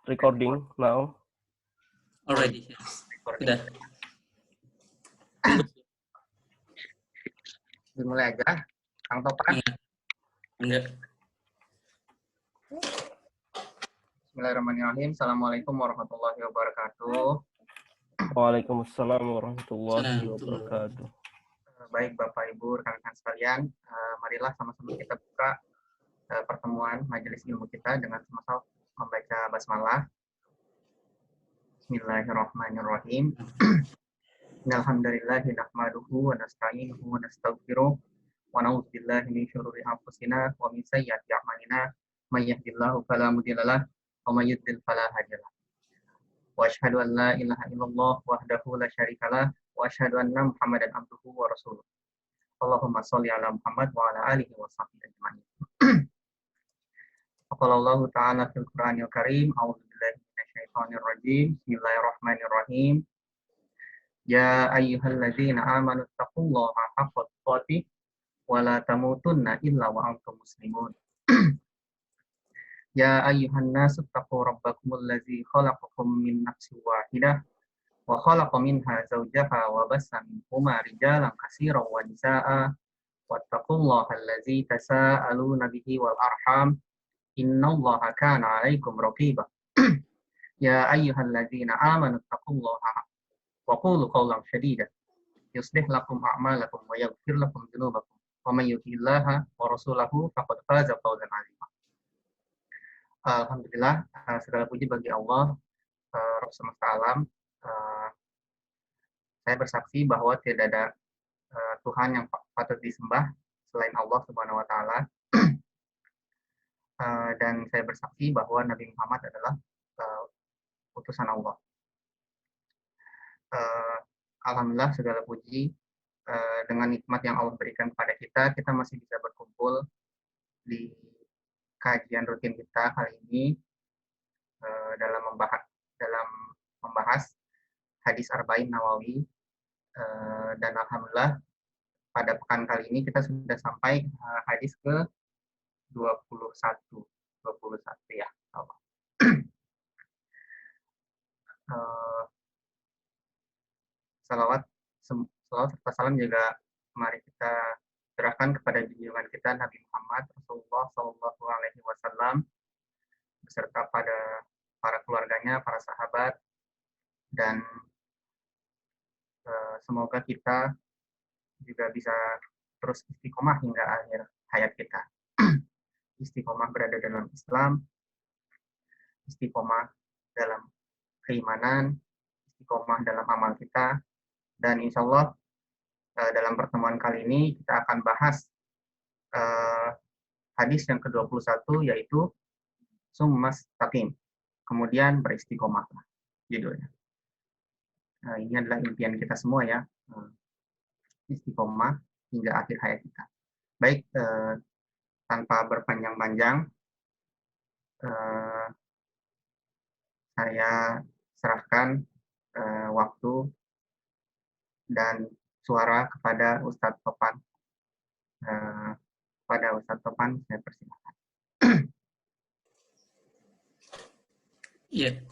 Recording now. Already, yes. Sudah. Dimulai aja, Kang Topan. Enggak. Bismillahirrahmanirrahim. Assalamualaikum warahmatullahi wabarakatuh. Waalaikumsalam warahmatullahi wabarakatuh. Baik Bapak Ibu rekan-rekan sekalian, marilah sama-sama kita buka pertemuan majelis ilmu kita dengan sama-sama membaca basmalah. Bismillahirrahmanirrahim. Alhamdulillahi nahmaduhu wa nasta'inuhu wa nastaghfiruh wa na'udzu billahi min syururi anfusina wa min sayyiati a'malina may yahdihillahu fala mudilla lahu wa may yudlil fala hadiya lahu. Wa asyhadu an la ilaha illallah wahdahu la syarika lah wa asyhadu anna Muhammadan abduhu wa rasuluh. Allahumma shalli ala Muhammad wa ala alihi wa sahbihi ajma'in. Qala Allah ta'ala fil Qur'anil Karim, a'udzu billahi minasyaitonir rajim. Bismillahirrahmanirrahim. Ya ayyuhalladzina amanu taqullaha haqqa tuqatih wa la tamutunna illa wa antum muslimun. Ya ayyuhan nasu taqu rabbakumul ladzi khalaqakum min nafsin wahidah wa khalaqa minha zawjaha wa bassa minhuma rijalan katsiran wa nisaa'a wattaqullaha allazi tasaaluna bihi wal arham innallaha kana 'alaikum raqiba. Ya ayyuhalladzina amanu taqullaha wa qulu qawlan sadida yuslih lakum a'malakum wa yaghfir lakum dzunubakum wa may yuti'illaha wa rasulahu faqad faza fawzan 'azima. Alhamdulillah, segala puji bagi Allah, Rabb semesta alam. Saya bersaksi bahwa tidak ada Tuhan yang patut disembah selain Allah Subhanahu wa Ta'ala. Dan saya bersaksi bahwa Nabi Muhammad adalah utusan Allah. Alhamdulillah, segala puji dengan nikmat yang Allah berikan kepada kita masih bisa berkumpul di kajian rutin kita kali ini dalam membahas hadis Arba'in Nawawi, dan alhamdulillah pada pekan kali ini kita sudah sampai hadis ke 21 ya Allah. Salawat serta salam juga mari kita serahkan kepada junjungan kita Nabi Muhammad Rasulullah Shallallahu Alaihi Wasallam beserta pada para keluarganya, para sahabat, dan semoga kita juga bisa terus istiqomah hingga akhir hayat kita. Istiqomah berada dalam Islam, istiqomah dalam keimanan, istiqomah dalam amal kita, dan insya Allah dalam pertemuan kali ini kita akan bahas hadis yang ke-21 yaitu summas taqim, kemudian beristiqomah judulnya. Ini adalah impian kita semua ya, istiqomah hingga akhir hayat kita. Baik, tanpa berpanjang-panjang, saya serahkan waktu dan suara kepada Ustadz Topan. Pada Ustadz Topan, saya persilakan. Iya.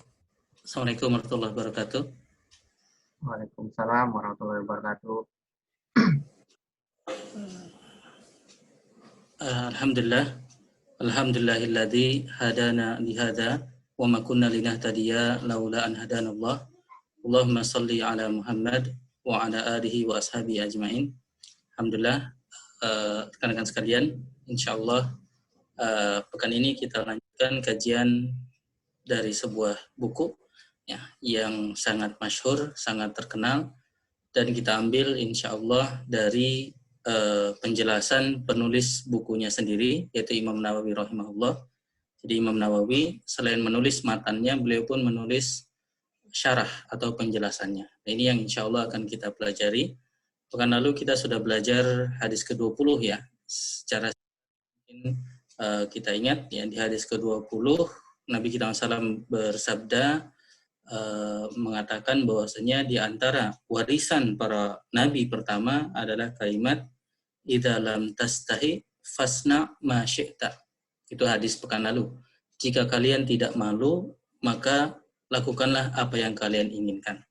Assalamualaikum warahmatullahi wabarakatuh. Waalaikumsalam warahmatullahi wabarakatuh. Alhamdulillah. Alhamdulillahilladzi hadana lihada wa ma kunna linahtadiya laula an hadanallah. Allahumma shalli ala Muhammad wa ala alihi wa ashabihi ajma'in. Alhamdulillah, rekan-rekan sekalian, insyaallah pekan ini kita lanjutkan kajian dari sebuah buku ya, yang sangat masyhur, sangat terkenal, dan kita ambil insyaallah dari penjelasan penulis bukunya sendiri, yaitu Imam Nawawi rahimahullah. Jadi Imam Nawawi selain menulis matannya, beliau pun menulis syarah atau penjelasannya. Nah, ini yang insya Allah akan kita pelajari. Pekan lalu kita sudah belajar hadis ke-20 ya. Secara kita ingat ya, di hadis ke-20 Nabi kita SAW bersabda, mengatakan bahwasanya di antara warisan para nabi pertama adalah kalimat idza lam tastahi fasna ma syi'ta. Itu hadis pekan lalu. Jika kalian tidak malu, maka lakukanlah apa yang kalian inginkan.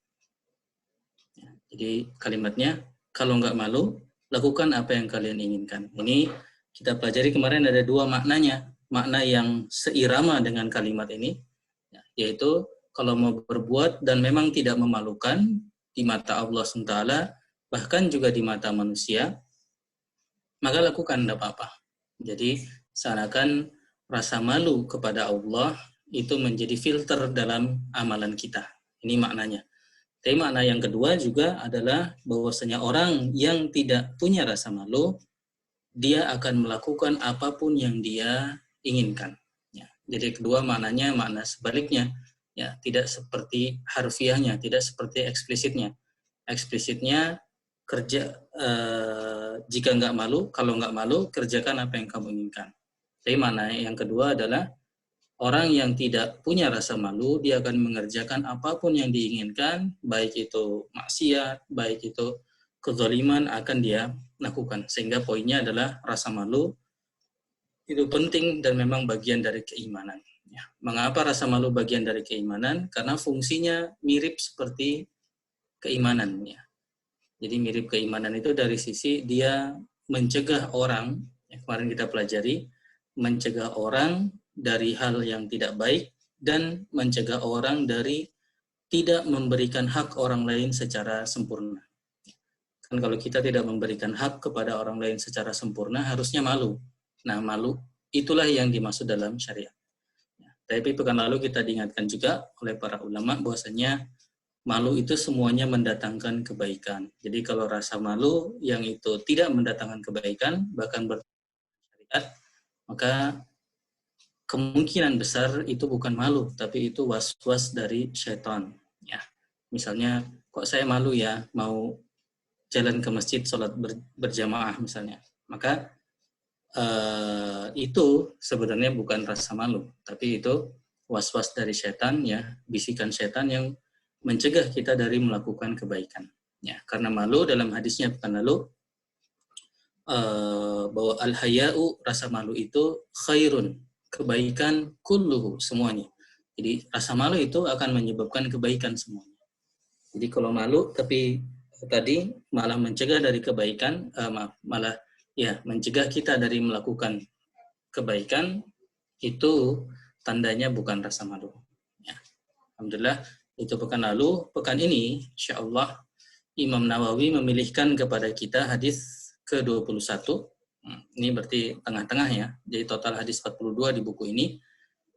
Ya, jadi kalimatnya, kalau nggak malu, lakukan apa yang kalian inginkan. Ini kita pelajari kemarin ada dua maknanya. Makna yang seirama dengan kalimat ini, yaitu kalau mau berbuat dan memang tidak memalukan di mata Allah SWT, bahkan juga di mata manusia, maka lakukan, tidak apa-apa. Jadi seakan rasa malu kepada Allah itu menjadi filter dalam amalan kita. Ini maknanya. Tapi makna yang kedua juga adalah bahwasanya orang yang tidak punya rasa malu, dia akan melakukan apapun yang dia inginkan. Ya, jadi kedua maknanya makna sebaliknya. Ya, tidak seperti harfiahnya, tidak seperti eksplisitnya. Eksplisitnya kerja jika nggak malu, kalau nggak malu kerjakan apa yang kamu inginkan. Tapi makna yang kedua adalah orang yang tidak punya rasa malu, dia akan mengerjakan apapun yang diinginkan, baik itu maksiat, baik itu kezaliman, akan dia lakukan. Sehingga poinnya adalah rasa malu itu penting dan memang bagian dari keimanan. Ya. Mengapa rasa malu bagian dari keimanan? Karena fungsinya mirip seperti keimanan. Ya. Jadi mirip keimanan itu dari sisi dia mencegah orang, yang kemarin kita pelajari, mencegah orang dari hal yang tidak baik dan mencegah orang dari tidak memberikan hak orang lain secara sempurna. Kan kalau kita tidak memberikan hak kepada orang lain secara sempurna, harusnya malu. Nah, malu itulah yang dimaksud dalam syariat. Tapi pekan lalu kita diingatkan juga oleh para ulama bahwasanya malu itu semuanya mendatangkan kebaikan. Jadi kalau rasa malu yang itu tidak mendatangkan kebaikan, bahkan bersyariat, maka kemungkinan besar itu bukan malu, tapi itu was-was dari syaitan. Ya, misalnya, kok saya malu ya mau jalan ke masjid sholat berjamaah misalnya, maka itu sebenarnya bukan rasa malu, tapi itu was-was dari setan, ya, bisikan setan yang mencegah kita dari melakukan kebaikan. Ya, karena malu dalam hadisnya pekan lalu bahwa al-haya'u, rasa malu itu khairun, kebaikan kulluhu, semuanya. Jadi rasa malu itu akan menyebabkan kebaikan semuanya. Jadi kalau malu tapi tadi malah mencegah dari kebaikan, malah ya mencegah kita dari melakukan kebaikan, itu tandanya bukan rasa malu. Ya. Alhamdulillah itu pekan lalu. Pekan ini insyaallah Imam Nawawi memilihkan kepada kita hadis ke-21. Ini berarti tengah-tengah ya. Jadi total hadis 42 di buku ini.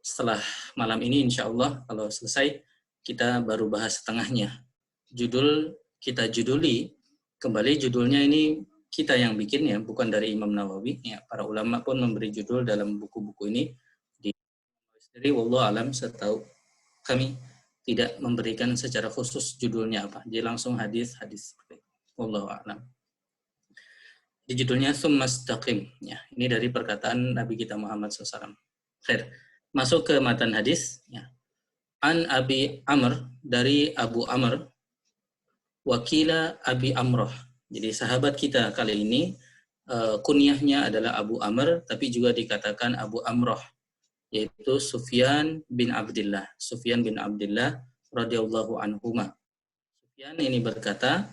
Setelah malam ini insyaallah kalau selesai kita baru bahas setengahnya. Judul kita juduli kembali, judulnya ini kita yang bikin ya, bukan dari Imam Nawawi ya. Para ulama pun memberi judul dalam buku-buku ini. Jadi wallahu alam, setahu kami tidak memberikan secara khusus judulnya apa. Dia langsung hadis-hadis seperti itu. Wallahu alam. Di judulnya Tsumastaqim ya. Ini dari perkataan Nabi kita Muhammad SAW. Khair. Masuk ke matan hadis ya. An Abi Amr, dari Abu Amr, wakila Abi Amroh. Jadi sahabat kita kali ini kunyahnya adalah Abu Amr, tapi juga dikatakan Abu Amroh, yaitu Sufyan bin Abdillah. Sufyan bin Abdillah radhiyallahu anhuma. Sufyan ini berkata,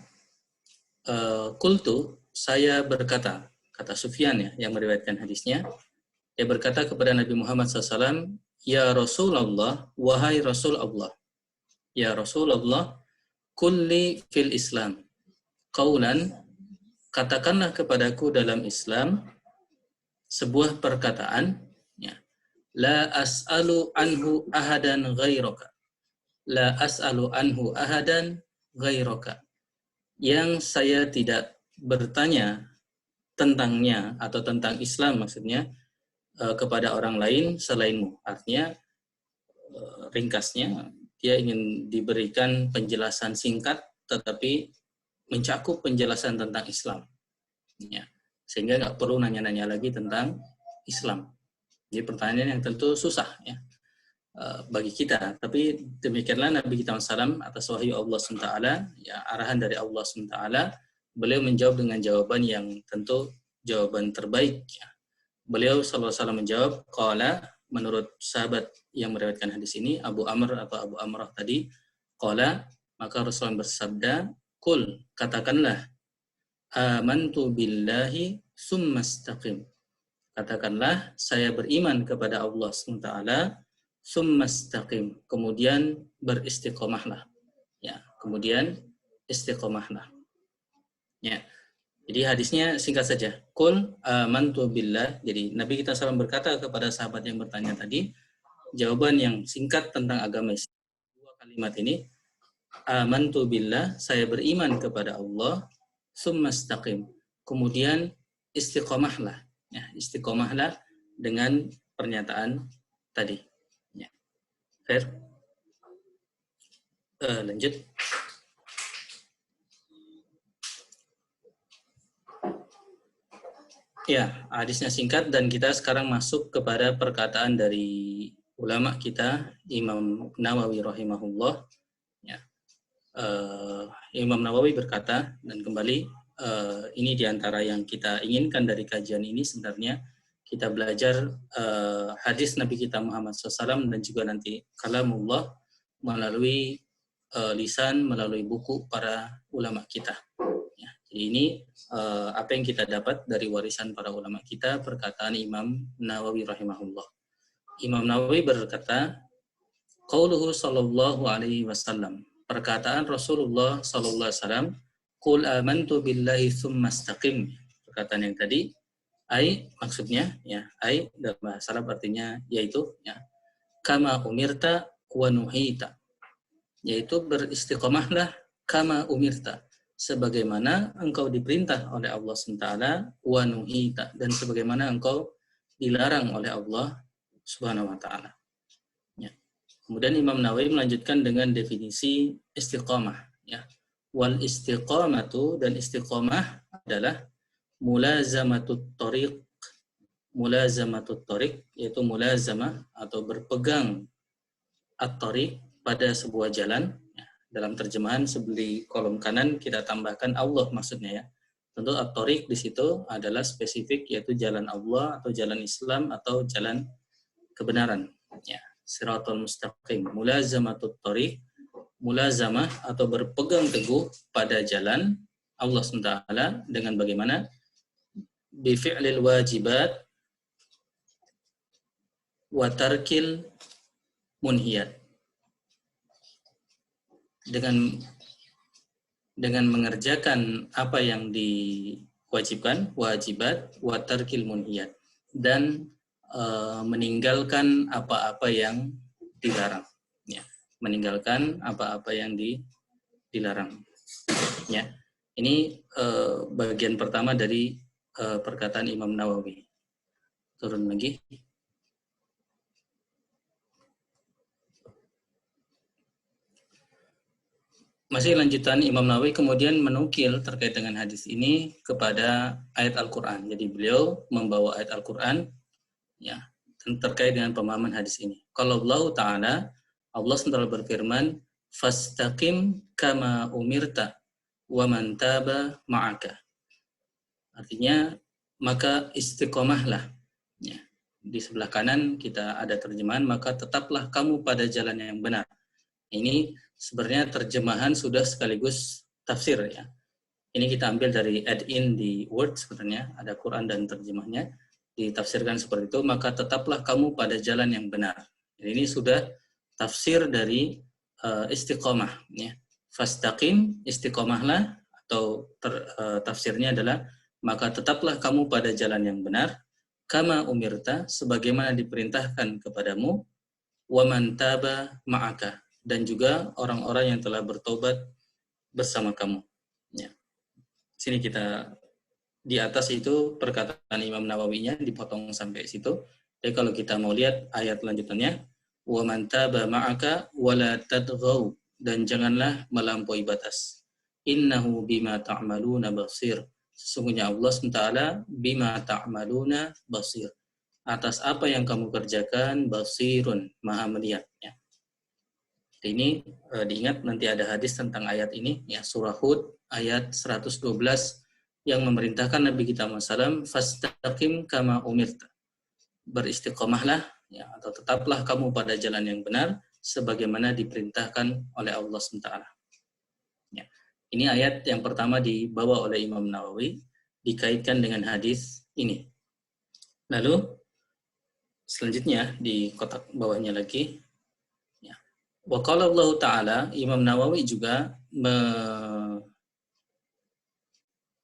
qultu, saya berkata, kata Sufyan ya, yang meriwayatkan hadisnya, dia berkata kepada Nabi Muhammad SAW, ya Rasulullah, wahai Rasul Allah, ya Rasulullah, kulli fil Islam qaulan, katakanlah kepadaku dalam Islam sebuah perkataan ya. La as'alu anhu ahadan ghairaka. La as'alu anhu ahadan ghairaka. Yang saya tidak bertanya tentangnya atau tentang Islam maksudnya kepada orang lain selainmu. Artinya ringkasnya dia ingin diberikan penjelasan singkat tetapi mencakup penjelasan tentang Islam. Ya. Sehingga nggak perlu nanya-nanya lagi tentang Islam. Jadi pertanyaan yang tentu susah ya bagi kita. Tapi demikianlah Nabi kita SAW atas wahyu Allah SWT, ya, arahan dari Allah SWT, beliau menjawab dengan jawaban yang tentu jawaban terbaik. Ya. beliau sallallahu alaihi wasallam menjawab, qala, menurut sahabat yang meriwayatkan hadis ini, Abu Amr atau Abu Amrah tadi, qala, maka Rasulullah bersabda, qul, katakanlah, amantu billahi summa istaqim. Katakanlah, saya beriman kepada Allah SWT, summa istaqim, kemudian beristiqomahlah. Ya, kemudian istiqomahlah. Ya. Jadi hadisnya singkat saja. Qul amantu billah. Jadi Nabi kita SAW berkata kepada sahabat yang bertanya tadi, jawaban yang singkat tentang agama Islam. Dua kalimat ini, amantu billah, saya beriman kepada Allah, summa istaqim, kemudian istiqomahlah. Ya, istiqomahlah dengan pernyataan tadi. Ya. Fair? Lanjut. Ya, hadisnya singkat dan kita sekarang masuk kepada perkataan dari ulama kita, Imam Nawawi rahimahullah. Ya. Imam Nawawi berkata, dan kembali ini diantara yang kita inginkan dari kajian ini sebenarnya kita belajar hadis Nabi kita Muhammad SAW dan juga nanti kalamullah melalui lisan, melalui buku para ulama kita. Ya, jadi ini apa yang kita dapat dari warisan para ulama kita, perkataan Imam Nawawi rahimahullah. Imam Nawawi berkata, qauluhu sallallahu alaihi wasallam, perkataan Rasulullah sallallahu alaihi wasallam, qul amantu billahi tsumma istaqim. Perkataan yang tadi, ai maksudnya ya, ai dalam bahasa Arab artinya yaitu ya, kama umirta wa nuhita. Yaitu beristiqomahlah kama umirta, sebagaimana engkau diperintah oleh Allah SWT, wa nuhita, dan sebagaimana engkau dilarang oleh Allah Subhanahu wa taala. Ya. Kemudian Imam Nawawi melanjutkan dengan definisi istiqamah, ya. Wal istiqamatu, dan istiqamah adalah mulazamatut thariq. Mulazamatut thariq yaitu mulazamah atau berpegang at-thariq pada sebuah jalan. Ya. Dalam terjemahan sebelah kolom kanan kita tambahkan Allah maksudnya ya. Tentu at-thariq di situ adalah spesifik yaitu jalan Allah atau jalan Islam atau jalan kebenaran. Ya, siratal mustaqim, mulazamatut thariq, mulazamah atau berpegang teguh pada jalan Allah SWT dengan bagaimana? Bi fi'lil wajibat wa tarkil munhiyat. Dengan mengerjakan apa yang diwajibkan, wajibat, wa tarkil munhiyat, dan meninggalkan apa-apa yang dilarang. Ya, meninggalkan apa-apa yang dilarang. Ya, ini bagian pertama dari perkataan Imam Nawawi. Turun lagi. Masih lanjutan, Imam Nawawi kemudian menukil terkait dengan hadis ini kepada ayat Al-Quran. Jadi beliau membawa ayat Al-Quran ya, terkait dengan pemahaman hadis ini. Kalau Allah Ta'ala, Allah SWT berfirman, fastaqim kama umirta wa man taba ma'aka. Artinya, maka istiqomahlah. Ya. Di sebelah kanan kita ada terjemahan, maka tetaplah kamu pada jalan yang benar. Ini sebenarnya terjemahan sudah sekaligus tafsir ya. Ini kita ambil dari add-in di Word sebenarnya, ada Quran dan terjemahnya. Ditafsirkan seperti itu, maka tetaplah kamu pada jalan yang benar. Ini sudah tafsir dari istiqomah. Ya. Fastaqim, istiqomahlah, atau tafsirnya adalah, maka tetaplah kamu pada jalan yang benar, kama umirta, sebagaimana diperintahkan kepadamu, wa man taba ma'aka, dan juga orang-orang yang telah bertobat bersama kamu. Ya. Sini kita di atas itu perkataan Imam Nawawinya dipotong sampai situ. Jadi kalau kita mau lihat ayat lanjutannya, wa man taba ma'aka wa la tadghaw, dan janganlah melampaui batas. Innahu bima ta'maluna basir. Sesungguhnya Allah SWT bima ta'maluna basir. Atas apa yang kamu kerjakan, basirun, maha melihat. Ya. Ini diingat nanti ada hadis tentang ayat ini, ya, surah Hud ayat 112 yang memerintahkan Nabi kita SAW, fastaqim kama umirta. beristiqomahlah ya, atau tetaplah kamu pada jalan yang benar sebagaimana diperintahkan oleh Allah SWT. Ya. Ini ayat yang pertama dibawa oleh Imam Nawawi dikaitkan dengan hadis ini. Lalu selanjutnya di kotak bawahnya lagi, ya. Wa qala Allah Ta'ala, Imam Nawawi juga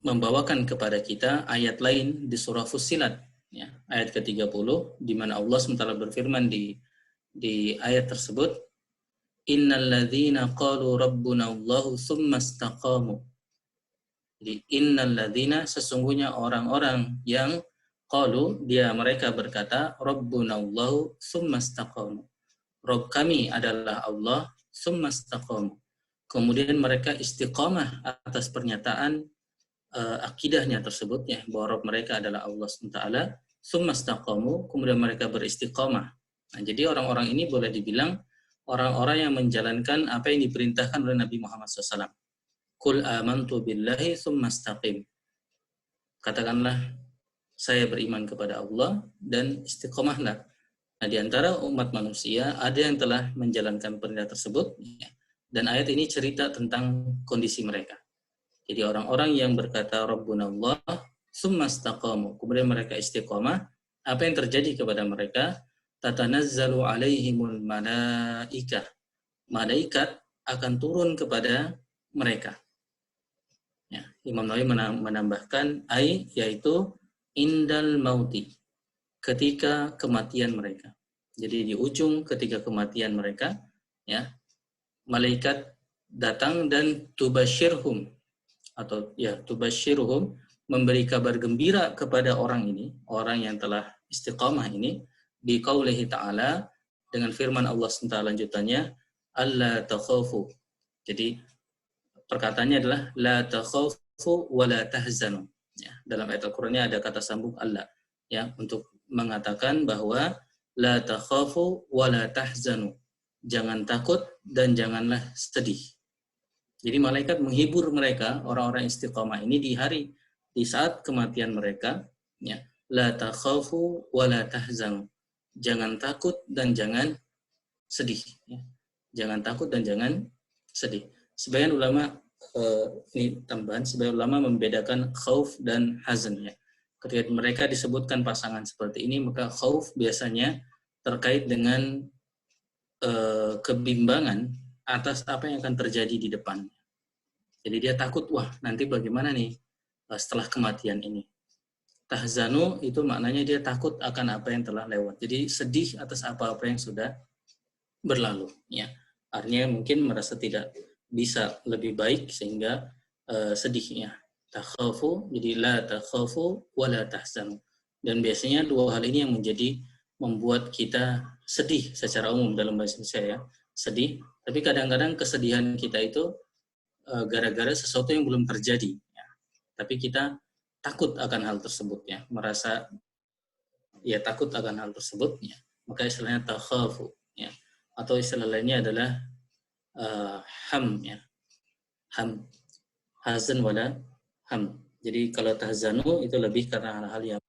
membawakan kepada kita ayat lain di surah Fussilat, ya, ayat ke-30, di mana Allah SWT berfirman di ayat tersebut, Innal ladzina qalu rabbuna Allahu tsumma istaqamu. Jadi innal ladzina, sesungguhnya orang-orang yang qalu, mereka berkata, rabbuna Allahu tsumma istaqamu. Rabb kami adalah Allah, tsumma istaqamu. Kemudian mereka istiqamah atas pernyataan akidahnya tersebut, ya, bahwa Rabb mereka adalah Allah SWT, tsumma istaqamu, kemudian mereka beristiqamah. Nah, jadi orang-orang ini boleh dibilang orang-orang yang menjalankan apa yang diperintahkan oleh Nabi Muhammad SAW. Qul amantu billahi tsumma istaqim. Katakanlah, saya beriman kepada Allah dan istiqamahlah. Nah, di antara umat manusia ada yang telah menjalankan perintah tersebut, ya, dan ayat ini cerita tentang kondisi mereka. Jadi orang-orang yang berkata Rabbuna Allah tsumma istaqamu, kemudian mereka istiqamah, apa yang terjadi kepada mereka? Tatanazzalu alaihimul malaikah. Malaikat akan turun kepada mereka. Ya, Imam Nawawi menambahkan yaitu indal mauti, ketika kematian mereka. Jadi di ujung ketika kematian mereka, ya, malaikat datang dan tubashirhum, atau ya tubashirhum, memberi kabar gembira kepada orang ini, orang yang telah istiqamah ini, bi qaulihi ta'ala, dengan firman Allah SWT lanjutannya, alla takhafu. Jadi perkataannya adalah la takhafu wa la tahzanu. Ya, dalam ayat Al-Qur'annya ada kata sambung Allah, ya, untuk mengatakan bahwa la takhafu wa la tahzanu. Jangan takut dan janganlah sedih. Jadi malaikat menghibur mereka, orang-orang istiqamah ini di saat kematian mereka, ya, la takhafu wa la tahzanu. Jangan takut dan jangan sedih, ya. Jangan takut dan jangan sedih. Sebagian ulama ini tambahan, sebagian ulama membedakan khauf dan hazan, ya. Ketika mereka disebutkan pasangan seperti ini, maka khauf biasanya terkait dengan kebimbangan atas apa yang akan terjadi di depan. Jadi dia takut, wah nanti bagaimana nih setelah kematian ini. Tahzanu itu maknanya dia takut akan apa yang telah lewat. Jadi sedih atas apa-apa yang sudah berlalu. Ya, artinya mungkin merasa tidak bisa lebih baik sehingga sedihnya. Takhafu, jadi la takhafu wa la tahzanu. Dan biasanya dua hal ini yang membuat kita sedih secara umum dalam bahasa Indonesia, ya, sedih. Tapi kadang-kadang kesedihan kita itu gara-gara sesuatu yang belum terjadi, ya. Tapi kita takut akan hal tersebut, ya, merasa ya takut akan hal tersebut, ya. Maka istilahnya takhafu, ya. Atau istilah lainnya adalah ham, ya, ham, hazan wala ham. Jadi kalau tahzanu itu lebih karena hal-hal yang,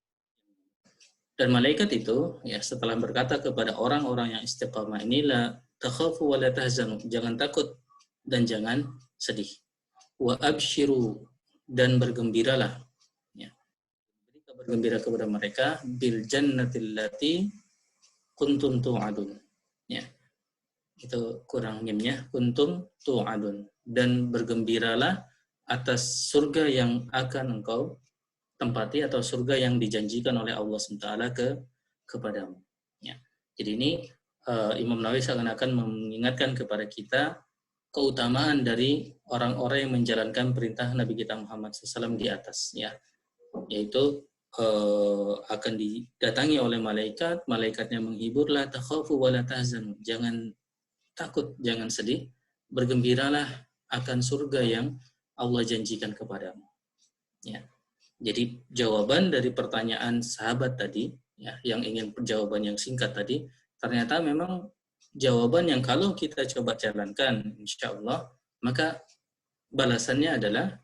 dan malaikat itu, ya, setelah berkata kepada orang-orang yang istiqamah inilah takhafu wala tahzanu, jangan takut dan jangan sedih. Wa abshiru, dan bergembiralah, ya. Beri kabar gembira kepada mereka bil jannatil lati kuntum tu'adun, ya. Itu kurang mimnya, kuntum tu'adun, dan bergembiralah atas surga yang akan engkau tempati, atau surga yang dijanjikan oleh Allah SWT kepadamu, ya. Jadi ini Imam Nawawi seakan-akan mengingatkan kepada kita keutamaan dari orang-orang yang menjalankan perintah Nabi kita Muhammad SAW di atas, ya, yaitu akan didatangi oleh malaikat, malaikatnya menghibur, la takhafu wa la tahzanu, jangan takut, jangan sedih, bergembiralah akan surga yang Allah janjikan kepadamu, ya. Jadi jawaban dari pertanyaan sahabat tadi, ya, yang ingin jawaban yang singkat tadi, ternyata memang jawaban yang kalau kita coba jalankan, insya Allah, maka balasannya adalah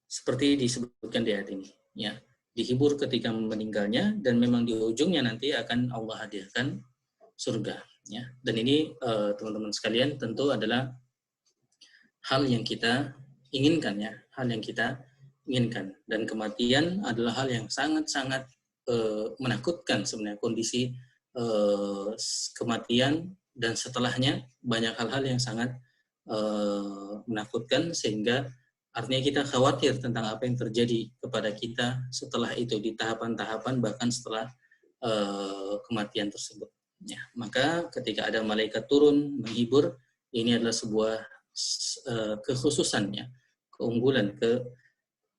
seperti disebutkan di ayat ini, ya. dihibur ketika meninggalnya, dan memang di ujungnya nanti akan Allah hadiahkan surga. Ya. Dan ini teman-teman sekalian tentu adalah hal yang kita inginkan, ya, hal yang kita inginkan. Dan kematian adalah hal yang sangat-sangat menakutkan sebenarnya. Kondisi kematian dan setelahnya banyak hal-hal yang sangat menakutkan, sehingga artinya kita khawatir tentang apa yang terjadi kepada kita setelah itu, di tahapan-tahapan bahkan setelah kematian tersebut. Ya, maka ketika ada malaikat turun menghibur, ini adalah sebuah kekhususannya, keunggulan,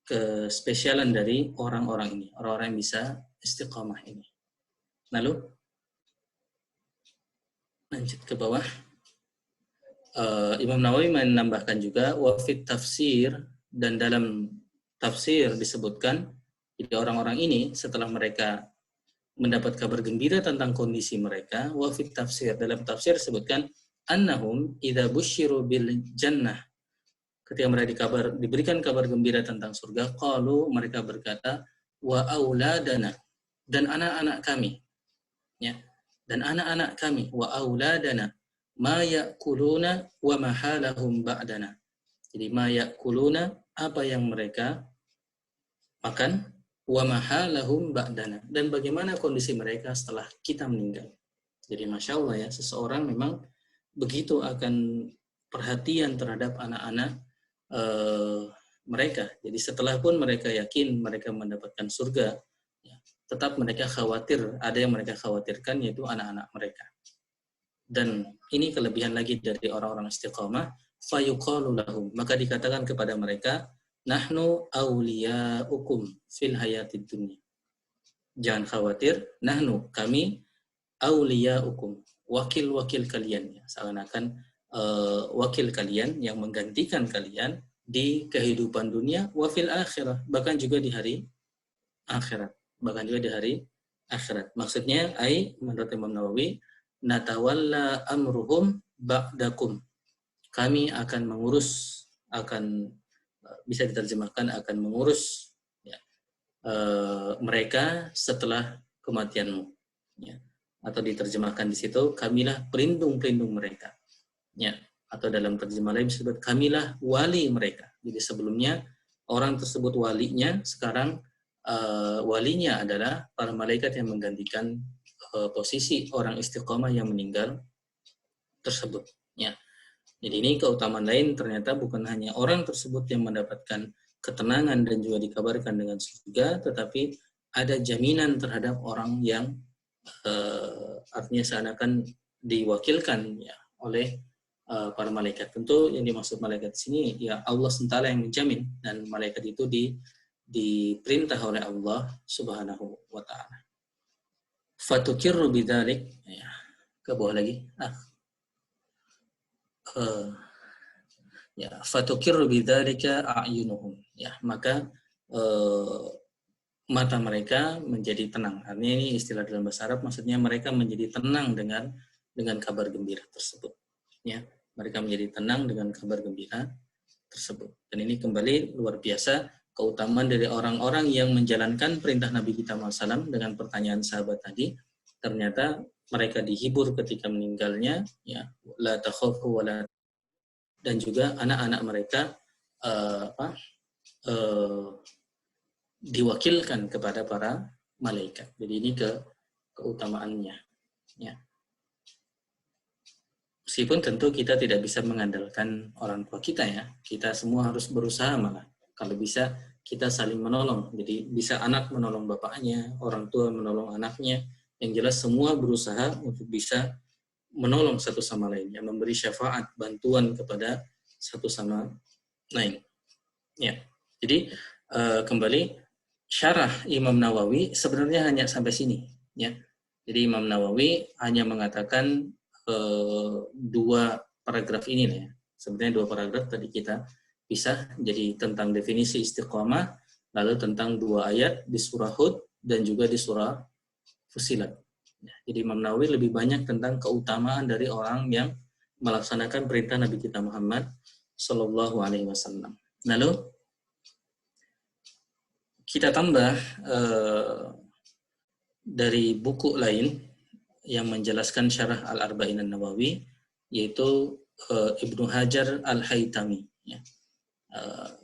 kespesialan dari orang-orang ini, orang-orang yang bisa istiqamah ini. Lalu lanjut ke bawah. Imam Nawawi menambahkan juga wafid tafsir, dan dalam tafsir disebutkan jadi orang-orang ini setelah mereka mendapat kabar gembira tentang kondisi mereka, wafid tafsir, dalam tafsir disebutkan annahum idza busyiru bil jannah, ketika mereka diberikan kabar gembira tentang surga, qalu, mereka berkata, wa auladana, dan anak-anak kami, ya, dan anak-anak kami, wa auladana ma ya'kuluna wa ma halahum ba'dana. Jadi ma ya'kuluna, apa yang mereka makan, wa ma halahum ba'dana, dan bagaimana kondisi mereka setelah kita meninggal. Jadi Masya Allah, ya, seseorang memang begitu akan perhatian terhadap anak-anak mereka. Jadi setelah pun mereka yakin mereka mendapatkan surga, ya, tetap mereka khawatir, ada yang mereka khawatirkan, yaitu anak-anak mereka. Dan ini kelebihan lagi dari orang-orang istiqamah, fayuqalu lahum, maka dikatakan kepada mereka, nahnu awliyaukum fil hayatid dunya. Jangan khawatir, nahnu, kami, awliyaukum, wakil-wakil kalian, ya, seakan-akan wakil kalian yang menggantikan kalian di kehidupan dunia, wa fil akhirah, bahkan juga di hari akhirat, Maksudnya, menurut Imam Nawawi, natawalla amruhum ba'dakum, kami akan mengurus, bisa diterjemahkan akan mengurus, ya, mereka setelah kematianmu, ya. Atau diterjemahkan di situ, kamilah pelindung mereka, ya. Atau dalam terjemah lain disebut kamilah wali mereka. Jadi sebelumnya orang tersebut walinya, sekarang walinya adalah para malaikat yang menggantikan posisi orang istiqomah yang meninggal tersebut, ya. Jadi ini keutamaan lain, ternyata bukan hanya orang tersebut yang mendapatkan ketenangan dan juga dikabarkan dengan surga, tetapi ada jaminan terhadap orang yang artinya seakan diwakilkan, ya, oleh para malaikat. Tentu yang dimaksud malaikat di sini, ya, Allah SWT yang menjamin, dan malaikat itu diperintah oleh Allah Subhanahu wa Ta'ala. Fatukirru bidzalik, ya, ke bawah lagi. Ya, fatukirru bidzalika a'yunuhum, ya, maka mata mereka menjadi tenang. Artinya ini istilah dalam bahasa Arab, maksudnya mereka menjadi tenang dengan kabar gembira tersebut, ya. Mereka menjadi tenang dengan kabar gembira tersebut. Dan ini kembali luar biasa keutamaan dari orang-orang yang menjalankan perintah Nabi kita SAW dengan pertanyaan sahabat tadi. Ternyata mereka dihibur ketika meninggalnya, ya, la takhafu wa la, dan juga anak-anak mereka diwakilkan kepada para malaikat. Jadi ini keutamaannya, ya. Meskipun tentu kita tidak bisa mengandalkan orang tua kita, ya. Kita semua harus berusaha, malah kalau bisa kita saling menolong. Jadi bisa anak menolong bapaknya, orang tua menolong anaknya. Yang jelas semua berusaha untuk bisa menolong satu sama lain, yang memberi syafaat, bantuan kepada satu sama lain. Ya. Jadi kembali syarah Imam Nawawi sebenarnya hanya sampai sini, ya. Jadi Imam Nawawi hanya mengatakan dua paragraf ini, ya. Sebenarnya dua paragraf tadi kita pisah, jadi tentang definisi istiqamah, lalu tentang dua ayat di surah Hud dan juga di surah Fusilat. Jadi Imam Nawawi lebih banyak tentang keutamaan dari orang yang melaksanakan perintah Nabi kita Muhammad Sallallahu Alaihi Wasallam. Lalu kita tambah dari buku lain yang menjelaskan syarah Al-Arba'in An-Nawawi, yaitu Ibnu Hajar Al-Haytami. Ya.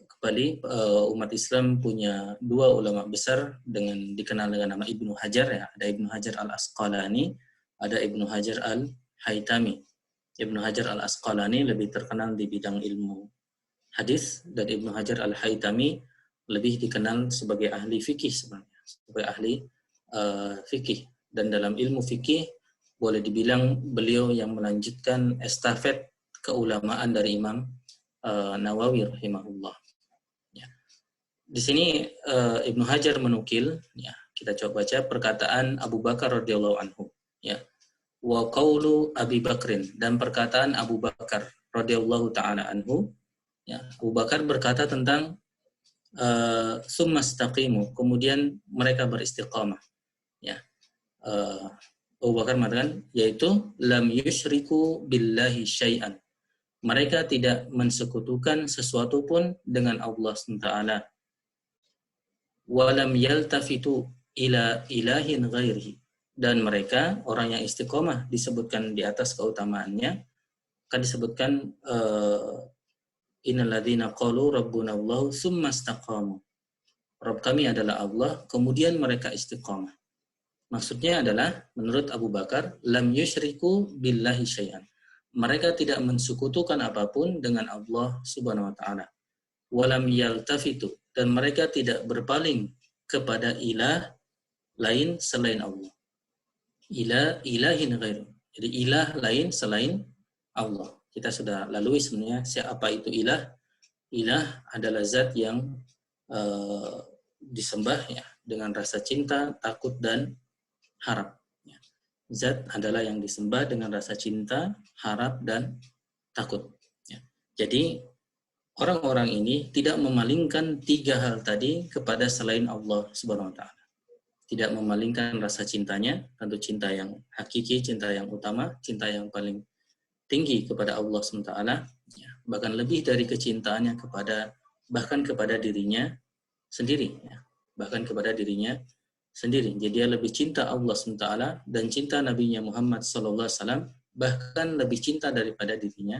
Kembali umat Islam punya dua ulama besar dikenal dengan nama Ibnu Hajar, ya. Ada Ibnu Hajar Al-Asqalani, ada Ibnu Hajar Al-Haytami. Ibnu Hajar Al-Asqalani lebih terkenal di bidang ilmu hadis, dan Ibnu Hajar Al-Haytami lebih dikenal sebagai ahli fikih sebenarnya, sebagai ahli fikih. Dan dalam ilmu fikih boleh dibilang beliau yang melanjutkan estafet keulamaan dari Imam Nawawi rahimahullah. Ya. Di sini Ibnu Hajar menukil, ya, kita coba baca perkataan Abu Bakar radhiyallahu anhu, ya. Wa qaulu Abi Bakrin, dan perkataan Abu Bakar radhiyallahu taala anhu, ya. Abu Bakar berkata tentang summastaqimu, kemudian mereka beristiqamah, ya. Abu Bakar mengatakan, yaitu lam yusyriku billahi syai'an, mereka tidak mensekutukan sesuatu pun dengan Allah SWT. Walam yaltafitu ila ilahin ghairihi, dan mereka orang yang istiqomah disebutkan di atas keutamaannya, akan disebutkan innal ladzina qalu rabbuna Allah tsumma istaqamu, Rabb kami adalah Allah, kemudian mereka istiqamah. Maksudnya adalah menurut Abu Bakar, lam yusyriku billahi syai'an, mereka tidak mensekutukan apapun dengan Allah Subhanahu wa taala. Walam yaltafitu, dan mereka tidak berpaling kepada ilah lain selain Allah. Ilahin ghairu. Jadi ilah lain selain Allah. Kita sudah lalui sebenarnya siapa itu ilah. Ilah adalah zat yang disembah, ya, dengan rasa cinta, takut, dan harap. Ya. Zat adalah yang disembah dengan rasa cinta, harap, dan takut. Ya. Jadi orang-orang ini tidak memalingkan tiga hal tadi kepada selain Allah Subhanahu wa taala. Tidak memalingkan rasa cintanya, tentu cinta yang hakiki, cinta yang utama, cinta yang paling tinggi kepada Allah SWT, ya, bahkan lebih dari kecintaannya bahkan kepada dirinya sendiri, ya, bahkan kepada dirinya sendiri. Jadi dia lebih cinta Allah SWT dan cinta Nabi-Nya Muhammad SAW, bahkan lebih cinta daripada dirinya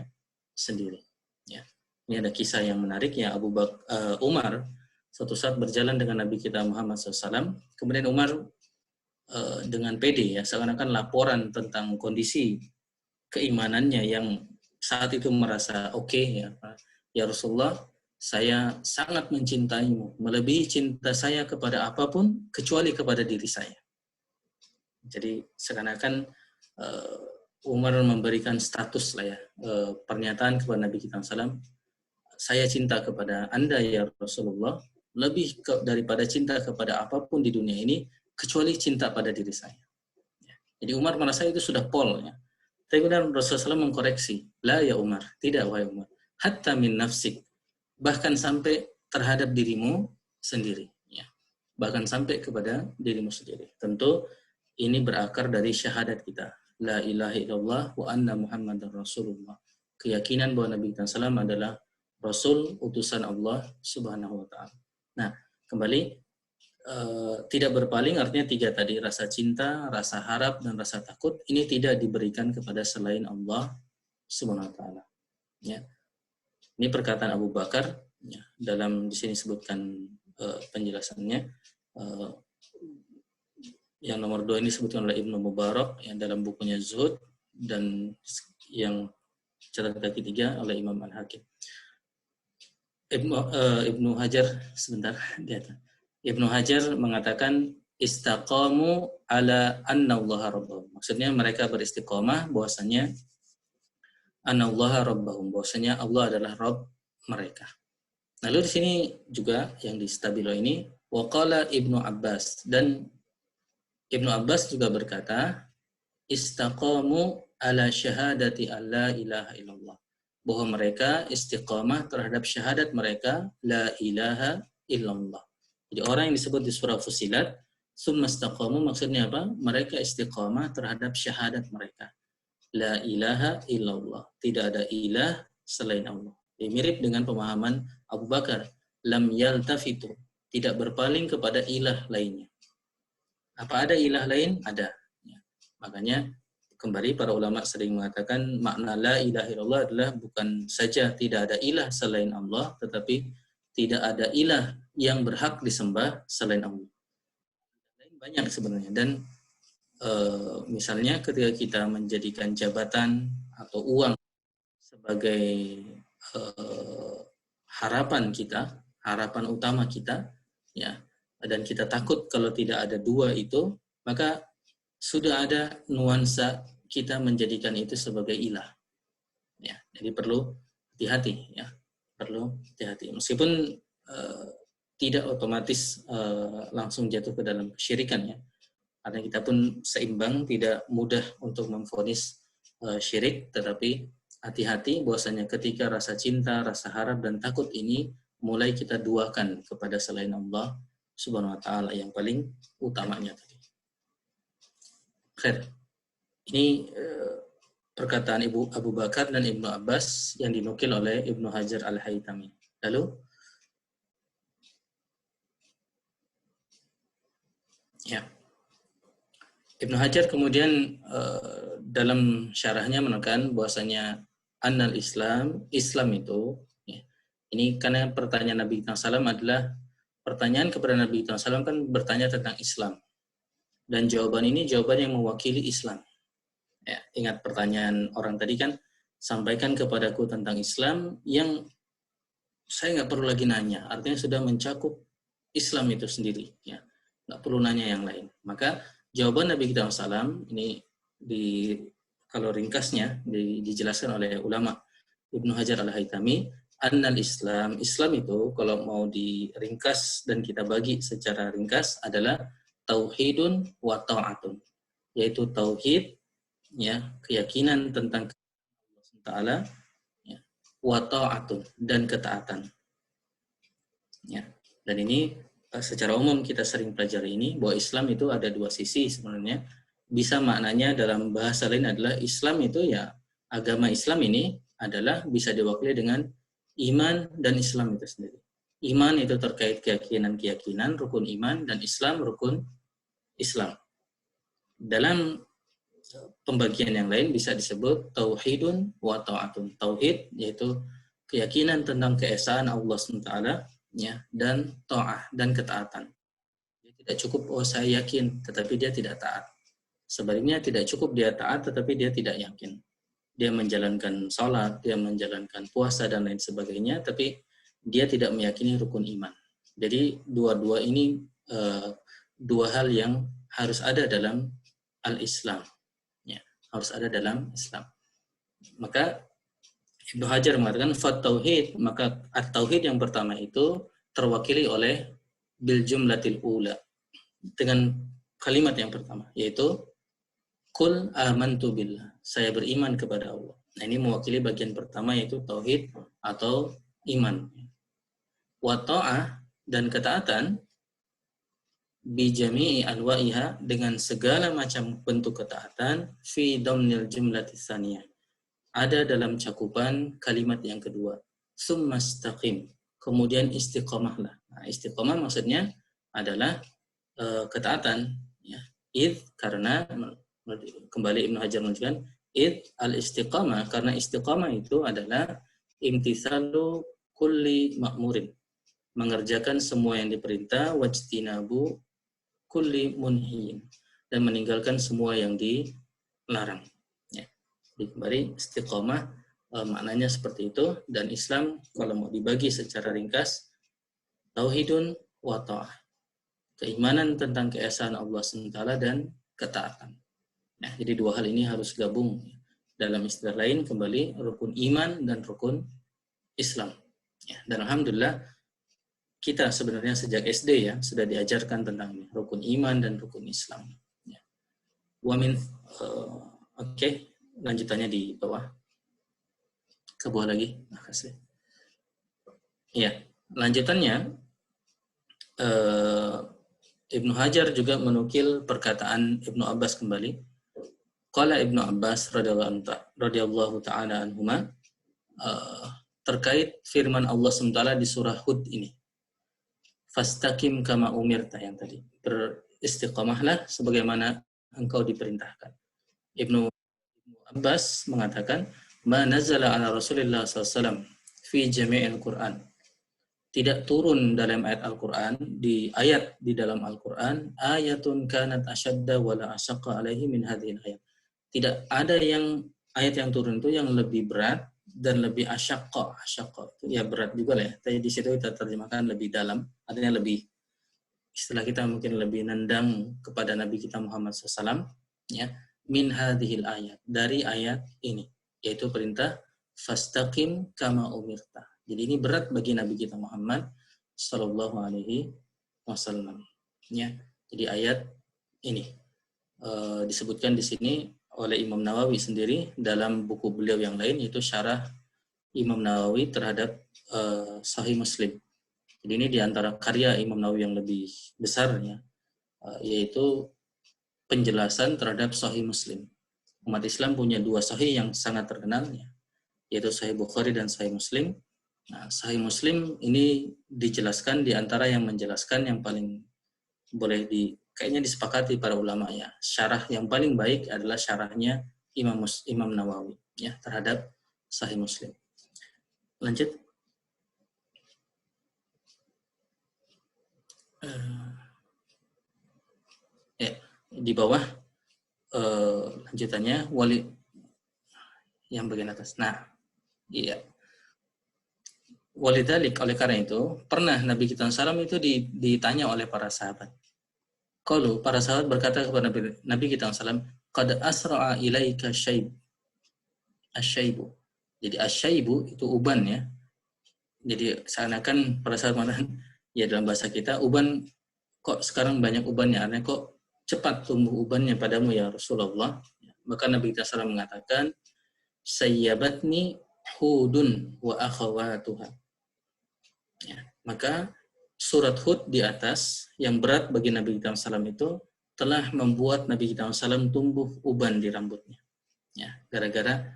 sendiri. Ya. Ini ada kisah yang menarik, ya. Umar suatu saat berjalan dengan Nabi kita Muhammad SAW, kemudian Umar dengan pede, ya, seakan-akan laporan tentang kondisi keimanannya yang saat itu merasa oke, ya Rasulullah, saya sangat mencintaimu, melebihi cinta saya kepada apapun kecuali kepada diri saya. Jadi seakan-akan Umar memberikan status lah, ya, pernyataan kepada Nabi kita SAW, saya cinta kepada Anda ya Rasulullah lebih daripada cinta kepada apapun di dunia ini kecuali cinta pada diri saya. Jadi Umar merasa itu sudah pol, ya. Tapi kemudian Rasulullah SAW mengkoreksi, la ya Umar, tidak wahai Umar, hatta min nafsik, bahkan sampai terhadap dirimu sendiri, ya. Bahkan sampai kepada dirimu sendiri. Tentu ini berakar dari syahadat kita, la ilaha illallah wa anna Muhammadar Rasulullah. Keyakinan bahwa Nabi SAW adalah Rasul utusan Allah Subhanahu wa taala. Nah, kembali tidak berpaling artinya tiga tadi, rasa cinta, rasa harap, dan rasa takut, ini tidak diberikan kepada selain Allah Subhanahu wa taala. Ya. Ini perkataan Abu Bakar, ya, dalam di sini sebutkan penjelasannya. Yang nomor 2 ini disebutkan oleh Ibnu Mubarak yang dalam bukunya Zuhud, dan yang catatan kaki 3 oleh Imam Al-Hakim. Ibnu Hajar sebentar di atas. Ibnu Hajar mengatakan istaqamu ala annallaha rabbahum. Maksudnya mereka beristiqamah bahwasanya annallaha rabbahum, bahwasanya Allah adalah Rabb mereka. Lalu di sini juga yang di stabilo ini waqala Ibnu Abbas, dan Ibnu Abbas juga berkata istaqamu ala syahadati alla ilaha illallah, bahwa mereka istiqamah terhadap syahadat mereka la ilaha illallah. Jadi orang yang disebut di surah Fussilat summa istaqamu, maksudnya apa? Mereka istiqamah terhadap syahadat mereka la ilaha illallah, tidak ada ilah selain Allah. Ini mirip dengan pemahaman Abu Bakar, lam yaltafitu, tidak berpaling kepada ilah lainnya. Apa ada ilah lain? Ada. Ya. Makanya kembali para ulama sering mengatakan makna la ilaha illallah adalah bukan saja tidak ada ilah selain Allah, tetapi tidak ada ilah yang berhak disembah selain Allah. Banyak sebenarnya. Dan misalnya ketika kita menjadikan jabatan atau uang sebagai harapan kita, harapan utama kita, ya, dan kita takut kalau tidak ada dua itu, maka sudah ada nuansa kita menjadikan itu sebagai ilah. Ya, jadi perlu hati-hati, ya, perlu hati-hati. Meskipun tidak otomatis langsung jatuh ke dalam kesyirikan, ya. Karena kita pun seimbang, tidak mudah untuk memvonis syirik, tetapi hati-hati bahwasanya ketika rasa cinta, rasa harap dan takut ini mulai kita duakan kepada selain Allah Subhanahu wa taala yang paling utamanya tadi. Khair. Ini perkataan Ibu Abu Bakar dan Ibnu Abbas yang dinukil oleh Ibnu Hajar Al-Haytami. Lalu ya. Ibnu Hajar kemudian dalam syarahnya menekan bahwasanya annal Islam itu, ya, ini karena pertanyaan Nabi SAW adalah pertanyaan kepada Nabi SAW kan bertanya tentang Islam, dan jawaban ini jawaban yang mewakili Islam. Ya, ingat pertanyaan orang tadi kan, sampaikan kepadaku tentang Islam yang saya nggak perlu lagi nanya, artinya sudah mencakup Islam itu sendiri, ya, nggak perlu nanya yang lain. Maka jawaban Nabi kita SAW ini kalau ringkasnya dijelaskan oleh ulama Ibnu Hajar Al-Haytami, annal Islam itu kalau mau diringkas dan kita bagi secara ringkas adalah tauhidun wa ta'atun, yaitu tauhid, ya, keyakinan tentang Allah Taala, ya, wa ta'atun, dan ketaatan. Ya, dan ini secara umum kita sering pelajari ini, bahwa Islam itu ada dua sisi sebenarnya. Bisa maknanya dalam bahasa lain adalah Islam itu, ya, agama Islam ini adalah bisa diwakili dengan iman dan Islam itu sendiri. Iman itu terkait keyakinan, rukun iman, dan Islam rukun Islam. Dalam pembagian yang lain bisa disebut tauhidun wa ta'atun. Tauhid yaitu keyakinan tentang keesaan Allah SWT, ya, dan ta'ah, dan ketaatan. Dia tidak cukup saya yakin tetapi dia tidak taat. Sebaliknya tidak cukup dia taat tetapi dia tidak yakin. Dia menjalankan salat, dia menjalankan puasa dan lain sebagainya, tapi dia tidak meyakini rukun iman. Jadi dua-dua ini dua hal yang harus ada dalam al-Islam, ya, harus ada dalam Islam. Maka Ibnu Hajar mengatakan fat tauhid, maka at-tauhid yang pertama itu terwakili oleh bil jumlatil ula, dengan kalimat yang pertama, yaitu Qul amantu billah, saya beriman kepada Allah. Nah, ini mewakili bagian pertama, yaitu tauhid atau iman. Wa ta'ah, dan ketaatan, bi jami'i anwa'iha, dengan segala macam bentuk ketaatan, fi damnil jumlatis tsaniyah, ada dalam cakupan kalimat yang kedua. Summastaqim, kemudian istiqomahlah. Nah, istiqomah maksudnya adalah ketaatan, ya. Karena kembali Ibnu Hajar menunjukkan al-istiqamah, karena istiqamah itu adalah imtithalu kulli ma'murin, mengerjakan semua yang diperintah, wajtinabu kulli munhiin, dan meninggalkan semua yang dilarang. Ya. Jadi kembali istiqamah maknanya seperti itu, dan Islam kalau mau dibagi secara ringkas, tauhidun wa ta'ah, keimanan tentang keesaan Allah SWT dan ketaatan. Nah, jadi dua hal ini harus gabung. Dalam istilah lain kembali rukun iman dan rukun Islam. Ya, dan alhamdulillah kita sebenarnya sejak SD, ya, sudah diajarkan tentang ini, rukun iman dan rukun Islam. Ya. Oke, lanjutannya di bawah. Ke bawah lagi. Makasih. Ya, lanjutannya Ibnu Hajar juga menukil perkataan Ibnu Abbas kembali. Qala Ibnu Abbas radhiyallahu ta'ala anhuma terkait firman Allah SWT di surah Hud ini. Fastaqim kama umirta yang tadi. Beristiqamahlah sebagaimana engkau diperintahkan. Ibnu Abbas mengatakan, "Ma nazala ala Rasulillah SAW fi jami'il Qur'an." Tidak turun dalam ayat Al-Qur'an, di dalam Al-Qur'an, ayatun kanat ashadda wala asaqqa alaihi min hadhil ayat. Tidak ada ayat yang turun itu yang lebih berat dan lebih asyaqqa. Asyaqqa itu ya berat juga lah ya. Tapi di situ kita terjemahkan lebih dalam, artinya lebih, istilah kita mungkin lebih nendang kepada Nabi kita Muhammad SAW, ya, min hadhil ayat, dari ayat ini, yaitu perintah fastaqim kama umirta. Jadi ini berat bagi Nabi kita Muhammad Sallallahu Alaihi Wasallam. Ya, jadi ayat ini disebutkan di sini oleh Imam Nawawi sendiri dalam buku beliau yang lain, yaitu Syarah Imam Nawawi terhadap Sahih Muslim. Jadi ini diantara karya Imam Nawawi yang lebih besarnya, yaitu penjelasan terhadap Sahih Muslim. Umat Islam punya dua Sahih yang sangat terkenal, yaitu Sahih Bukhari dan Sahih Muslim. Nah, Sahih Muslim ini dijelaskan, diantara yang menjelaskan yang paling boleh kayaknya disepakati para ulama ya. Syarah yang paling baik adalah syarahnya Imam Nawawi ya terhadap Sahih Muslim. Lanjut. Ya, di bawah lanjutannya yang bagian atas. Nah, iya. Walidalik, oleh karena itu, pernah Nabi kita SAW itu ditanya oleh para sahabat. Kalau para sahabat berkata kepada Nabi kita SAW, qad asra'a ilaika asyaibu. Jadi asyaibu itu uban ya. Jadi seakan-akan para sahabat mengatakan, ya dalam bahasa kita, uban kok sekarang banyak ubannya, artinya kok cepat tumbuh ubannya padamu ya Rasulullah. Maka Nabi kita SAW mengatakan, sayyabatni Hudun wa akhawatuha. Ya, maka surat Hud di atas yang berat bagi Nabi kita SAW itu telah membuat Nabi kita SAW tumbuh uban di rambutnya. Ya, gara-gara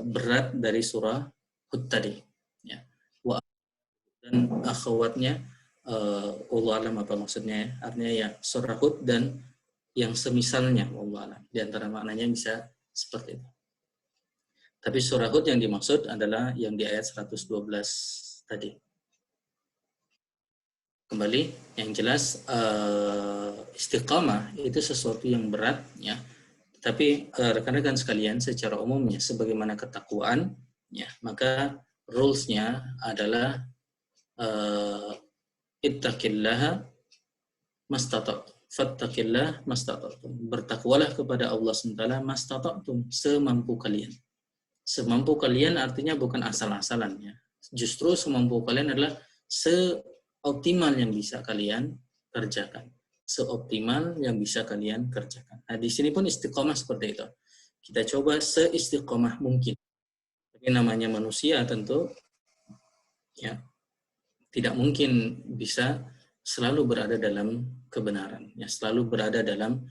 berat dari surah Hud tadi. Ya. Dan akhwatnya, Allah alam apa maksudnya? Artinya ya surah Hud dan yang semisalnya, Allah alam. Di antara maknanya bisa seperti itu. Tapi surah Hud yang dimaksud adalah yang di ayat 112 tadi. Kembali, yang jelas istiqamah itu sesuatu yang berat ya. Tapi rekan-rekan sekalian, secara umumnya sebagaimana ketakwaan ya, maka rules-nya adalah ittaqillaha mastata'tum, fattaqillah mastata'tum. Bertakwalah kepada Allah SWT mastata'tum, semampu kalian. Semampu kalian artinya bukan asal-asalan ya. Justru semampu kalian adalah seoptimal yang bisa kalian kerjakan. Seoptimal yang bisa kalian kerjakan. Nah, di sini pun istiqomah seperti itu. Kita coba seistiqomah mungkin. Tapi namanya manusia tentu ya tidak mungkin bisa selalu berada dalam kebenaran, ya selalu berada dalam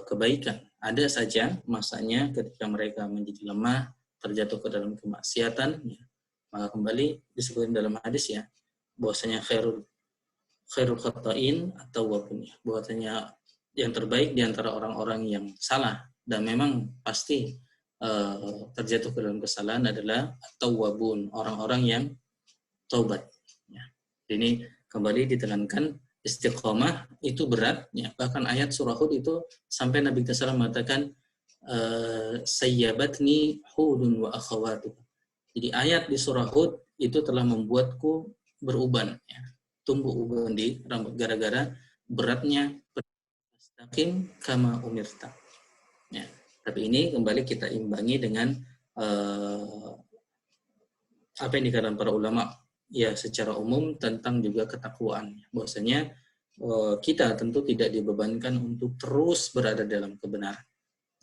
kebaikan. Ada saja masanya ketika mereka menjadi lemah, terjatuh ke dalam kemaksiatan, ya, maka kembali disebutkan dalam hadis ya, bahwasanya khairul khata'in atau wabunya, bahwasanya yang terbaik di antara orang-orang yang salah dan memang pasti terjatuh ke dalam kesalahan adalah tawwabun, orang-orang yang taubat. Ya. Ini kembali ditekankan istiqomah itu berat, ya. Bahkan ayat surah Hud itu sampai Nabi SAW mengatakan sayyabatni Hudun wa akhawatuh. Jadi ayat di surah Hud itu telah membuatku beruban, ya. Tumbuh uban di rambut gara-gara beratnya fastaqim kama umirta. Ya. Tapi ini kembali kita imbangi dengan apa yang dikatakan para ulama ya secara umum tentang juga ketakwaan. Bahwasanya kita tentu tidak dibebankan untuk terus berada dalam kebenaran.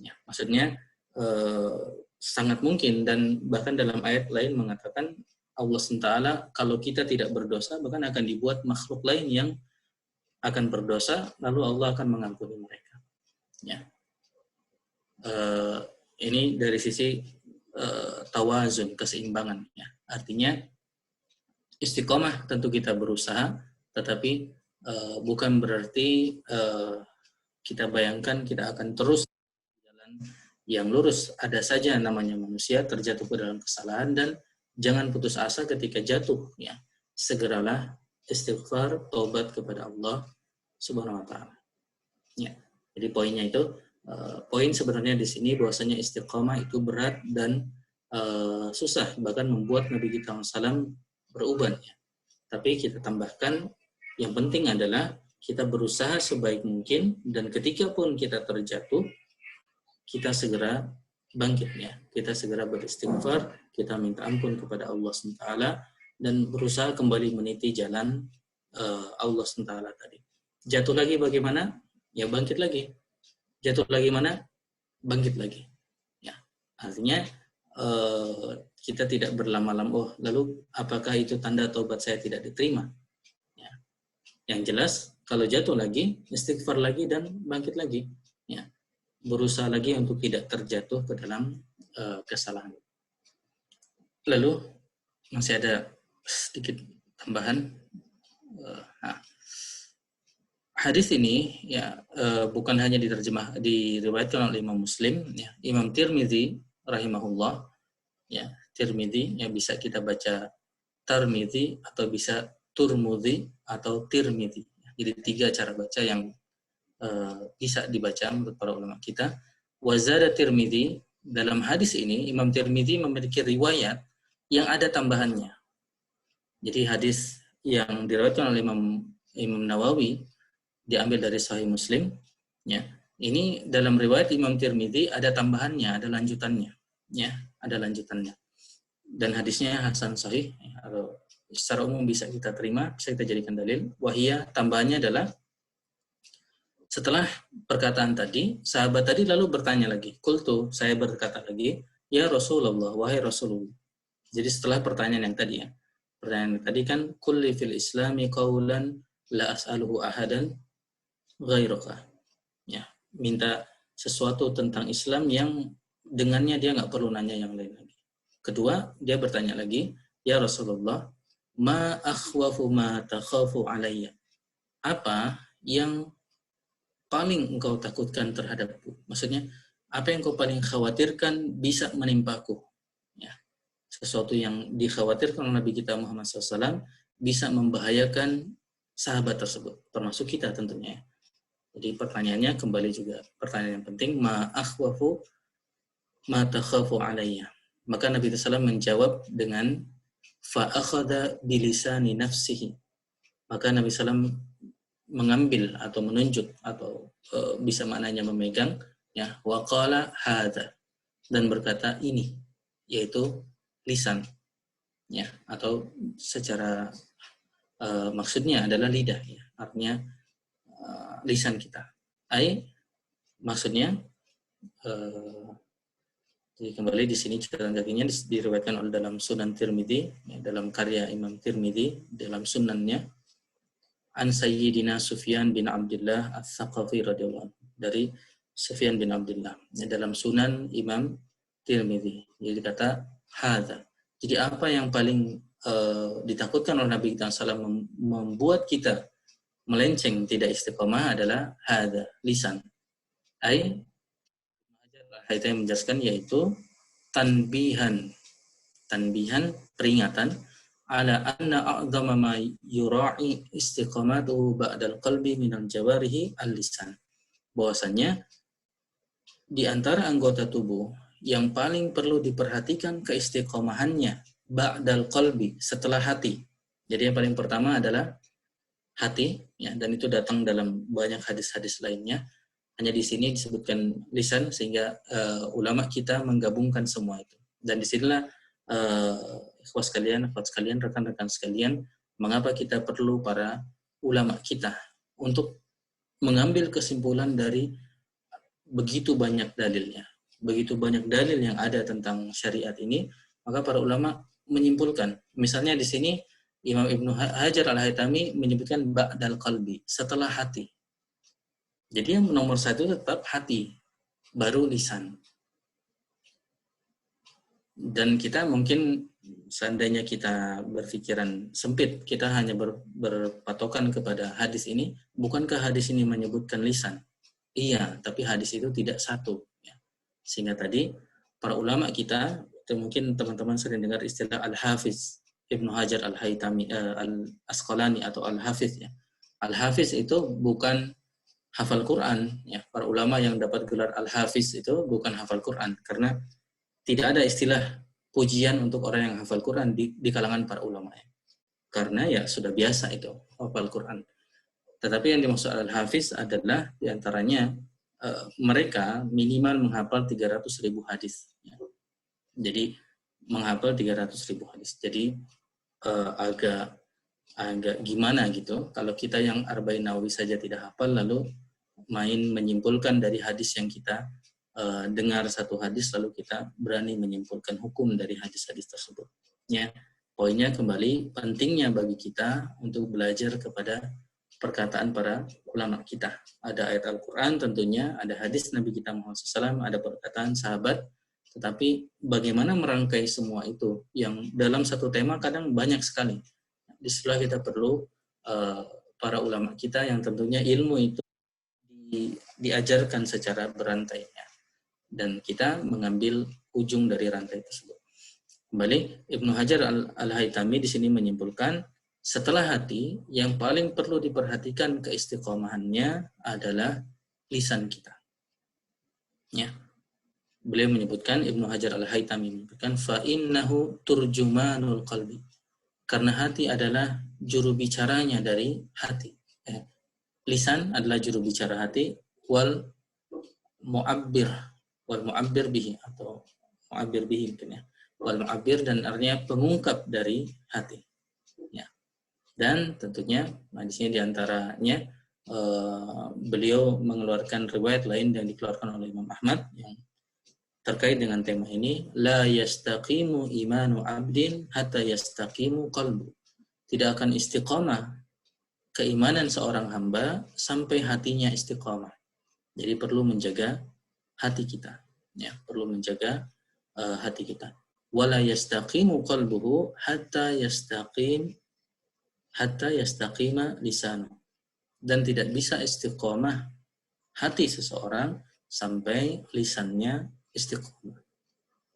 Ya, maksudnya sangat mungkin dan bahkan dalam ayat lain mengatakan Allah SWT kalau kita tidak berdosa bahkan akan dibuat makhluk lain yang akan berdosa lalu Allah akan mengampuni mereka. Ya. Ini dari sisi tawazun, keseimbangan. Ya. Artinya istiqomah tentu kita berusaha, tetapi bukan berarti kita bayangkan kita akan terus jalan yang lurus. Ada saja namanya manusia terjatuh ke dalam kesalahan, dan jangan putus asa ketika jatuh, ya. Segeralah istighfar, taubat kepada Allah Subhanahu wa taala. Ya. Jadi poinnya itu, poin sebenarnya di sini bahwasanya istiqamah itu berat dan susah, bahkan membuat Nabi kita SAW beruban, ya. Tapi kita tambahkan, yang penting adalah kita berusaha sebaik mungkin, dan ketika pun kita terjatuh, kita segera bangkit, ya. Kita segera beristighfar, kita minta ampun kepada Allah SWT, dan berusaha kembali meniti jalan Allah SWT tadi. Jatuh lagi bagaimana? Ya bangkit lagi. Jatuh lagi mana? Bangkit lagi. Ya. Artinya kita tidak berlama-lama, oh lalu apakah itu tanda taubat saya tidak diterima? Ya. Yang jelas, kalau jatuh lagi, istighfar lagi dan bangkit lagi. Ya. Berusaha lagi untuk tidak terjatuh ke dalam kesalahan. Lalu masih ada sedikit tambahan. Hadis ini, ya, bukan hanya diriwayatkan oleh Imam Muslim, ya. Imam Tirmidzi rahimahullah, ya, Tirmidzi, ya, bisa kita baca Tarmidzi atau bisa Turmudzi atau Tirmidzi. Jadi 3 cara baca yang bisa dibaca menurut para ulama kita. Wazada Tirmidzi, dalam hadis ini Imam Tirmidzi memiliki riwayat yang ada tambahannya. Jadi hadis yang diriwayatkan oleh Imam Nawawi diambil dari Sahih Muslim, ya. Ini dalam riwayat Imam Tirmidzi ada tambahannya, ada lanjutannya, ya, ada lanjutannya. Dan hadisnya hasan sahih, ya, atau secara umum bisa kita terima, bisa kita jadikan dalil. Wahia, tambahannya adalah, setelah perkataan tadi, sahabat tadi lalu bertanya lagi. Qultu, saya berkata lagi, ya Rasulullah, wahai Rasulullah. Jadi setelah pertanyaan yang tadi, ya. Pertanyaan yang tadi kan, kulli fil islami qawlan la as'aluhu ahadan ghairaka. Ya, minta sesuatu tentang Islam yang dengannya dia nggak perlu nanya yang lain lagi. Kedua, dia bertanya lagi, ya Rasulullah, ma akhwafu ma takhafu alayya. Apa yang paling engkau takutkan terhadapku? Maksudnya, apa yang engkau paling khawatirkan bisa menimpaku? Ya. Sesuatu yang dikhawatirkan oleh Nabi kita Muhammad SAW bisa membahayakan sahabat tersebut, termasuk kita tentunya. Jadi pertanyaannya kembali juga pertanyaan yang penting, ma akhwafu ma takhafu alayya. Maka Nabi SAW menjawab dengan fa akhadha bilisani nafsihi. Maka Nabi SAW mengambil atau menunjuk atau bisa maknanya memegang, ya, wa qala hadza, dan berkata ini, yaitu lisan, ya, atau secara maksudnya adalah lidah, ya, artinya lisan kita. Maksudnya jadi kembali di sini catatan kakinya diriwayatkan oleh dalam Sunan Tirmidzi, ya, dalam karya Imam Tirmidzi dalam sunannya, an Sayyidina Sufyan bin Abdullah Ats-Tsaqafi radhiyallahu anhu, dari Sufyan bin Abdullah, ya, dalam Sunan Imam Tirmidzi. Jadi kata hadza. Jadi apa yang paling ditakutkan oleh Nabi kita SAW membuat kita melenceng tidak istiqomah adalah hadza, lisan. Itu yang menjelaskan, yaitu tanbihan, peringatan, ala anna a'dhama ma yura'i istiqamatuhu ba'dal qalbi minal jawarihi al-lisan. Bahwasanya di antara anggota tubuh yang paling perlu diperhatikan keistiqomahannya ba'dal qalbi, setelah hati. Jadi yang paling pertama adalah hati, ya, dan itu datang dalam banyak hadis-hadis lainnya. Hanya di sini disebutkan lisan, sehingga ulama kita menggabungkan semua itu. Dan disinilah ikhwas sekalian, rekan-rekan sekalian, mengapa kita perlu para ulama kita untuk mengambil kesimpulan dari begitu banyak dalilnya, begitu banyak dalil yang ada tentang syariat ini. Maka para ulama menyimpulkan, misalnya di sini Imam Ibnu Hajar Al-Haytami menyebutkan ba'dal qalbi, setelah hati. Jadi yang nomor 1 tetap hati, baru lisan. Dan kita mungkin seandainya kita berpikiran sempit, kita hanya berpatokan kepada hadis ini, bukankah hadis ini menyebutkan lisan? Iya, tapi hadis itu tidak satu. Ya. Sehingga tadi para ulama kita, mungkin teman-teman sering dengar istilah Al-Hafiz, Ibnu Hajar Al-Haytami, Al-Asqalani atau Al-Hafiz. Ya. Al-Hafiz itu bukan hafal Quran. Ya. Para ulama yang dapat gelar Al-Hafiz itu bukan hafal Quran, karena tidak ada istilah pujian untuk orang yang hafal Quran di kalangan para ulama. Ya. Karena ya sudah biasa itu hafal Quran. Tetapi yang dimaksud Al-Hafiz adalah diantaranya mereka minimal menghafal 300.000 hadis. Ya. Jadi menghafal 300.000 hadis. Jadi agak gimana gitu. Kalau kita yang Arba'in Nawawi saja tidak hafal, lalu main menyimpulkan dari hadis yang kita dengar satu hadis, lalu kita berani menyimpulkan hukum dari hadis-hadis tersebut. Ya. Poinnya kembali, pentingnya bagi kita untuk belajar kepada perkataan para ulama kita. Ada ayat Al-Quran tentunya, ada hadis Nabi kita Muhammad SAW, ada perkataan sahabat, tetapi bagaimana merangkai semua itu, yang dalam satu tema kadang banyak sekali. Disitulah kita perlu para ulama kita yang tentunya ilmu itu diajarkan secara berantai. Dan kita mengambil ujung dari rantai tersebut. Kembali, Ibnu Hajar Al-Haytami di sini menyimpulkan, setelah hati, yang paling perlu diperhatikan keistiqomahannya adalah lisan kita. Ya. Beliau menyebutkan, Ibnu Hajar Al-Haytami menyebutkan, فَإِنَّهُ تُرْجُمَانُ الْقَلْبِ. Karena hati adalah juru bicaranya dari hati. Lisan adalah juru bicara hati, wal mu'abbir bihi, atau mu'abbir bihi mungkin ya. Wal mu'abbir, dan artinya pengungkap dari hati. Ya. Dan tentunya, di sini diantaranya beliau mengeluarkan riwayat lain yang dikeluarkan oleh Imam Ahmad yang terkait dengan tema ini, la yastaqimu imanu abdin hatta yastaqimu qalbu. Tidak akan istiqamah keimanan seorang hamba sampai hatinya istiqamah. Jadi perlu menjaga hati kita, ya, perlu menjaga hati kita. Wala yastaqimu qalbuhu hatta yastaqima lisanu. Dan tidak bisa istiqamah hati seseorang sampai lisannya istiqamah.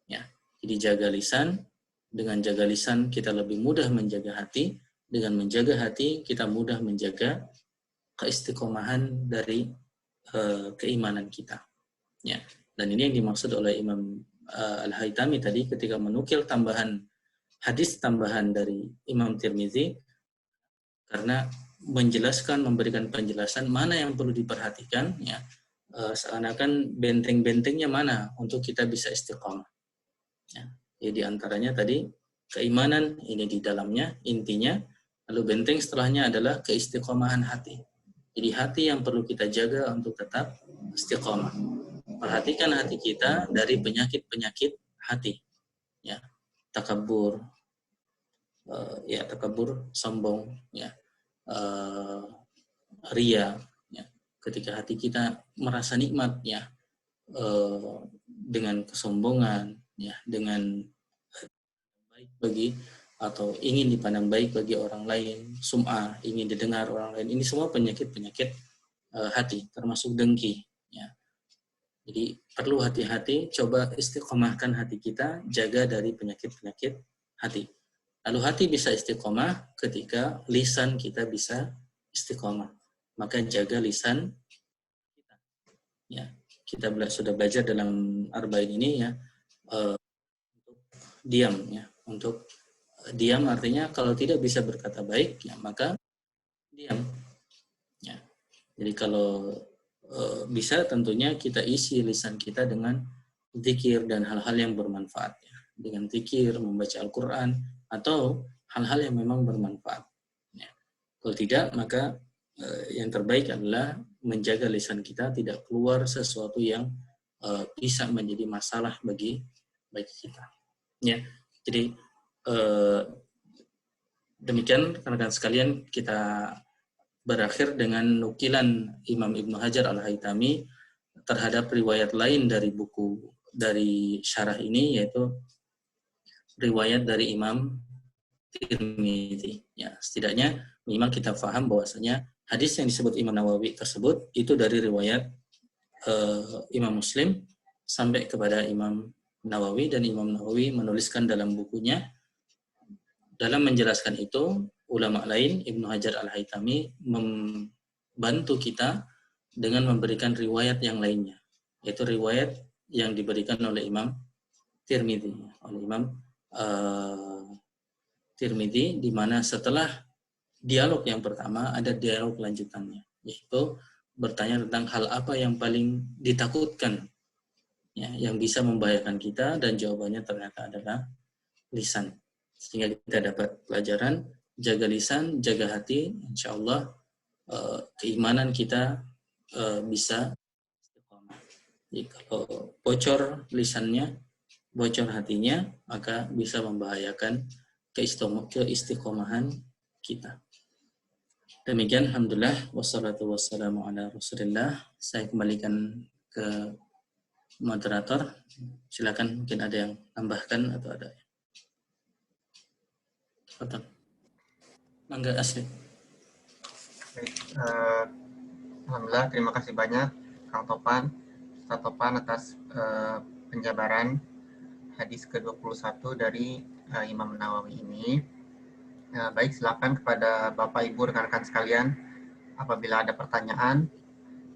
Ya, jadi jaga lisan. Dengan jaga lisan kita lebih mudah menjaga hati. Dengan menjaga hati kita mudah menjaga keistiqomahan dari keimanan kita. Ya, dan ini yang dimaksud oleh Imam Al-Haytami tadi ketika menukil hadis tambahan dari Imam Tirmizi, karena memberikan penjelasan mana yang perlu diperhatikan, ya, seakan-akan benteng-bentengnya mana untuk kita bisa istiqamah. Ya, jadi antaranya tadi keimanan ini di dalamnya intinya, lalu benteng setelahnya adalah keistiqomahan hati. Jadi hati yang perlu kita jaga untuk tetap istiqamah. Perhatikan hati kita dari penyakit-penyakit hati. Ya, takabur, sombong, ya, ria, ya. Ketika hati kita merasa nikmat, ya, dengan kesombongan, ya, dengan baik bagi atau ingin dipandang baik bagi orang lain, sum'ah, ingin didengar orang lain, ini semua penyakit-penyakit hati, termasuk dengki, ya. Jadi perlu hati-hati, coba istiqomahkan hati kita, jaga dari penyakit-penyakit hati. Lalu hati bisa istiqomah ketika lisan kita bisa istiqomah. Maka jaga lisan kita. Ya, kita sudah belajar dalam Arba'in ini, ya, untuk diam, ya. Untuk diam artinya kalau tidak bisa berkata baik, ya, maka diam. Ya. Jadi kalau bisa tentunya kita isi lisan kita dengan zikir dan hal-hal yang bermanfaat, ya. Dengan zikir, membaca Al-Quran, atau hal-hal yang memang bermanfaat. Ya. Kalau tidak, maka yang terbaik adalah menjaga lisan kita tidak keluar sesuatu yang bisa menjadi masalah bagi kita. Ya. Jadi demikian rekan-rekan sekalian, kita berakhir dengan nukilan Imam Ibnu Hajar Al-Haytami terhadap riwayat lain dari syarah ini, yaitu riwayat dari Imam Tirmidzi. Ya, setidaknya memang kita paham bahwasanya hadis yang disebut Imam Nawawi tersebut itu dari riwayat Imam Muslim sampai kepada Imam Nawawi, dan Imam Nawawi menuliskan dalam bukunya. Dalam menjelaskan itu, ulama lain Ibnu Hajar Al-Haytami membantu kita dengan memberikan riwayat yang lainnya, yaitu riwayat yang diberikan oleh Imam Tirmidzi, oleh Imam Tirmidzi, di mana setelah dialog yang pertama ada dialog lanjutannya, yaitu bertanya tentang hal apa yang paling ditakutkan, ya, yang bisa membahayakan kita, dan jawabannya ternyata adalah lisan. Sehingga kita dapat pelajaran, jaga lisan, jaga hati, insya Allah keimanan kita bisa istiqomah. Jadi kalau bocor lisannya, bocor hatinya, maka bisa membahayakan keistiqomahan kita. Demikian, alhamdulillah, wassalatu wassalamu ala rasulillah. Saya kembalikan ke moderator. Silakan, mungkin ada yang tambahkan atau ada. Betul. Mangga asli. Baik, alhamdulillah, terima kasih banyak Kang Topan, Ustaz Topan atas penjabaran hadis ke-21 dari Imam Nawawi ini. Baik, silakan kepada Bapak Ibu rekan-rekan sekalian, apabila ada pertanyaan,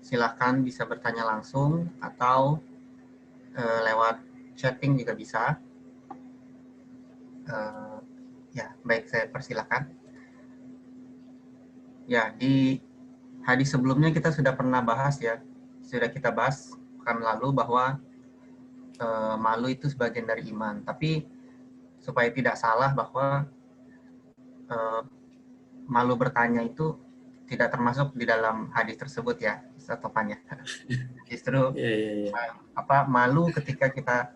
silakan bisa bertanya langsung atau lewat chatting juga bisa. Ya, baik, saya persilakan. Ya, di hadis sebelumnya kita sudah pernah bahas ya, sudah kita bahas pekan lalu bahwa malu itu sebagian dari iman. Tapi supaya tidak salah bahwa malu bertanya itu tidak termasuk di dalam hadis tersebut ya, Ustaz Topan ya. Justru malu ketika kita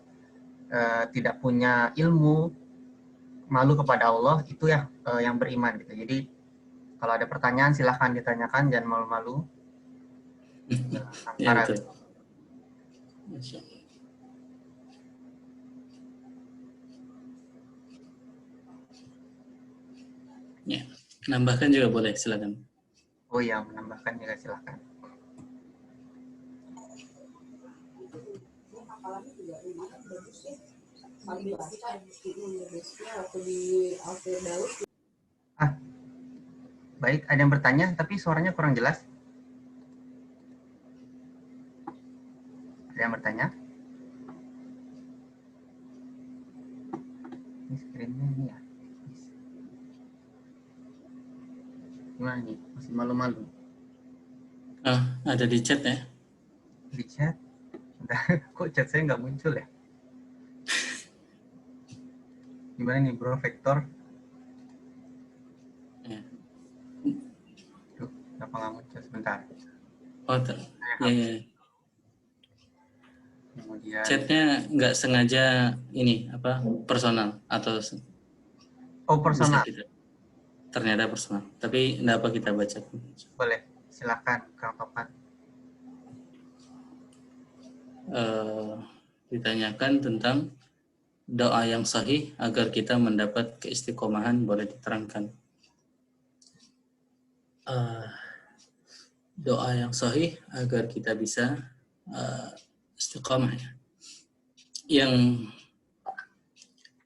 tidak punya ilmu, malu kepada Allah itu ya yang beriman gitu. Jadi kalau ada pertanyaan silahkan ditanyakan, jangan malu-malu. Ya, betul. Ya, menambahkan juga boleh, silakan. Oh ya, menambahkan juga silakan. Baik, ada yang bertanya tapi suaranya kurang jelas. Ada yang bertanya? Ini screen-nya ini ya. Gimana nih? Masih malu-malu? Ada di chat ya? Di chat? Kok chat saya nggak muncul ya? Gimana nih bro, Vektor? Ya. Duh, kenapa nggak muncul? Sebentar. Ya. Kemudian Chatnya nggak sengaja ini personal atau personal. Ternyata personal. Tapi nggak apa kita baca. Boleh, silakan Kang Topan. Ditanyakan tentang doa yang sahih agar kita mendapat keistiqomahan, boleh diterangkan. Doa yang sahih agar kita bisa istiqomah.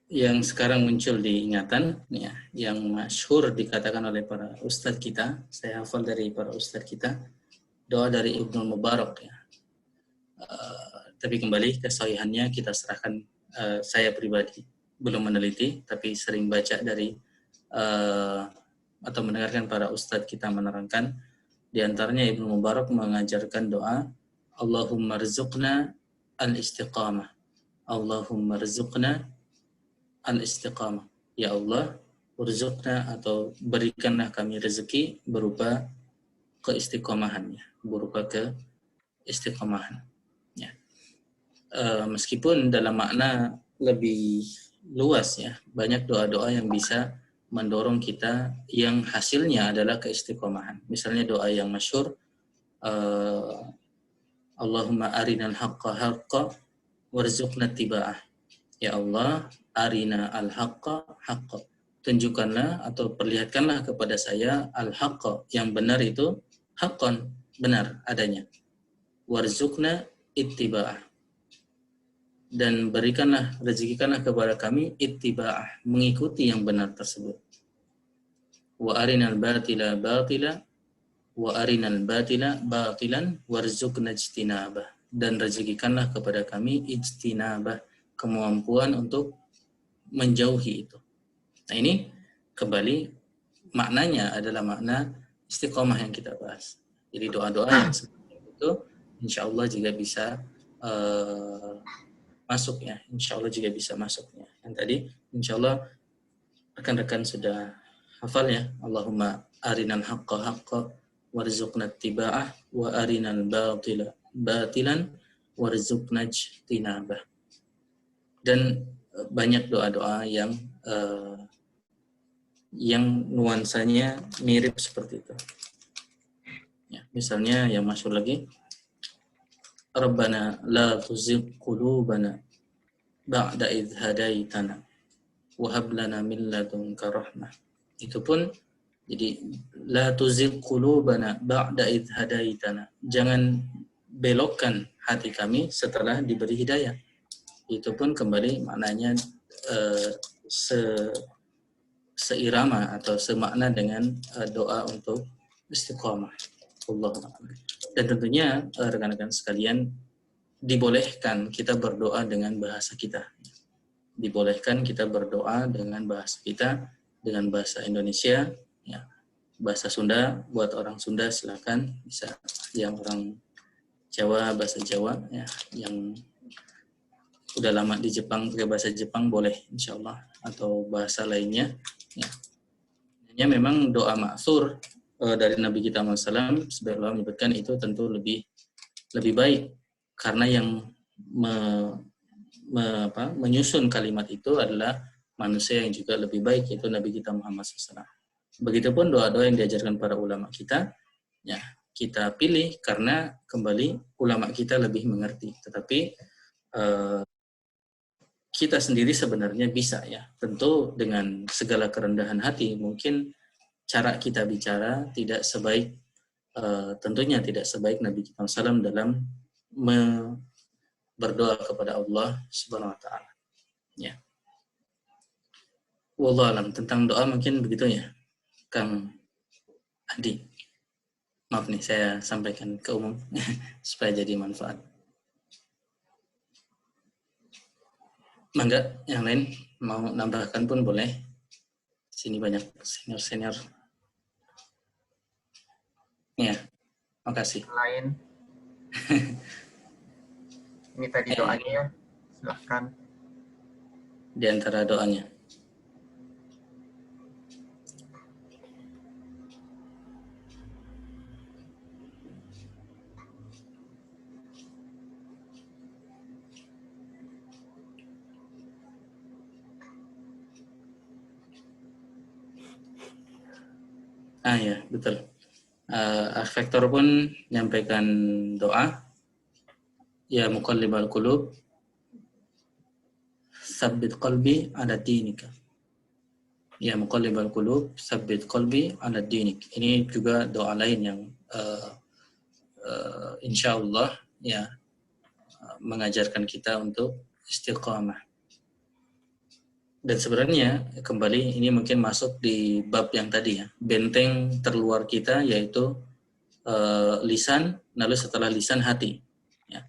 Yang sekarang muncul di ingatan, ya, yang masyhur dikatakan oleh para ustadz kita, saya hafal dari para ustadz kita, doa dari Ibnu Mubarak ya. Tapi kembali kesahihannya kita serahkan, saya pribadi belum meneliti, tapi sering baca dari atau mendengarkan para ustadz kita menerangkan. Di antaranya Ibnu Mubarak mengajarkan doa, Allahumma rzuqna al-istiqamah. Allahumma rzuqna al-istiqamah. Ya Allah, urzuqna atau berikanlah kami rezeki berupa keistiqomahan, ya, berupa keistiqomahan. Ya. Meskipun dalam makna lebih luas ya, banyak doa-doa yang bisa mendorong kita yang hasilnya adalah keistiqomahan. Misalnya doa yang masyhur, Allahumma arinal haqqa haqqa warzuqna tiba'ah. Ya Allah, arina al-haqqa haqqa. Tunjukkanlah atau perlihatkanlah kepada saya al-haqqa, yang benar itu haqqan, benar adanya. Warzuqna ittiba'ah, dan berikanlah, rezekikanlah kepada kami ittiba'ah, mengikuti yang benar tersebut. Wa arinal batila batila wa arinal batila batilan warzuqna ijtinabah, dan rezekikanlah kepada kami ijtinabah, kemampuan untuk menjauhi itu. Nah, ini kembali maknanya adalah makna istiqomah yang kita bahas. Jadi doa-doa yang seperti itu insya Allah juga bisa masuk ya. Insya Allah juga bisa masuk ya. Yang tadi insya Allah rekan-rekan sudah hafal ya. Allahumma arinal haqqa haqqa warzuqna ittiba'ah wa arinal batila batilan warzuqna ijtinabah. Dan banyak doa-doa yang nuansanya mirip seperti itu. Ya, misalnya yang masyhur lagi, Rabbana la tuzigh qulubana ba'da idh hadaitana wa hab lana min ladunka rahmah. Itu pun jadi la tuzigh qulubana ba'da idh hadaitana. Jangan belokkan hati kami setelah diberi hidayah. Itu pun kembali maknanya seirama atau semakna dengan doa untuk istiqamah. Allahumma amin. Dan tentunya rekan-rekan sekalian, dibolehkan kita berdoa dengan bahasa kita. Dibolehkan kita berdoa dengan bahasa kita, dengan bahasa Indonesia, ya. Bahasa Sunda buat orang Sunda silakan, bisa. Yang orang Jawa bahasa Jawa, ya. Yang udah lama di Jepang pakai bahasa Jepang boleh insyaallah, atau bahasa lainnya ya. Hanya memang doa ma'thur dari Nabi kita Muhammad SAW sebagai Allah menyebutkan itu tentu lebih baik, karena yang menyusun kalimat itu adalah manusia yang juga lebih baik, yaitu Nabi kita Muhammad SAW. Begitupun doa-doa yang diajarkan para ulama kita, ya kita pilih karena kembali ulama kita lebih mengerti, tetapi kita sendiri sebenarnya bisa ya, tentu dengan segala kerendahan hati. Mungkin cara kita bicara tidak sebaik, tentunya tidak sebaik Nabi kita SAW dalam berdoa kepada Allah Subhanahu Wa Taala. Ya. Wallahu alam, tentang doa mungkin begitu ya, Kang Adi. Maaf nih saya sampaikan ke umum supaya jadi manfaat. Mangga, yang lain mau nambahkan pun boleh. Sini banyak senior-senior. Ya, makasih. Lain. Ini tadi doanya ya, silahkan. Di antara doanya. Ya, betul. Faktor pun menyampaikan doa. Ya muqallibal qulub, tsabbit qalbi ala dinika. Ya muqallibal qulub, tsabbit qalbi ala dinik. Ini juga doa lain yang insyaallah ya mengajarkan kita untuk istiqamah. Dan sebenarnya kembali ini mungkin masuk di bab yang tadi ya, benteng terluar kita yaitu lisan, lalu setelah lisan hati. Ya.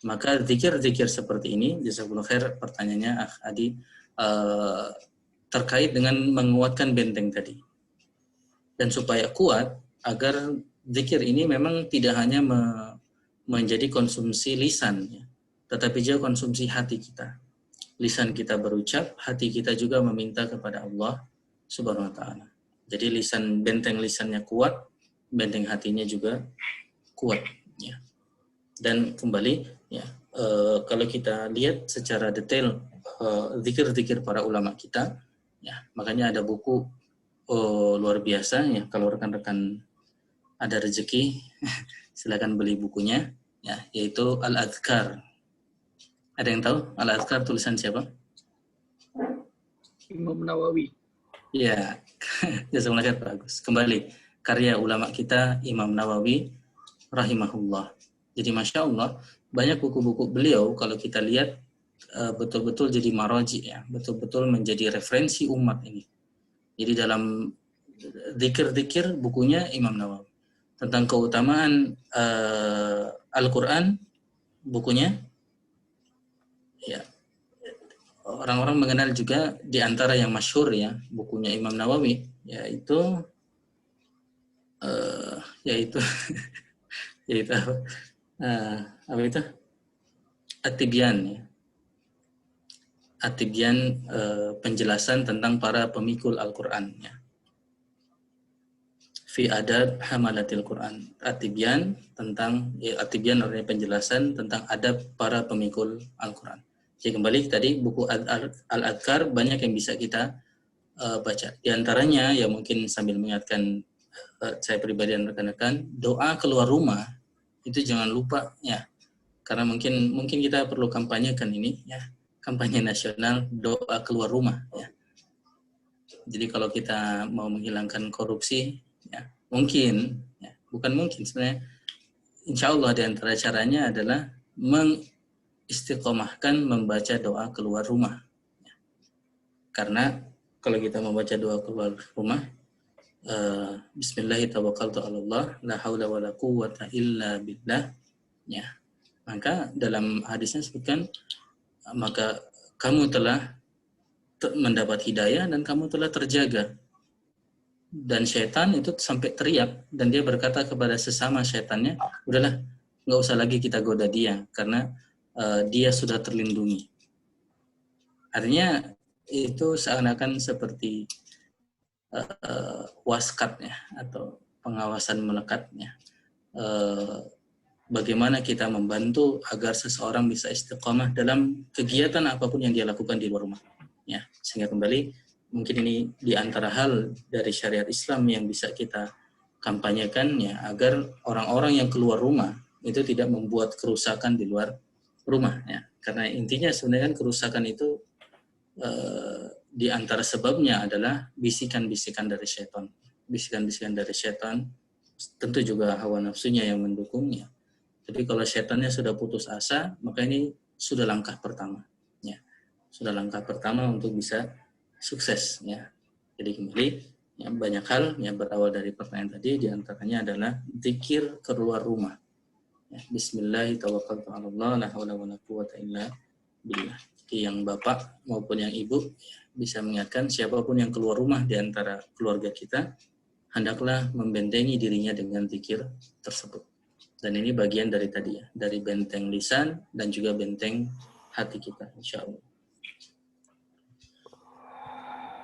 Maka zikir-zikir seperti ini, jazakumullah khair pertanyaannya Adi, terkait dengan menguatkan benteng tadi. Dan supaya kuat, agar zikir ini memang tidak hanya menjadi konsumsi lisan, ya, tetapi juga konsumsi hati kita. Lisan kita berucap, hati kita juga meminta kepada Allah Subhanahu Wa Taala. Jadi benteng lisannya kuat, benteng hatinya juga kuat. Ya. Dan kembali, ya kalau kita lihat secara detail zikir-zikir para ulama kita, ya makanya ada buku luar biasa ya. Kalau rekan-rekan ada rezeki, silakan beli bukunya, ya yaitu Al-Adhkar. Ada yang tahu Al-Adhkar tulisan siapa? Imam Nawawi. Ya, jazakumullah khair Pak Agus. Kembali karya ulama kita Imam Nawawi rahimahullah. Jadi Masya Allah, banyak buku-buku beliau kalau kita lihat betul-betul jadi maraji ya, betul-betul menjadi referensi umat ini. Jadi dalam zikir-zikir bukunya Imam Nawawi. Tentang keutamaan Al-Quran bukunya, ya orang-orang mengenal juga di antara yang masyhur ya bukunya Imam Nawawi, yaitu yaitu apa itu At-Tibyan ya. At-Tibyan penjelasan tentang para pemikul Al-Quran ya. Fi adab hamalatil Quran. At-Tibyan tentang At-Tibyan artinya penjelasan tentang adab para pemikul Al-Quran. Jadi kembali tadi buku Al-Adhkar banyak yang bisa kita baca. Di antaranya ya mungkin sambil mengingatkan saya pribadi dan rekan-rekan, doa keluar rumah itu jangan lupa ya. Karena mungkin kita perlu kampanyekan ini ya, kampanye nasional doa keluar rumah ya. Jadi kalau kita mau menghilangkan korupsi ya, mungkin ya, bukan mungkin sebenarnya, insya Allah di antara caranya adalah mengistiqomahkan membaca doa keluar rumah ya. Karena kalau kita membaca doa keluar rumah, Bismillahirrahmanirrahim, la haula wala quwwata illa billah ya, maka dalam hadisnya sebutkan maka kamu telah mendapat hidayah dan kamu telah terjaga. Dan syaitan itu sampai teriak dan dia berkata kepada sesama syaitannya, udahlah nggak usah lagi kita goda dia karena dia sudah terlindungi. Artinya itu seakan-akan seperti waskatnya atau pengawasan melekatnya. Bagaimana kita membantu agar seseorang bisa istiqamah dalam kegiatan apapun yang dia lakukan di luar rumah. Ya, sehingga kembali mungkin ini di antara hal dari syariat Islam yang bisa kita kampanyekan ya, agar orang-orang yang keluar rumah itu tidak membuat kerusakan di luar rumah ya. Karena intinya sebenarnya kan kerusakan itu di antara sebabnya adalah bisikan-bisikan dari syaitan. Bisikan-bisikan dari syaitan, tentu juga hawa nafsunya yang mendukungnya. Tapi kalau syaitannya sudah putus asa, maka ini sudah langkah pertama. Ya. Sudah langkah pertama untuk bisa sukses. Ya. Jadi kembali, ya, banyak hal yang berawal dari pertanyaan tadi, diantaranya adalah zikir keluar rumah. Ya. Bismillahirrahmanirrahim, la haula wala quwwata illa billah. Jadi yang bapak maupun yang ibu ya, bisa mengingatkan siapapun yang keluar rumah di antara keluarga kita, hendaklah membentengi dirinya dengan zikir tersebut. Dan ini bagian dari tadi ya, dari benteng lisan dan juga benteng hati kita, insya Allah.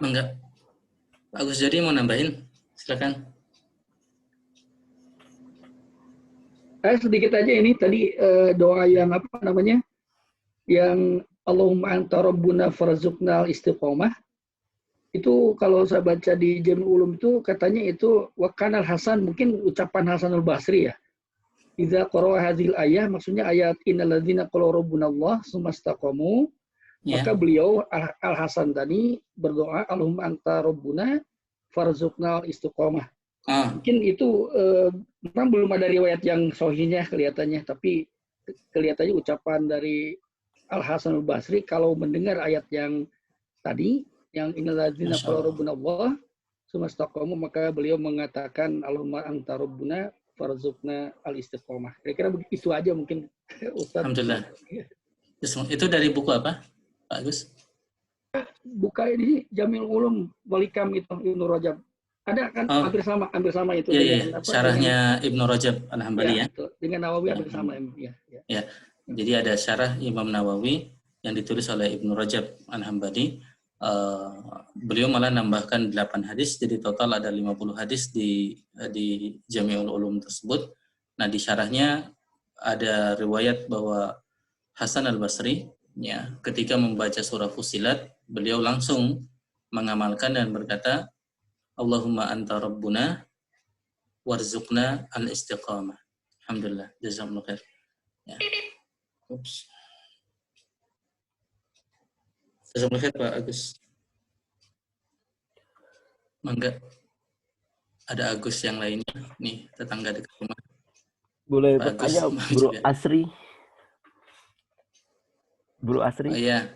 Enggak, Pak Agus jadi mau nambahin, silakan. Sedikit aja ini tadi doa yang apa namanya, yang Allahumma anta rabbuna farzuqnal istiqomah. Itu kalau saya baca di Jami'ul Ulum itu katanya itu wakanal Hasan, mungkin ucapan Hasanul Basri ya. Idza qara'a hadhil ayah, maksudnya ayat innalladzina qalu rabbunallah tsumastaqamu, maka beliau Al-Hasan tadi berdoa Allahumma anta rabbuna farzuqnal istiqomah. Mungkin itu memang belum ada riwayat yang sahihnya kelihatannya, tapi kelihatannya ucapan dari Al-Hasanul Basri kalau mendengar ayat yang tadi, yang innalladzina qalu rabbunallah tsumastaqamu, maka beliau mengatakan Allahumma anta rabbuna farzuqna al-istiqomah. Kira-kira itu aja mungkin Ustaz. Alhamdulillah. Itu dari buku apa, Pak Agus? Buka ini Jami'ul Ulum Walikam itu Ibnu Rajab. Ada kan hampir sama itu dengan apa? Syarahnya Ibnu Rajab Al-Hambali ya. Dengan Nawawi hampir sama ya. Jadi ada syarah Imam Nawawi yang ditulis oleh Ibnu Rajab Al-Hambali. Beliau malah nambahkan 8 hadis, jadi total ada 50 hadis di Jami'ul Ulum tersebut. Nah, di syarahnya ada riwayat bahwa Hasan Al-Basri ya, ketika membaca surah Fussilat, beliau langsung mengamalkan dan berkata, Allahumma anta rabbuna warzuqna al-istiqamah. Alhamdulillah, jazakumullah khair. Ya. Jazakumullah khair Pak Agus. Mangga. Ada Agus yang lainnya nih, tetangga dekat rumah. Boleh Pak bertanya Agus mau Bro juga. Asri. Bro Asri. Oh iya.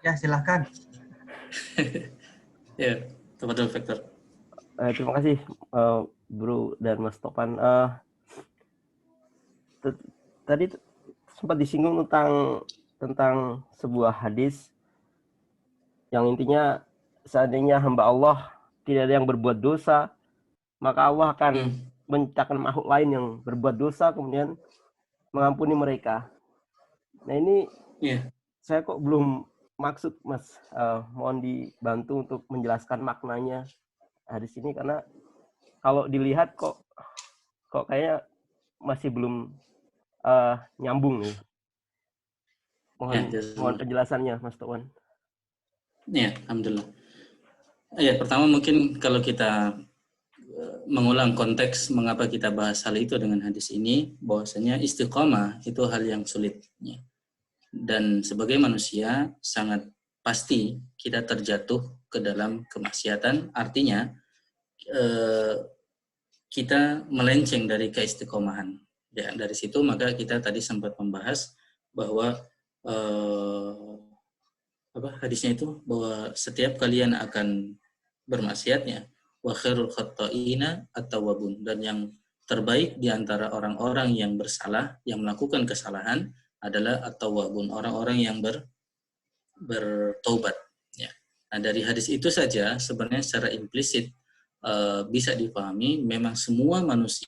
Ya, silakan. Ya, tafadhol Victor. Terima kasih Bro dan Mas Topan. Tadi sempat disinggung tentang sebuah hadis yang intinya seandainya hamba Allah tidak ada yang berbuat dosa, maka Allah akan menciptakan makhluk lain yang berbuat dosa kemudian mengampuni mereka. Nah ini saya kok belum maksud Mas, mohon dibantu untuk menjelaskan maknanya hadis ini, karena kalau dilihat kok kayaknya masih belum nyambung nih. Mohon penjelasannya Mas Topan. Ya, alhamdulillah. Ya, pertama mungkin kalau kita mengulang konteks mengapa kita bahas hal itu dengan hadis ini, bahwasanya istiqomah itu hal yang sulit. Dan sebagai manusia sangat pasti kita terjatuh ke dalam kemaksiatan, artinya kita melenceng dari keistiqomahan. Ya, dari situ maka kita tadi sempat membahas bahwa hadisnya itu bahwa setiap kalian akan bermaksiatnya, wa khairul khatta'ina at-tawwabun, dan yang terbaik di antara orang-orang yang bersalah, yang melakukan kesalahan adalah at-tawwabun, orang-orang yang bertaubat. Ya. Nah, dari hadis itu saja sebenarnya secara implisit bisa dipahami memang semua manusia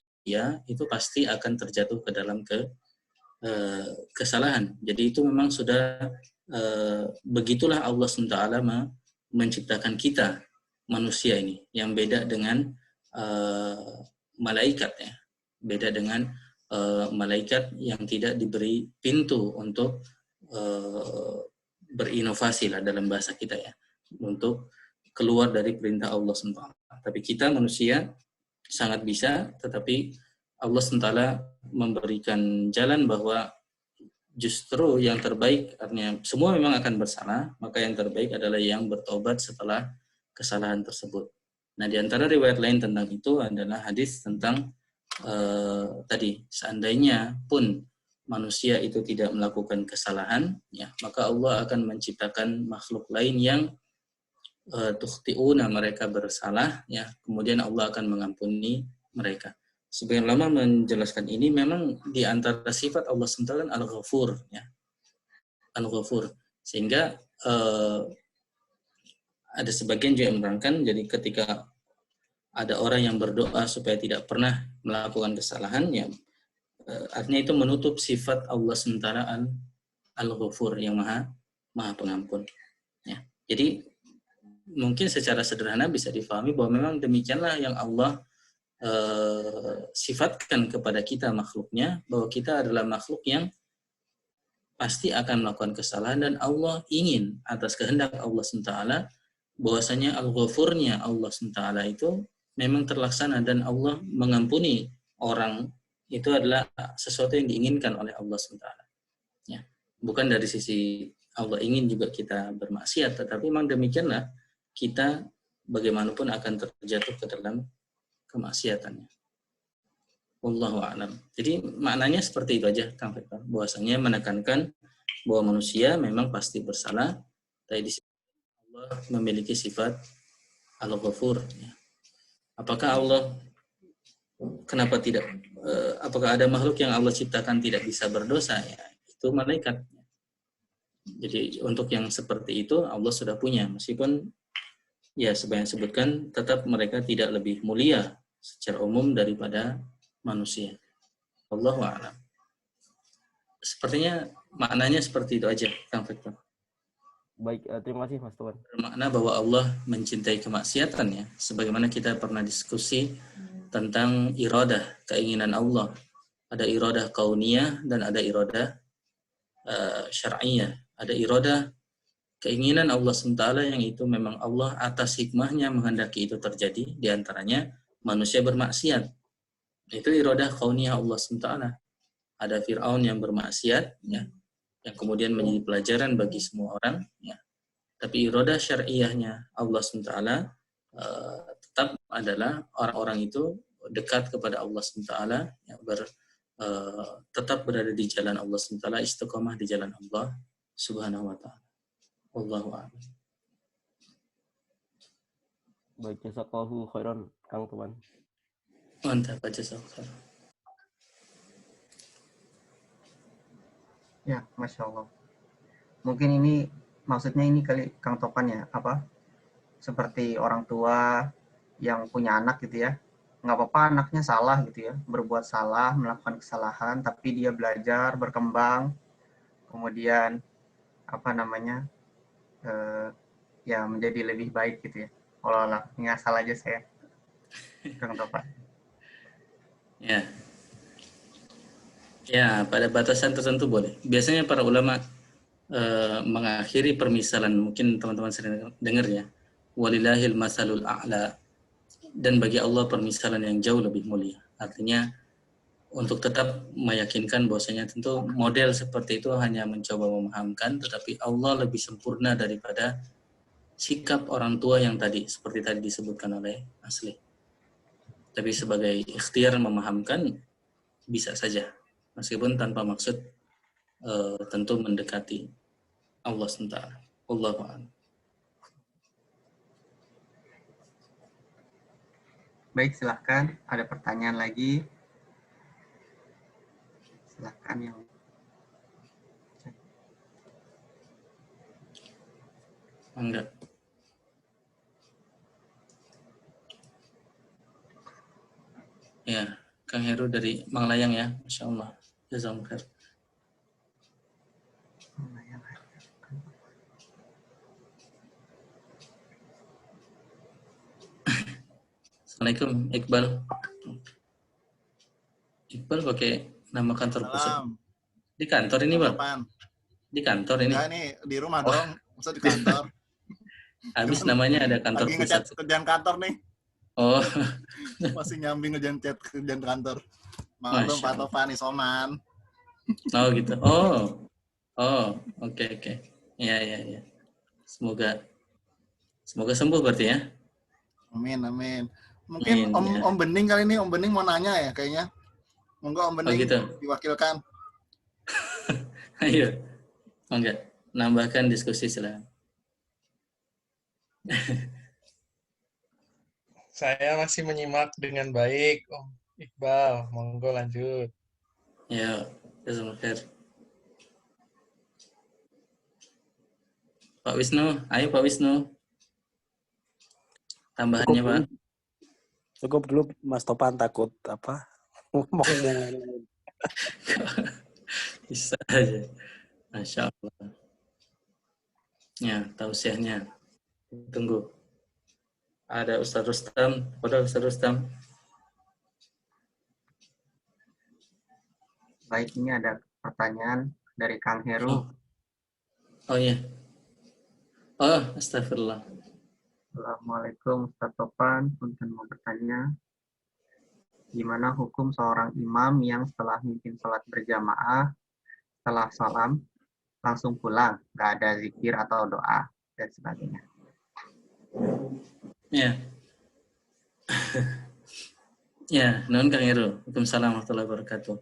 itu pasti akan terjatuh ke dalam kesalahan. Jadi itu memang sudah begitulah Allah SWT menciptakan kita manusia ini, yang beda dengan malaikat ya, beda dengan malaikat yang tidak diberi pintu untuk berinovasi lah dalam bahasa kita ya, untuk keluar dari perintah Allah SWT. Tapi kita manusia sangat bisa, tetapi Allah SWT memberikan jalan bahwa justru yang terbaik, artinya semua memang akan bersalah, maka yang terbaik adalah yang bertobat setelah kesalahan tersebut. Nah, di antara riwayat lain tentang itu adalah hadis tentang tadi, seandainya pun manusia itu tidak melakukan kesalahan, ya, maka Allah akan menciptakan makhluk lain yang tukhti'una, mereka bersalah, ya, kemudian Allah akan mengampuni mereka. Sebagian ulama menjelaskan ini memang di antara sifat Allah SWT kan Al-Ghafur, ya. Al-Ghafur. Sehingga ada sebagian juga yang menerangkan, jadi ketika ada orang yang berdoa supaya tidak pernah melakukan kesalahan, ya, artinya itu menutup sifat Allah SWT Al-Ghafur, yang maha pengampun. Ya. Jadi mungkin secara sederhana bisa difahami bahwa memang demikianlah yang Allah sifatkan kepada kita makhluknya, bahwa kita adalah makhluk yang pasti akan melakukan kesalahan, dan Allah ingin atas kehendak Allah SWT bahwasanya Al-Ghafurnya Allah SWT itu memang terlaksana, dan Allah mengampuni orang itu adalah sesuatu yang diinginkan oleh Allah SWT. Ya. Bukan dari sisi Allah ingin juga kita bermaksiat, tetapi memang demikianlah kita bagaimanapun akan terjatuh ke dalam kemaksiatannya. Wallahu a'lam. Jadi maknanya seperti itu aja, Kang Fikar. Bahwasanya menekankan bahwa manusia memang pasti bersalah, tapi di sini Allah memiliki sifat Al-Ghafur. Apakah Allah, kenapa tidak? Apakah ada makhluk yang Allah ciptakan tidak bisa berdosa? Ya, itu malaikat. Jadi untuk yang seperti itu Allah sudah punya, meskipun ya sebanyak sebutkan tetap mereka tidak lebih mulia secara umum daripada manusia. Wallahu a'lam. Sepertinya maknanya seperti itu aja, Kang Victor. Baik, terima kasih Mas Tuan. Bermakna bahwa Allah mencintai kemaksiatan, ya. Sebagaimana kita pernah diskusi tentang iradah, keinginan Allah. Ada iradah kauniyah dan ada iradah syar'iyah. Ada iradah keinginan Allah SWT yang itu memang Allah atas hikmahnya menghendaki itu terjadi, diantaranya manusia bermaksiat. Itu iradah kauniyah Allah SWT. Ada Fir'aun yang bermaksiat, ya, yang kemudian menjadi pelajaran bagi semua orang, ya. Tapi iradah syar'iyahnya Allah SWT tetap adalah orang-orang itu dekat kepada Allah SWT, ya, tetap berada di jalan Allah SWT, istiqomah di jalan Allah Subhanahu wa taala. Wallahu a'lam. Baik, jazakallahu khairan Kang Topan. Mantap, jazakallah. Ya, Masya Allah. Mungkin ini maksudnya ini kali Kang Topan ya, apa? Seperti orang tua yang punya anak gitu ya. Nggak apa-apa anaknya salah gitu ya, berbuat salah, melakukan kesalahan, tapi dia belajar, berkembang, kemudian apa namanya, ya menjadi lebih baik gitu ya. Olah, ini asal aja saya, Kang Topan. Ya. Ya, pada batasan tertentu boleh. Biasanya para ulama mengakhiri permisalan, mungkin teman-teman sering dengar ya, walillahil masalul a'la, dan bagi Allah permisalan yang jauh lebih mulia. Artinya untuk tetap meyakinkan bahwasanya tentu model seperti itu hanya mencoba memahamkan, tetapi Allah lebih sempurna daripada sikap orang tua yang tadi, seperti tadi disebutkan oleh Asli. Tapi sebagai ikhtiar memahamkan bisa saja, meskipun tanpa maksud tentu mendekati Allah SWT. Allahu a'lam. Baik, silahkan. Ada pertanyaan lagi? Silahkan yang Enggak. Ya, Kang Heru dari Manglayang ya, Masya Allah. Jazakumullah khair. Assalamualaikum, Iqbal. Iqbal pakai nama kantor pusat. Salam. Di kantor ini, Bang? Kapan? Di kantor ini? Enggak, nih di rumah dong. Masa di kantor? Habis namanya ada kantor Lagi pusat. ngechat kerjaan kantor nih. Oh, Masih nyambing ngerjain chat kerjaan kantor. Maklum Masya Pak Allah. Topan isoman. Oh gitu. Oh, oke. Ya. Semoga sembuh berarti ya. Amin. Mungkin Amin, ya. Om Bening kali ini, Om Bening mau nanya ya kayaknya. Monggo Om Bening gitu. diwakilkan. Ayo. Enggak. Nambahkan diskusi silakan. Saya masih menyimak dengan baik, Om Iqbal. Monggo lanjut. Ya, jazakumullah khair. Pak Wisnu, ayo Pak Wisnu. Tambahannya, Pak. Cukup dulu Mas Topan, takut apa ngomongnya. Bisa aja. Masya Allah. Ya, tausiahnya. Tunggu. Ada Ustaz Rustam. Pada Ustaz Rustam. baik, ini ada pertanyaan dari Kang Heru. Oh iya. Oh, astagfirullah. Assalamualaikum Ustaz Topan, punten mau bertanya, gimana hukum seorang imam yang setelah mimpin sholat berjamaah, setelah salam, langsung pulang, nggak ada zikir atau doa, dan sebagainya. Ya. Ya, nuhun Kang Heru. Waalaikumsalam warahmatullahi wabarakatuh.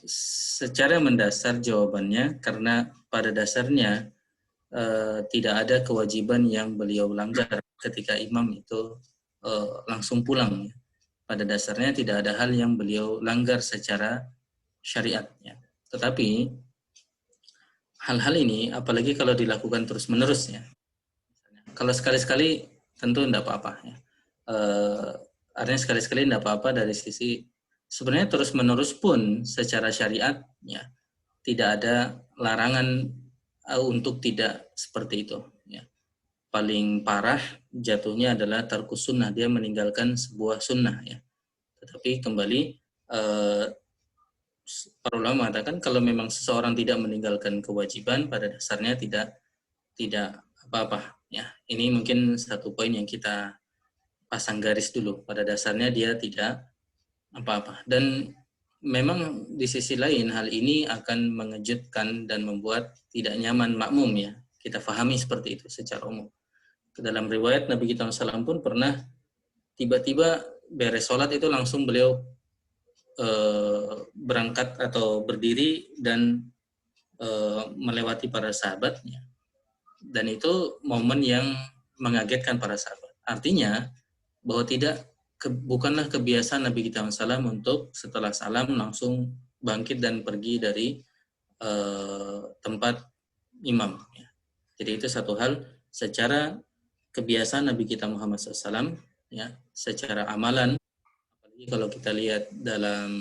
Secara mendasar jawabannya, karena pada dasarnya tidak ada kewajiban yang beliau langgar ketika imam itu langsung pulang. Pada dasarnya tidak ada hal yang beliau langgar secara syariatnya. Tetapi hal-hal ini apalagi kalau dilakukan terus-menerus ya. Kalau sekali-sekali tentu tidak apa-apa ya. Artinya sekali-sekali tidak apa-apa dari sisi sebenarnya terus-menerus pun secara syariat ya tidak ada larangan untuk tidak seperti itu ya. Paling parah jatuhnya adalah tarkus sunnah, dia meninggalkan sebuah sunnah ya. Tetapi kembali para ulama mengatakan kalau memang seseorang tidak meninggalkan kewajiban pada dasarnya tidak apa-apa ya. Ini mungkin satu poin yang kita pasang garis dulu, pada dasarnya dia tidak apa-apa. Dan memang di sisi lain hal ini akan mengejutkan dan membuat tidak nyaman makmum ya. Kita pahami seperti itu secara umum. Dalam riwayat Nabi kita SAW pun pernah tiba-tiba beres sholat itu langsung beliau berangkat atau berdiri dan melewati para sahabatnya. Dan itu momen yang mengagetkan para sahabat. Artinya bahwa bukanlah kebiasaan Nabi kita SAW untuk setelah salam langsung bangkit dan pergi dari tempat imam. Jadi itu satu hal secara kebiasaan Nabi kita Muhammad SAW, ya, secara amalan. Apalagi kalau kita lihat dalam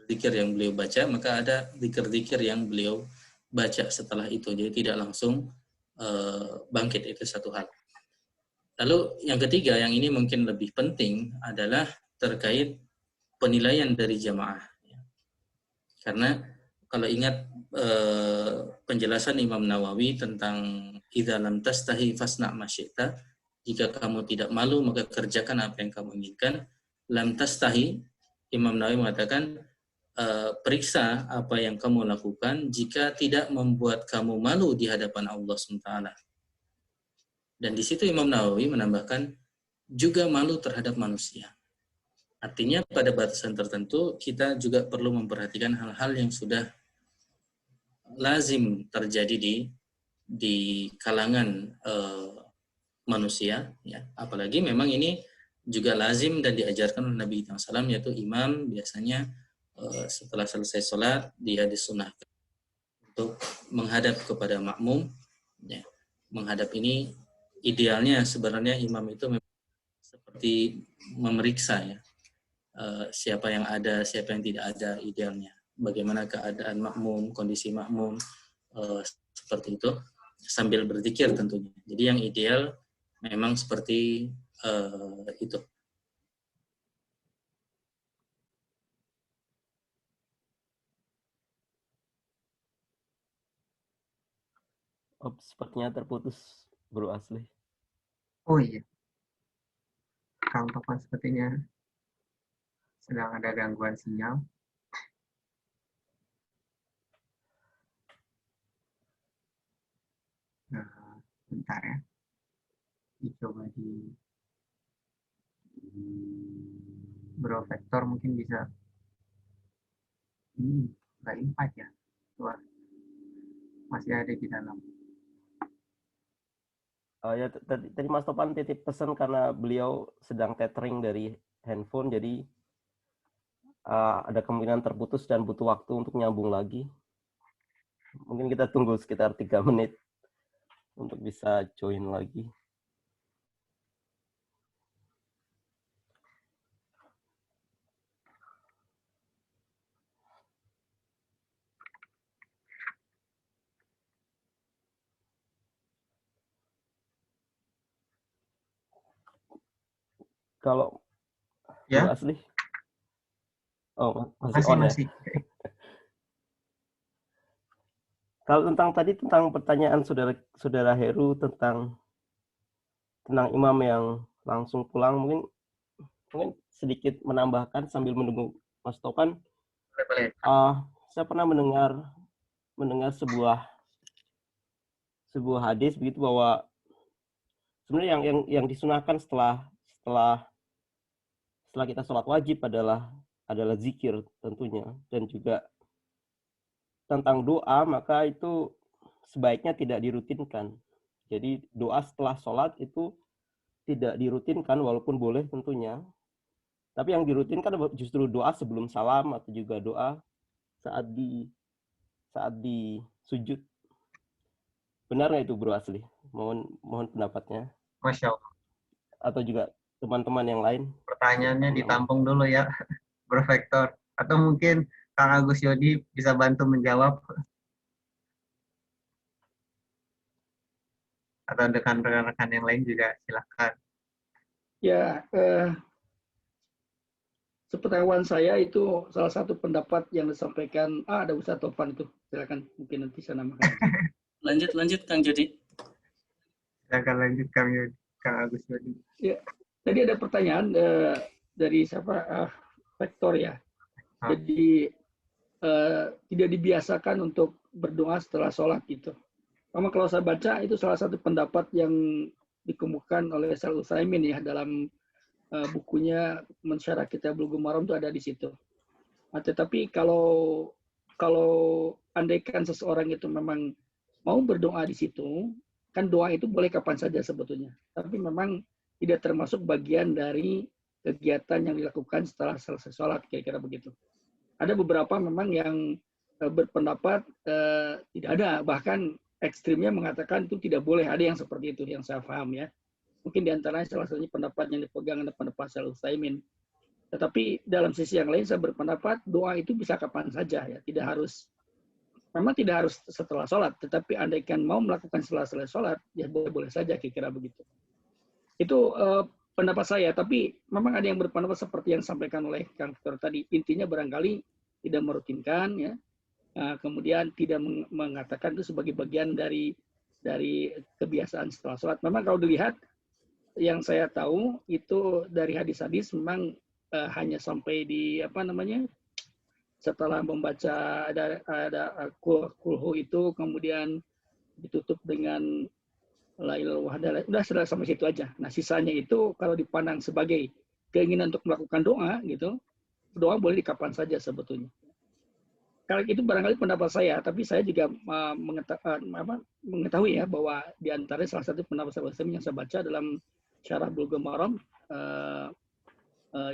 zikir yang beliau baca, maka ada zikir-zikir yang beliau baca setelah itu. Jadi tidak langsung bangkit, itu satu hal. Lalu yang ketiga, yang ini mungkin lebih penting adalah terkait penilaian dari jamaah. Karena kalau ingat penjelasan Imam Nawawi tentang idza lam tastahi fasna ma syi'ta, jika kamu tidak malu maka kerjakan apa yang kamu inginkan. Lam tastahi, Imam Nawawi mengatakan periksa apa yang kamu lakukan jika tidak membuat kamu malu di hadapan Allah SWT. Dan di situ Imam Nawawi menambahkan juga malu terhadap manusia. Artinya pada batasan tertentu kita juga perlu memperhatikan hal-hal yang sudah lazim terjadi di kalangan manusia, ya. Apalagi memang ini juga lazim dan diajarkan oleh Nabi SAW, yaitu imam biasanya setelah selesai sholat dia disunahkan untuk menghadap kepada makmum, ya. Menghadap ini idealnya sebenarnya imam itu seperti memeriksa, ya, siapa yang ada, siapa yang tidak ada, idealnya bagaimana keadaan makmum, kondisi makmum, seperti itu, sambil berzikir tentunya. Jadi yang ideal memang seperti itu. Oh, sepertinya terputus, Bro Asli. Oh iya, Kang Topan sepertinya sedang ada gangguan sinyal. Nah, bentar ya. Dicoba di Bro Vector mungkin bisa. Ini nggak invite ya. Wah, masih ada di dalam. Ya, tadi Mas Topan titip pesan karena beliau sedang tethering dari handphone, jadi ada kemungkinan terputus dan butuh waktu untuk nyambung lagi. Mungkin kita tunggu sekitar 3 menit untuk bisa join lagi. Kalau Ya? Bro Asli, oh masih on ya. Kalau tentang pertanyaan saudara Heru tentang imam yang langsung pulang, mungkin sedikit menambahkan sambil menunggu Mas Topan. Saya pernah mendengar sebuah hadis begitu bahwa sebenarnya yang disunahkan setelah kita sholat wajib adalah zikir tentunya, dan juga tentang doa maka itu sebaiknya tidak dirutinkan. Jadi doa setelah sholat itu tidak dirutinkan, walaupun boleh tentunya. Tapi yang dirutinkan justru doa sebelum salam atau juga doa saat di sujud. Benar nggak itu, Bro Asli? Mohon pendapatnya. Masya Allah. Atau juga teman-teman yang lain. Pertanyaannya ditampung dulu ya, Bro Vector. Atau mungkin Kang Agus Yodi bisa bantu menjawab. Atau rekan-rekan yang lain juga silakan. Ya, sepengetahuan saya itu salah satu pendapat yang disampaikan ada Ustaz Topan itu. Silakan, mungkin nanti saya namakan. Lanjut Kang Jody. Silakan lanjut Kang Agus Yodi. Ya, tadi ada pertanyaan dari siapa? Vector ya. Jadi tidak dibiasakan untuk berdoa setelah sholat gitu. Memang kalau saya baca itu salah satu pendapat yang dikemukakan oleh Shalih Utsaimin ya dalam bukunya Mensyarah Kitab Bulughul Maram itu ada di situ. Nah, tetapi kalau andaikan seseorang itu memang mau berdoa di situ, kan doa itu boleh kapan saja sebetulnya. Tapi memang tidak termasuk bagian dari kegiatan yang dilakukan setelah selesai sholat, kira-kira begitu. Ada beberapa memang yang berpendapat tidak ada, bahkan ekstrimnya mengatakan itu tidak boleh, ada yang seperti itu yang saya paham ya. Mungkin diantaranya salah satunya pendapat yang dipegang oleh pendapat Shalih Utsaimin. Tetapi dalam sisi yang lain saya berpendapat doa itu bisa kapan saja ya, memang tidak harus setelah sholat, tetapi andaikan mau melakukan setelah selesai sholat ya boleh-boleh saja, kira-kira begitu. Itu pendapat saya, tapi memang ada yang berpendapat seperti yang disampaikan oleh Kang Victor tadi, intinya barangkali tidak merutinkan ya. Kemudian tidak mengatakan itu sebagai bagian dari kebiasaan setelah sholat. Memang kalau dilihat, yang saya tahu itu dari hadis-hadis memang hanya sampai di setelah membaca ada kulhu itu, kemudian ditutup dengan la ilaha illallah, udah sudah sampai situ aja. Nah sisanya itu kalau dipandang sebagai keinginan untuk melakukan doa gitu, doa boleh di kapan saja sebetulnya. Kalau itu barangkali pendapat saya, tapi saya juga mengetahui ya bahwa di antara salah satu pendapat saya yang saya baca dalam Syarah Bulughul Maram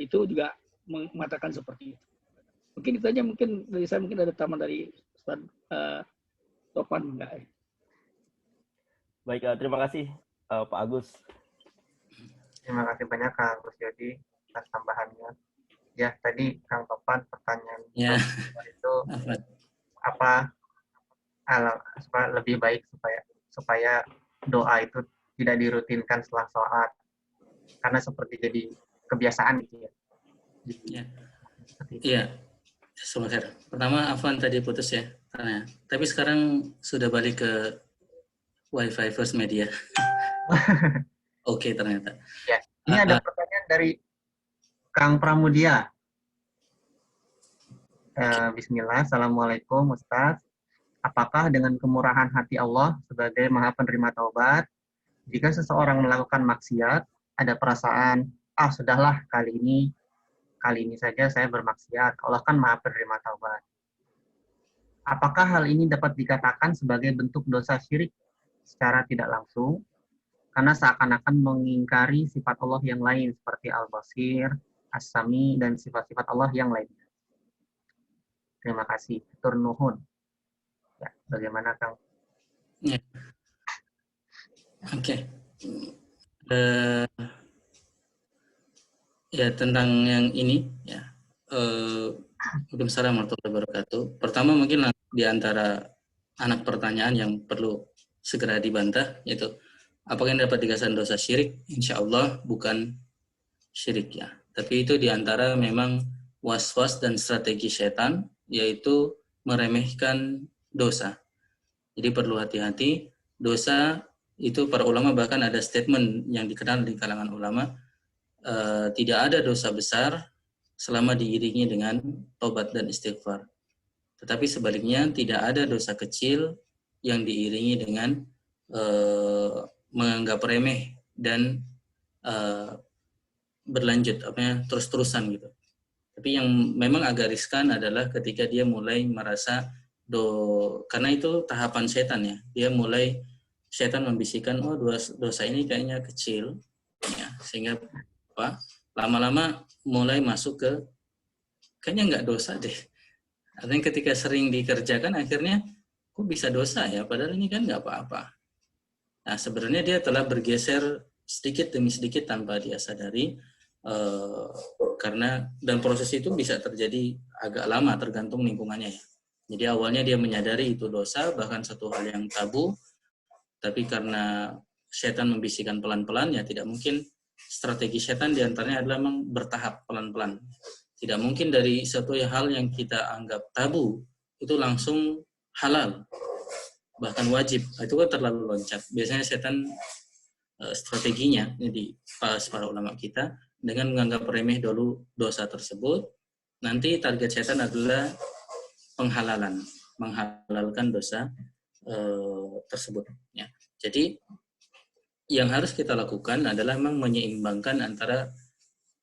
itu juga mengatakan seperti itu. Mungkin itu aja, mungkin dari saya, mungkin ada tambahan dari Ustaz Topan enggak? Baik, terima kasih Pak Agus. Terima kasih banyak Kang Gus Yodi atas tambahannya. Ya, tadi Kang Topan pertanyaan itu apa lebih baik supaya doa itu tidak dirutinkan setelah sholat, karena seperti jadi kebiasaan gitu ya. Iya. Sebentar. Pertama, Afwan tadi putus ya. Tapi sekarang sudah balik ke Wi-Fi First Media. Oke, ternyata. Ya, ini ada pertanyaan dari Kang Pramudia. Bismillah. Assalamualaikum Ustaz. Apakah dengan kemurahan hati Allah sebagai Maha Penerima Taubat, jika seseorang melakukan maksiat, ada perasaan, sudahlah kali ini saja saya bermaksiat, Allah kan Maha Penerima Taubat. Apakah hal ini dapat dikatakan sebagai bentuk dosa syirik secara tidak langsung? Karena seakan-akan mengingkari sifat Allah yang lain seperti Al-Basir, As-Sami, dan sifat-sifat Allah yang lainnya. Terima kasih. Tur nuhun. Ya, bagaimana Kang? Ya. Oke. Ya, tentang yang ini ya. Waalaikumsalam warahmatullahi wabarakatuh. Pertama mungkin di antara anak pertanyaan yang perlu segera dibantah, yaitu apakah yang dapat dikatakan dosa syirik? Insya Allah bukan syirik ya. Tapi itu di antara memang was-was dan strategi setan, yaitu meremehkan dosa. Jadi perlu hati-hati. Dosa itu para ulama bahkan ada statement yang dikenal di kalangan ulama, tidak ada dosa besar selama diiringi dengan tobat dan istighfar. Tetapi sebaliknya tidak ada dosa kecil yang diiringi dengan menganggap remeh dan berlanjut terus-terusan gitu. Tapi yang memang agak riskan adalah ketika dia mulai merasa karena itu tahapan setan ya. Dia mulai setan membisikkan, dosa ini kayaknya kecil ya, sehingga lama-lama mulai masuk ke kayaknya nggak dosa deh. Artinya ketika sering dikerjakan akhirnya kok bisa dosa ya, padahal ini kan nggak apa-apa. Nah sebenarnya dia telah bergeser sedikit demi sedikit tanpa dia sadari, karena dan proses itu bisa terjadi agak lama tergantung lingkungannya ya. Jadi awalnya dia menyadari itu dosa, bahkan satu hal yang tabu, tapi karena setan membisikkan pelan-pelan ya tidak mungkin. Strategi setan diantaranya adalah memang bertahap pelan-pelan. Tidak mungkin dari satu hal yang kita anggap tabu itu langsung halal, bahkan wajib. Itu kan terlalu loncat. Biasanya setan strateginya di para ulama kita dengan menganggap remeh dulu dosa tersebut, nanti target setan adalah menghalalkan dosa tersebut. Ya. Jadi yang harus kita lakukan adalah memang menyeimbangkan antara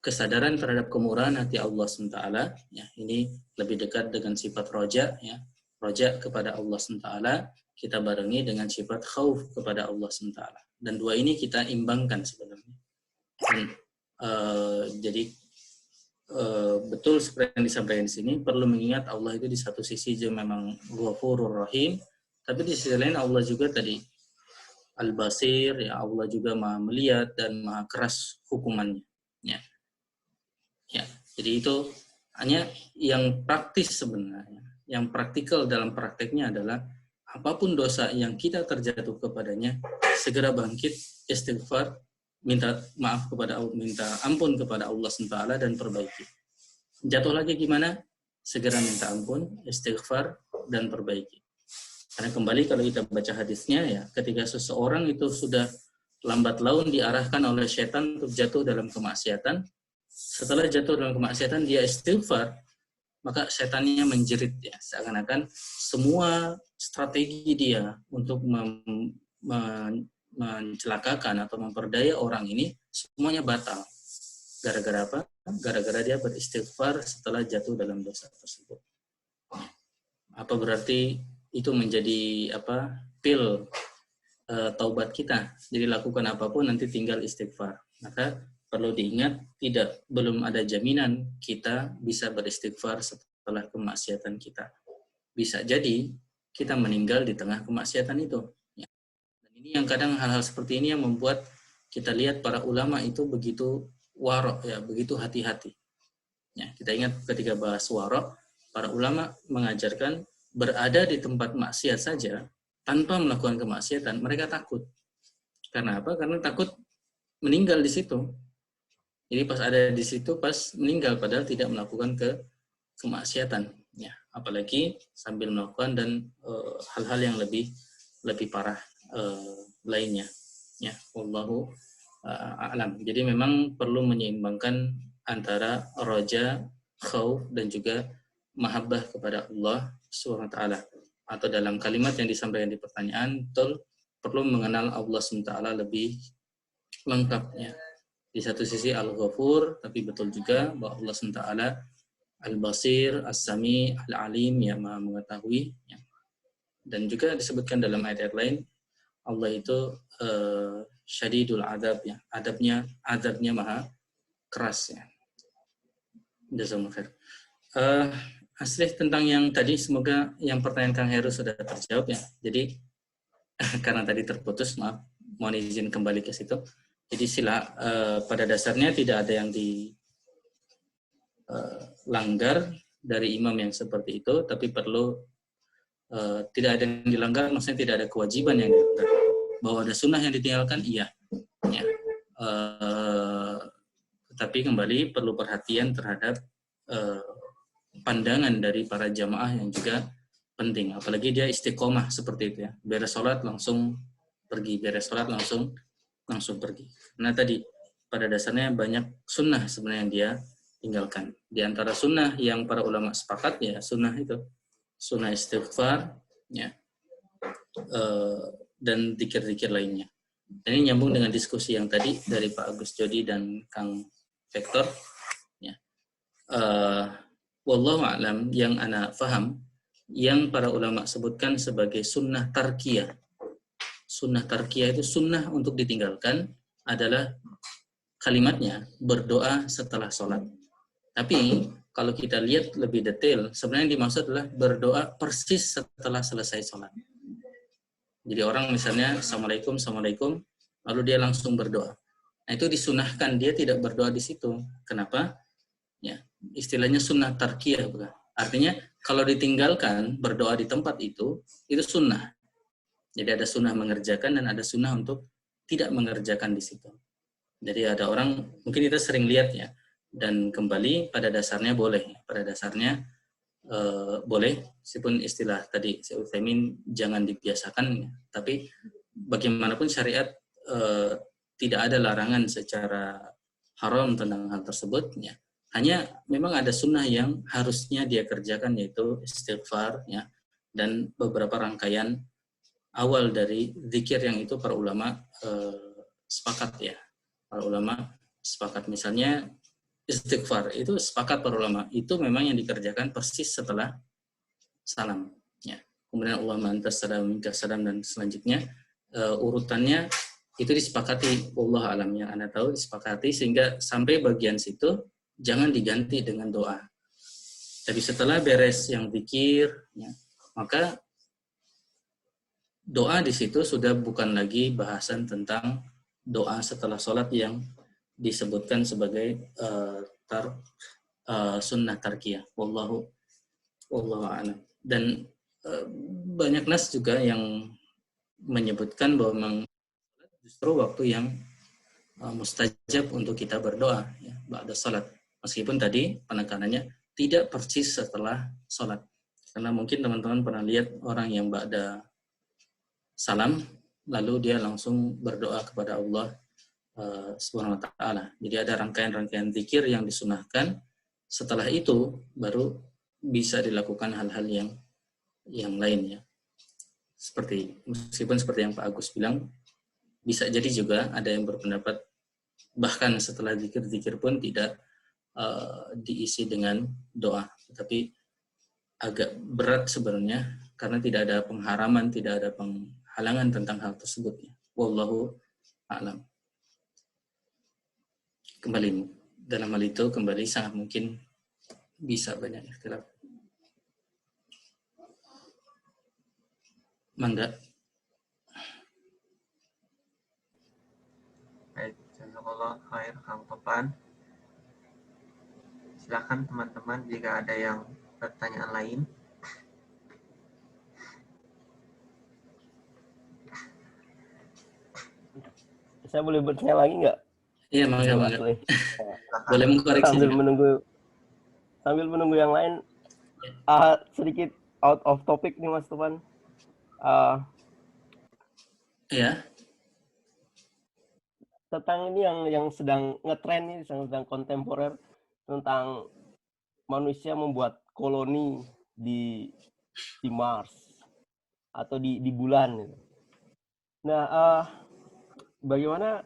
kesadaran terhadap kemurahan hati Allah SWT, ya, ini lebih dekat dengan sifat roja, ya, roja kepada Allah SWT, kita barengi dengan sifat khauf kepada Allah SWT. Dan dua ini kita imbangkan sebenarnya. Dan, jadi betul seperti yang disampaikan di sini, perlu mengingat Allah itu di satu sisi juga memang Ghafurur Rahim, tapi di sisi lain Allah juga tadi Al-Basir, ya, Allah juga Maha melihat dan Maha keras hukumannya. Ya. Ya, jadi itu hanya yang praktis sebenarnya. Yang praktikal dalam prakteknya adalah apapun dosa yang kita terjatuh kepadanya, segera bangkit, istighfar, minta maaf kepada Allah, minta ampun kepada Allah SWT dan perbaiki. Jatuh lagi gimana? Segera minta ampun, istighfar, dan perbaiki. Karena kembali kalau kita baca hadisnya, ya, ketika seseorang itu sudah lambat laun diarahkan oleh setan untuk jatuh dalam kemaksiatan, setelah jatuh dalam kemaksiatan dia istighfar, maka setannya menjerit, ya, seakan-akan semua strategi dia untuk mencelakakan atau memperdaya orang ini semuanya batal. Gara-gara apa? Gara-gara dia beristighfar setelah jatuh dalam dosa tersebut. Apa berarti itu menjadi pil taubat kita? Jadi lakukan apapun nanti tinggal istighfar. Maka perlu diingat, belum ada jaminan kita bisa beristighfar setelah kemaksiatan kita. Bisa jadi kita meninggal di tengah kemaksiatan itu. Ya. Dan ini yang kadang hal-hal seperti ini yang membuat kita lihat para ulama itu begitu warok, ya, begitu hati-hati. Ya, kita ingat ketika bahas warok, para ulama mengajarkan berada di tempat maksiat saja tanpa melakukan kemaksiatan, mereka takut. Karena apa? Karena takut meninggal di situ. Jadi pas ada di situ, pas meninggal padahal tidak melakukan kemaksiatan, ya, apalagi sambil melakukan dan hal-hal yang lebih parah lainnya, ya, wallahu a'lam. Jadi memang perlu menyeimbangkan antara roja, khauf dan juga mahabbah kepada Allah SWT. Atau dalam kalimat yang disampaikan di pertanyaan, betul perlu mengenal Allah SWT lebih lengkapnya. Di satu sisi Al-Ghafur, tapi betul juga bahwa Allah SWT Al-Basir, As-Sami, Al-Alim, yang Maha mengetahui. Ya. Dan juga disebutkan dalam ayat lain, Allah itu syadidul adab, ya. Adabnya maha keras, ya. Jazakumullah khair. Asli tentang yang tadi, semoga yang pertanyaan Kang Heru sudah terjawab, ya. Jadi karena tadi terputus, maaf, mohon izin kembali ke situ. Jadi pada dasarnya tidak ada yang dilanggar dari imam yang seperti itu, tapi perlu tidak ada yang dilanggar, maksudnya tidak ada kewajiban yang dilanggar. Bahwa ada sunnah yang ditinggalkan, iya. Ya. Tapi kembali perlu perhatian terhadap pandangan dari para jamaah yang juga penting. Apalagi dia istiqomah seperti itu, ya. Beres sholat langsung pergi, beres sholat langsung pergi. Nah tadi pada dasarnya banyak sunnah sebenarnya yang dia tinggalkan. Di antara sunnah yang para ulama sepakat, ya, sunnah itu sunnah istighfar, ya, dan zikir-zikir lainnya. Dan ini nyambung dengan diskusi yang tadi dari Pak Agus Jodi dan Kang Vektor, ya. Wallahu a'lam, yang ana faham yang para ulama sebutkan sebagai sunnah tarkiyah. Sunnah tarkiyah itu sunnah untuk ditinggalkan adalah kalimatnya berdoa setelah sholat. Tapi kalau kita lihat lebih detail, sebenarnya yang dimaksud adalah berdoa persis setelah selesai sholat. Jadi orang misalnya Assalamualaikum, lalu dia langsung berdoa. Nah itu disunahkan, dia tidak berdoa di situ. Kenapa? Ya, istilahnya sunnah tarkiyah, bukan? Artinya kalau ditinggalkan berdoa di tempat itu sunnah. Jadi ada sunnah mengerjakan dan ada sunnah untuk tidak mengerjakan di situ. Jadi ada orang, mungkin kita sering lihat, ya, dan kembali pada dasarnya boleh. Pada dasarnya boleh, meskipun istilah tadi Syekh Utsaimin jangan dibiasakan, ya. Tapi bagaimanapun syariat tidak ada larangan secara haram tentang hal tersebut, ya. Hanya memang ada sunnah yang harusnya dia kerjakan, yaitu istighfar, ya, dan beberapa rangkaian awal dari zikir yang itu para ulama sepakat ya. Para ulama sepakat, misalnya istighfar itu sepakat para ulama itu memang yang dikerjakan persis setelah salam ya. Kemudian Allahumma antas salam minkas salam dan selanjutnya urutannya itu disepakati, Allah alam, yang Anda tahu disepakati, sehingga sampai bagian situ jangan diganti dengan doa. Tapi setelah beres yang zikir ya, maka doa di situ sudah bukan lagi bahasan tentang doa setelah sholat yang disebutkan sebagai sunnah tarkiyah. Wallahu a'lam. Dan banyak nas juga yang menyebutkan bahwa memang justru waktu yang mustajab untuk kita berdoa ya, ba'da salat. Meskipun tadi penekanannya tidak persis setelah salat. Karena mungkin teman-teman pernah lihat orang yang ba'da salam lalu dia langsung berdoa kepada Allah Subhanahu wa taala. Jadi ada rangkaian-rangkaian zikir yang disunahkan. Setelah itu baru bisa dilakukan hal-hal yang lainnya. Meskipun seperti yang Pak Agus bilang, bisa jadi juga ada yang berpendapat bahkan setelah zikir-zikir pun tidak diisi dengan doa. Tetapi agak berat sebenarnya karena tidak ada pengharaman, tidak ada penghalangan tentang hal tersebut. Wallahu a'lam. Kembali dalam hal itu sangat mungkin bisa banyak ikhtilaf. Mangga. Baik, jazakallah khair Kang Topan. Silakan teman-teman jika ada yang pertanyaan lain. Saya boleh bertanya lagi nggak? Iya, mangga. Boleh Mengkoreksi sambil menunggu yang lain. Sedikit out of topic nih Mas Topan. Ya. Tentang ini yang sedang ngetren nih, sedang kontemporer, tentang manusia membuat koloni di Mars atau di bulan. Nah, bagaimana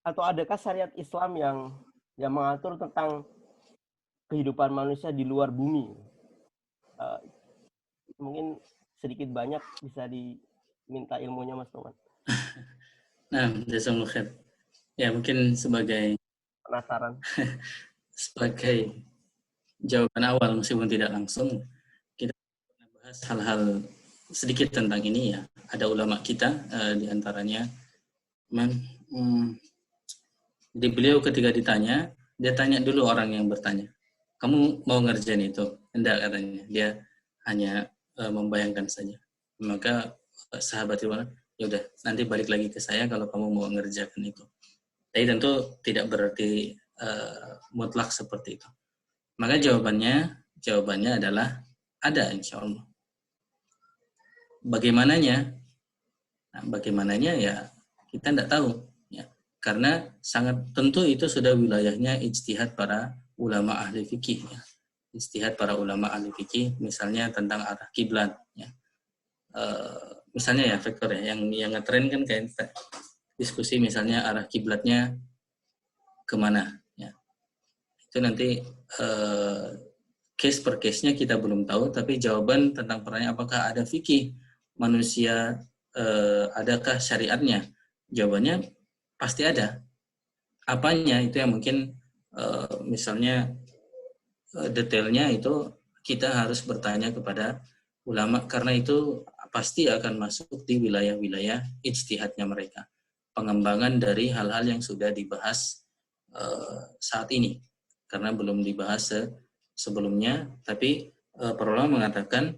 atau adakah syariat Islam yang mengatur tentang kehidupan manusia di luar bumi? Mungkin sedikit banyak bisa diminta ilmunya Mas Topan. Nah, jazakumullah khair. Ya, mungkin sebagai Penasaran. sebagai jawaban awal meskipun tidak langsung, kita bahas hal-hal sedikit tentang ini ya. Ada ulama kita di antaranya jadi beliau ketika ditanya, dia tanya dulu orang yang bertanya, kamu mau ngerjain itu? Enggak, katanya. Dia hanya membayangkan saja. Maka sahabat itu bilang, ya udah nanti balik lagi ke saya kalau kamu mau ngerjakan itu. Tapi tentu tidak berarti mutlak seperti itu. Maka jawabannya adalah ada, insya Allah. Bagaimananya? Nah, bagaimananya ya kita tidak tahu. Ya. Karena sangat tentu itu sudah wilayahnya ijtihad para ulama ahli fikih. Ya. Ijtihad para ulama ahli fikih, misalnya tentang arah kiblat. Ya. Misalnya ya faktor ya, yang ngetren kan kayak diskusi misalnya arah kiblatnya kemana. Ya. Itu nanti case per case-nya kita belum tahu, tapi jawaban tentang pertanyaan apakah ada fikih manusia, adakah syariatnya? Jawabannya pasti ada. Apanya itu yang mungkin misalnya detailnya itu kita harus bertanya kepada ulama, karena itu pasti akan masuk di wilayah-wilayah ijtihadnya mereka. Pengembangan dari hal-hal yang sudah dibahas saat ini. Karena belum dibahas sebelumnya, tapi para ulama mengatakan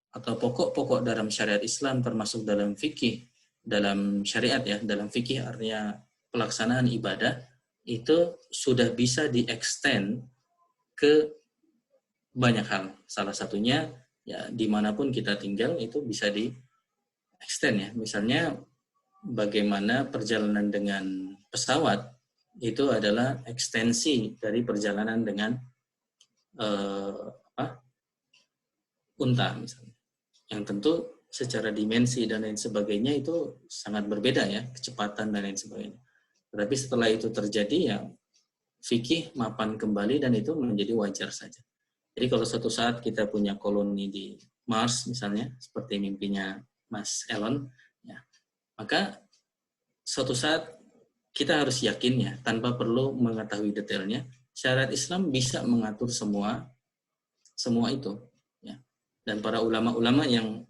atau pokok-pokok dalam syariat Islam termasuk dalam fikih, dalam syariat ya, dalam fikih artinya pelaksanaan ibadah itu sudah bisa di-extend ke banyak hal. Salah satunya ya dimanapun kita tinggal itu bisa di-extend ya. Misalnya bagaimana perjalanan dengan pesawat itu adalah ekstensi dari perjalanan dengan unta misalnya. Yang tentu secara dimensi dan lain sebagainya itu sangat berbeda ya, kecepatan dan lain sebagainya. Tapi setelah itu terjadi ya fikih mapan kembali dan itu menjadi wajar saja. Jadi kalau suatu saat kita punya koloni di Mars misalnya, seperti mimpinya Mas Elon, ya, maka suatu saat kita harus yakin ya, tanpa perlu mengetahui detailnya, syariat Islam bisa mengatur semua itu. Ya. Dan para ulama-ulama yang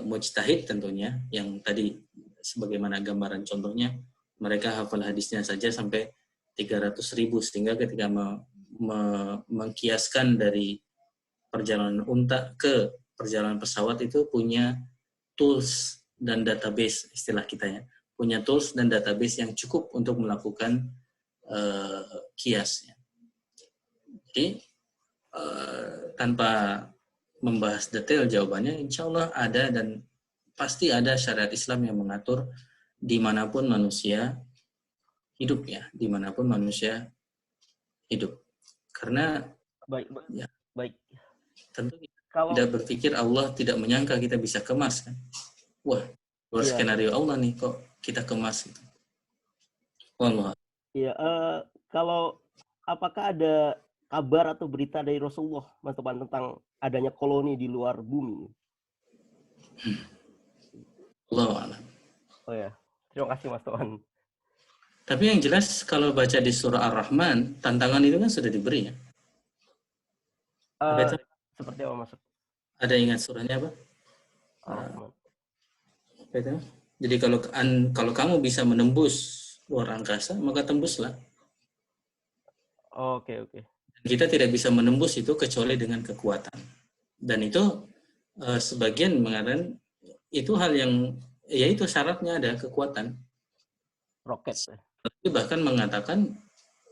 mujtahid tentunya, yang tadi sebagaimana gambaran contohnya, mereka hafal hadisnya saja sampai 300.000, sehingga ketika mengkiaskan dari perjalanan unta ke perjalanan pesawat itu punya tools dan database, istilah kita ya, punya tools dan database yang cukup untuk melakukan kiasnya. Jadi tanpa membahas detail jawabannya, insya Allah ada dan pasti ada syariat Islam yang mengatur dimanapun manusia hidup ya, dimanapun manusia hidup. Karena Baik. ya, Baik. tentu Kalau tidak berpikir Allah tidak menyangka kita bisa kemas kan. Wah, luar Iya. skenario Allah nih kok kita kemas gitu. Wallah. ya kalau apakah ada kabar atau berita dari Rasulullah Mas Topan tentang adanya koloni di luar bumi? Allahu a'lam. Oh ya, terima kasih Mas Topan. Tapi yang jelas kalau baca di surah Ar-Rahman, tantangan itu kan sudah diberi ya. Apa itu? Seperti apa Mas? Ada ingat surahnya apa? Ar-Rahman. Apa itu? Jadi kalau kamu bisa menembus luar angkasa, maka tembuslah. Oke. Kita tidak bisa menembus itu kecuali dengan kekuatan. Dan itu sebagian mengatakan itu hal yang, ya itu syaratnya ada kekuatan. Roket. Tapi bahkan mengatakan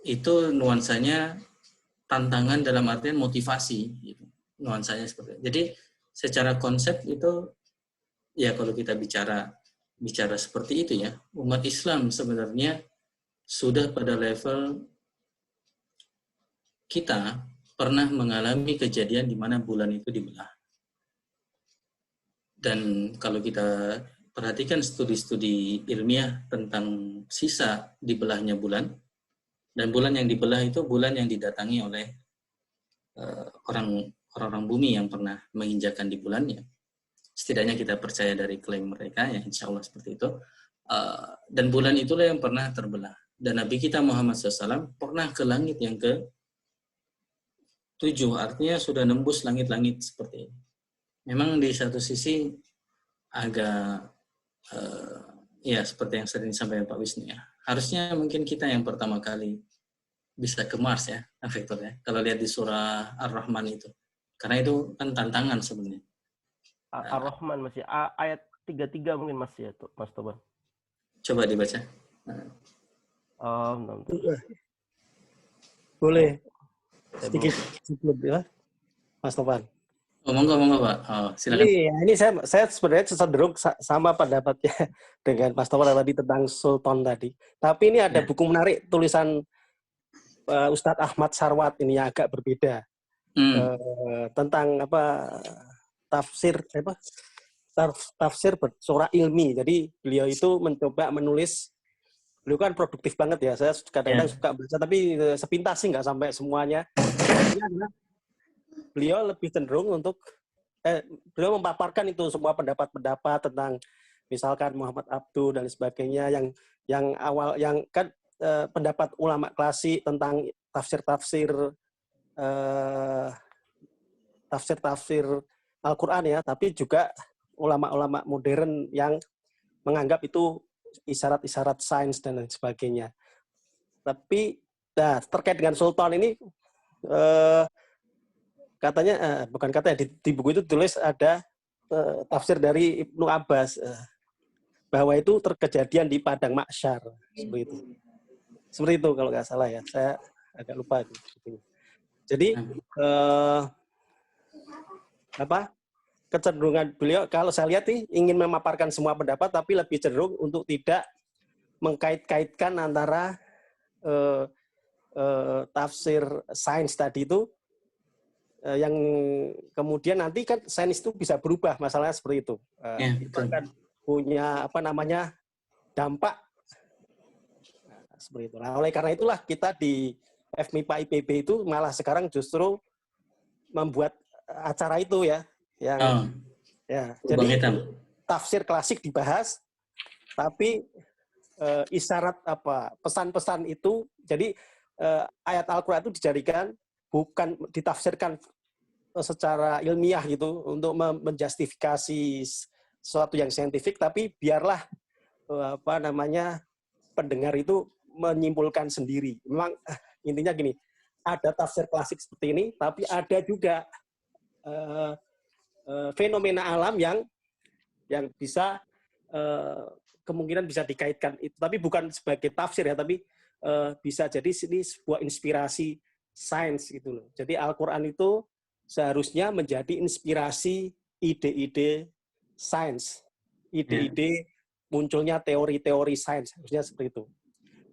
itu nuansanya tantangan dalam artian motivasi. Gitu. Nuansanya seperti itu. Jadi secara konsep itu, ya kalau kita bicara seperti itu ya, umat Islam sebenarnya sudah pada level kita pernah mengalami kejadian di mana bulan itu dibelah. Dan kalau kita perhatikan studi-studi ilmiah tentang sisa dibelahnya bulan, dan bulan yang dibelah itu bulan yang didatangi oleh orang-orang bumi yang pernah menginjakan di bulannya. Setidaknya kita percaya dari klaim mereka, ya insya Allah seperti itu. Dan bulan itulah yang pernah terbelah. Dan Nabi kita Muhammad SAW pernah ke langit yang ke-7, artinya sudah nembus langit-langit seperti ini. Memang di satu sisi agak ya seperti yang sering disampaikan Pak Wisnu ya. Harusnya mungkin kita yang pertama kali bisa ke Mars ya, Victor ya. Kalau lihat di surah Ar-Rahman itu. Karena itu kan tantangan sebenarnya. Ar-Rahman masih ayat 33 mungkin masih ya Mas Topan. Coba dibaca. Boleh sedikit ya, Mas Topan. Oh, monggo Pak. Oh, silakan. Ini saya sebenarnya cenderung sama pendapatnya dengan Mas Topan tadi tentang Sultan tadi. Tapi ini ada buku menarik tulisan Ustadz Ahmad Sarwat ini yang agak berbeda tentang tafsir bersurah ilmi. Jadi beliau itu mencoba menulis. Beliau kan produktif banget ya. Saya kadang-kadang suka baca, tapi sepintas sih nggak sampai semuanya. Beliau lebih cenderung untuk beliau memaparkan itu semua pendapat-pendapat tentang misalkan Muhammad Abduh dan sebagainya yang awal yang kan pendapat ulama klasik tentang tafsir Al-Qur'an ya, tapi juga ulama-ulama modern yang menganggap itu isyarat-isyarat sains dan lain sebagainya. Tapi terkait dengan Sultan ini katanya bukan katanya di buku itu tulis ada tafsir dari Ibnu Abbas bahwa itu terkejadian di padang mahsyar seperti itu kalau nggak salah ya, saya agak lupa itu. Jadi kecenderungan beliau kalau saya lihat nih ingin memaparkan semua pendapat tapi lebih cenderung untuk tidak mengkait-kaitkan antara tafsir sains tadi itu yang kemudian nanti kan sains itu bisa berubah, masalahnya seperti itu. Ya, Itu betul. akan punya dampak seperti itu. Nah, oleh karena itulah kita di FMIPA IPB itu malah sekarang justru membuat acara itu ya, yang Oh, ya. lubang Jadi hitam. tafsir klasik dibahas, tapi isyarat pesan-pesan itu, jadi ayat Al-Quran itu dijadikan bukan ditafsirkan secara ilmiah gitu untuk menjustifikasi sesuatu yang saintifik, tapi biarlah pendengar itu menyimpulkan sendiri. Memang intinya gini, ada tafsir klasik seperti ini, tapi ada juga fenomena alam yang bisa kemungkinan bisa dikaitkan itu, tapi bukan sebagai tafsir ya, tapi bisa jadi ini sebuah inspirasi sains gitu loh. Jadi Al-Quran itu seharusnya menjadi inspirasi ide-ide sains, ide-ide munculnya teori-teori sains, harusnya seperti itu.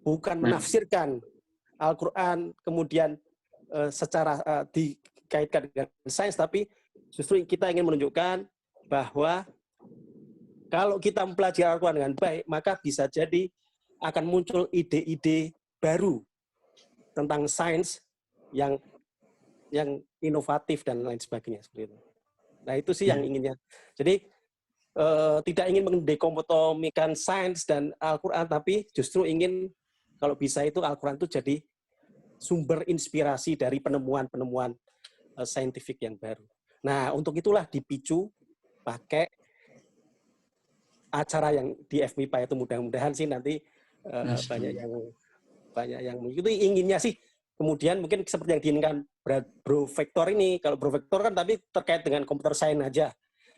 Bukan menafsirkan Al-Quran kemudian secara dikaitkan dengan sains, tapi justru kita ingin menunjukkan bahwa kalau kita mempelajari Al-Quran dengan baik, maka bisa jadi akan muncul ide-ide baru tentang sains yang inovatif dan lain sebagainya seperti itu. Nah itu sih yang inginnya. Jadi tidak ingin mendekotomikan sains dan Al-Quran, tapi justru ingin kalau bisa itu Al-Quran itu jadi sumber inspirasi dari penemuan-penemuan saintifik yang baru. Nah untuk itulah dipicu pakai acara yang di FMIPA itu, mudah-mudahan sih nanti banyak yang itu inginnya sih. Kemudian mungkin seperti yang diinginkan Bro Vector ini, kalau Bro Vector kan tapi terkait dengan komputer sains aja.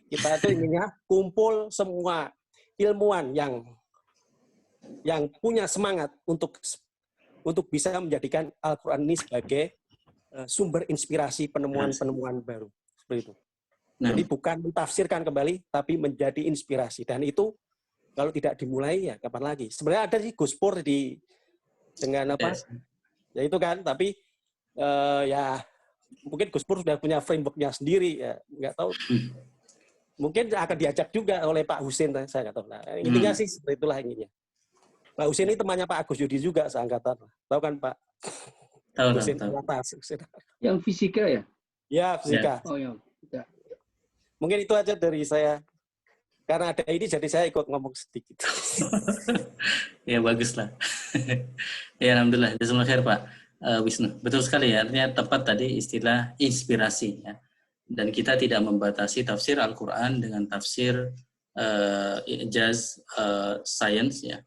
Kita itu inginnya kumpul semua ilmuwan yang punya semangat untuk bisa menjadikan Al-Quran ini sebagai sumber inspirasi penemuan-penemuan baru. Seperti itu. Jadi bukan mentafsirkan kembali, tapi menjadi inspirasi. Dan itu kalau tidak dimulai ya kapan lagi? Sebenarnya ada sih Gus Pur dengan ya itu kan, tapi ya mungkin Gus Pur sudah punya framework-nya sendiri, ya nggak tahu. Mungkin akan diajak juga oleh Pak Husin, saya nggak tahu. Nah, intinya sih seperti itulah inginnya. Pak Husin ini temannya Pak Agus Yudi juga seangkatan. Tahu kan Pak? Tahu. Yang fisika ya? Ya, fisika. Oh ya. Mungkin itu aja dari saya. Karena ada ini jadi saya ikut ngomong sedikit. Ya baguslah. Ya alhamdulillah. Jazakallahu khair Pak Wisnu. Betul sekali ya. Artinya tepat tadi istilah inspirasi ya. Dan kita tidak membatasi tafsir Al-Quran dengan tafsir ijaz science ya.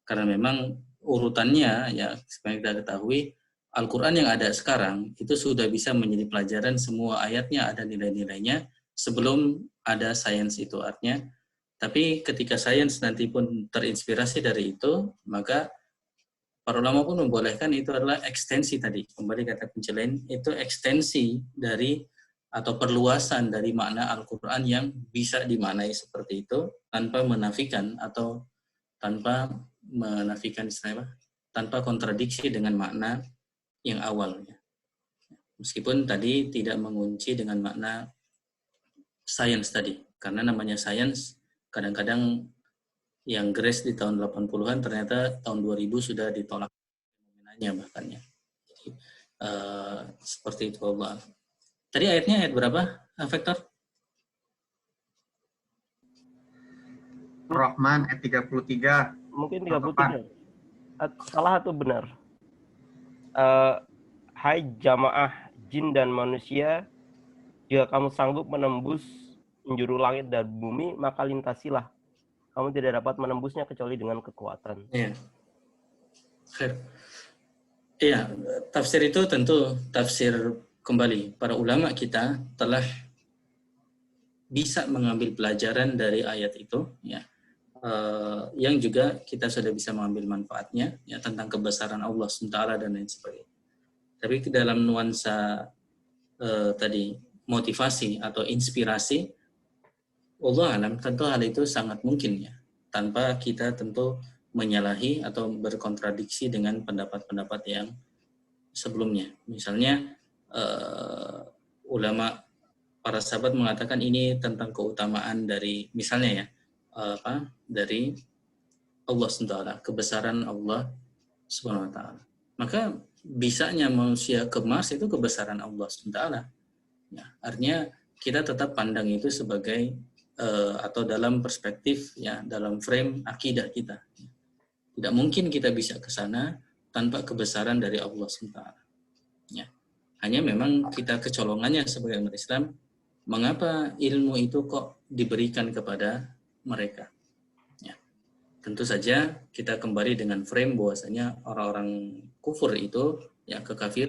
Karena memang urutannya ya seperti kita ketahui Al-Quran yang ada sekarang itu sudah bisa menjadi pelajaran, semua ayatnya ada nilai-nilainya sebelum ada sains itu artinya. Tapi ketika sains nanti pun terinspirasi dari itu, maka para ulama pun membolehkan itu adalah ekstensi tadi. Kembali kata kunci lain, itu ekstensi dari atau perluasan dari makna Al-Quran yang bisa dimaknai seperti itu tanpa menafikan atau tanpa menafikan istilah tanpa kontradiksi dengan makna yang awalnya. Meskipun tadi tidak mengunci dengan makna sains tadi, karena namanya sains kadang-kadang yang grace di tahun 80-an ternyata tahun 2000 sudah ditolak fenomenanya bahkannya. Jadi seperti itu Allah. Tadi ayatnya ayat berapa, Vector? Rahman ayat 33. Mungkin 33. Salah atau benar? Hai jamaah jin dan manusia, jika kamu sanggup menembus penjuru langit dan bumi, maka lintasilah. Kamu tidak dapat menembusnya kecuali dengan kekuatan. Iya. Iya, tafsir itu tentu tafsir kembali. Para ulama kita telah bisa mengambil pelajaran dari ayat itu, ya. Yang juga kita sudah bisa mengambil manfaatnya, ya, tentang kebesaran Allah SWT dan lain sebagainya. Tapi dalam nuansa tadi motivasi atau inspirasi, Allah alam tentu hal itu sangat mungkin ya, tanpa kita tentu menyalahi atau berkontradiksi dengan pendapat-pendapat yang sebelumnya. Misalnya ulama para sahabat mengatakan ini tentang keutamaan dari misalnya ya dari Allah SWT, kebesaran Allah Subhanahu wa taala. Maka bisanya manusia ke Mars itu kebesaran Allah SWT. Ya, artinya kita tetap pandang itu sebagai atau dalam perspektif ya, dalam frame akidah kita. Tidak mungkin kita bisa ke sana tanpa kebesaran dari Allah SWT. Ya. Hanya memang kita kecolongannya sebagai umat Islam, mengapa ilmu itu kok diberikan kepada mereka? Ya. Tentu saja kita kembali dengan frame bahwasanya orang-orang kufur itu, ya kekafir,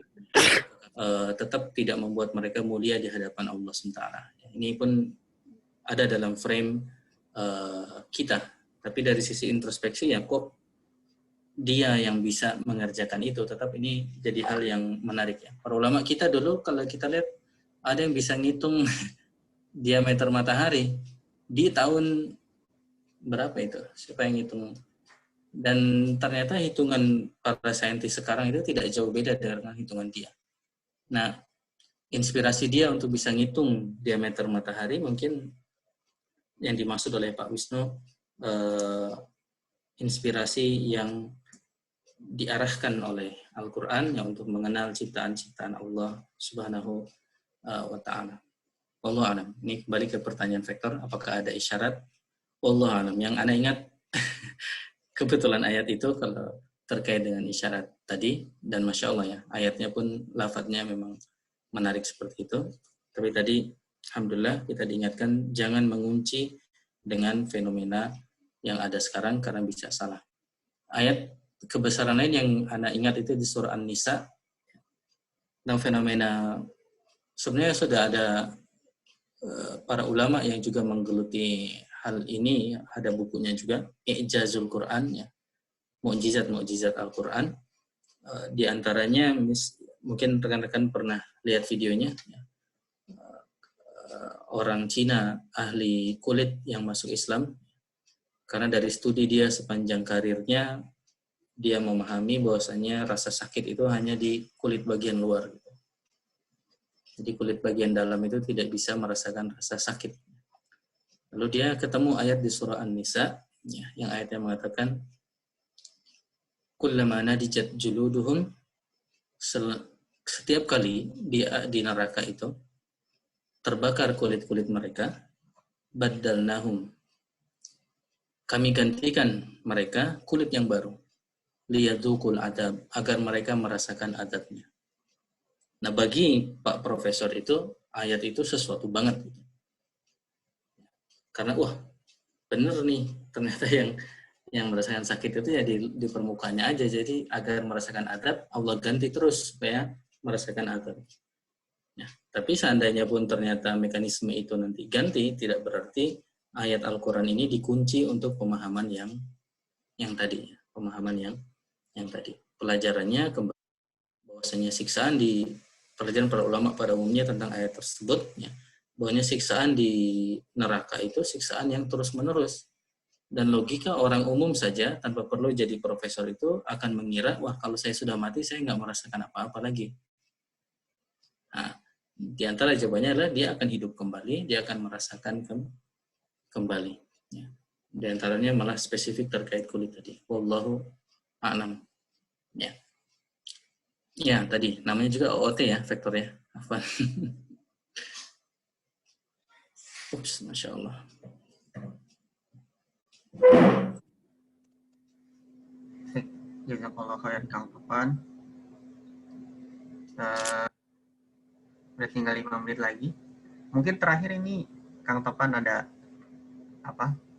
tetap tidak membuat mereka mulia di hadapan Allah SWT. Ini pun ada dalam frame kita. Tapi dari sisi introspeksi ya kok dia yang bisa mengerjakan itu, tetap ini jadi hal yang menarik ya. Para ulama kita dulu kalau kita lihat ada yang bisa ngitung diameter matahari di tahun berapa itu? Siapa yang hitung? Dan ternyata hitungan para saintis sekarang itu tidak jauh beda dengan hitungan dia. Nah, inspirasi dia untuk bisa ngitung diameter matahari mungkin yang dimaksud oleh Pak Wisnu inspirasi yang diarahkan oleh Al-Quran yang untuk mengenal ciptaan-ciptaan Allah Subhanahu wa ta'ala. Wallahu a'lam. Ini kembali ke pertanyaan Vektor, apakah ada isyarat? Wallahu a'lam. Yang Anda ingat kebetulan ayat itu kalau terkait dengan isyarat tadi, dan Masya Allah ya, ayatnya pun lafadznya memang menarik seperti itu. Tapi tadi Alhamdulillah kita diingatkan jangan mengunci dengan fenomena yang ada sekarang karena bisa salah. Ayat kebesaran lain yang Anda ingat itu di surah An-Nisa. Dan fenomena sebenarnya sudah ada para ulama yang juga menggeluti hal ini, ada bukunya juga, I'jazul Quran ya. Mukjizat-mukjizat Al-Quran. Di antaranya mungkin rekan-rekan pernah lihat videonya ya. Orang Cina ahli kulit yang masuk Islam, karena dari studi dia sepanjang karirnya dia memahami bahwasanya rasa sakit itu hanya di kulit bagian luar gitu. Jadi kulit bagian dalam itu tidak bisa merasakan rasa sakit. Lalu dia ketemu ayat di surah An-Nisa ya, yang ayatnya mengatakan kullama nadijat juluduhum, setiap kali di neraka itu terbakar kulit-kulit mereka, baddalnahum, kami gantikan mereka kulit yang baru, liyadzukul adab, agar mereka merasakan adabnya. Nah, bagi Pak Profesor itu ayat itu sesuatu banget gitu. Karena wah bener nih, ternyata yang merasakan sakit itu ya di permukaannya aja. Jadi agar merasakan adab, Allah ganti terus supaya merasakan adab. Ya, tapi seandainya pun ternyata mekanisme itu nanti ganti, tidak berarti ayat Al-Quran ini dikunci untuk pemahaman yang tadi, pemahaman yang tadi. Pelajarannya kembali bahwasanya siksaan di pelajaran para ulama pada umumnya tentang ayat tersebut, ya, bahwasanya siksaan di neraka itu siksaan yang terus-menerus. Dan logika orang umum saja tanpa perlu jadi profesor itu akan mengira, wah kalau saya sudah mati saya nggak merasakan apa-apa lagi. Nah, di antara jawabannya adalah dia akan hidup kembali, dia akan merasakan kembali. Ya. Di antaranya malah spesifik terkait kulit tadi. Wallahu a'lam. Ya. Ya, tadi namanya juga OOT ya, vektor ya. Afwan. Ups, Masya Allah. Jazakallah khairan Kang Topan. Udah tinggal 5 menit lagi. Mungkin terakhir ini Kang Topan ada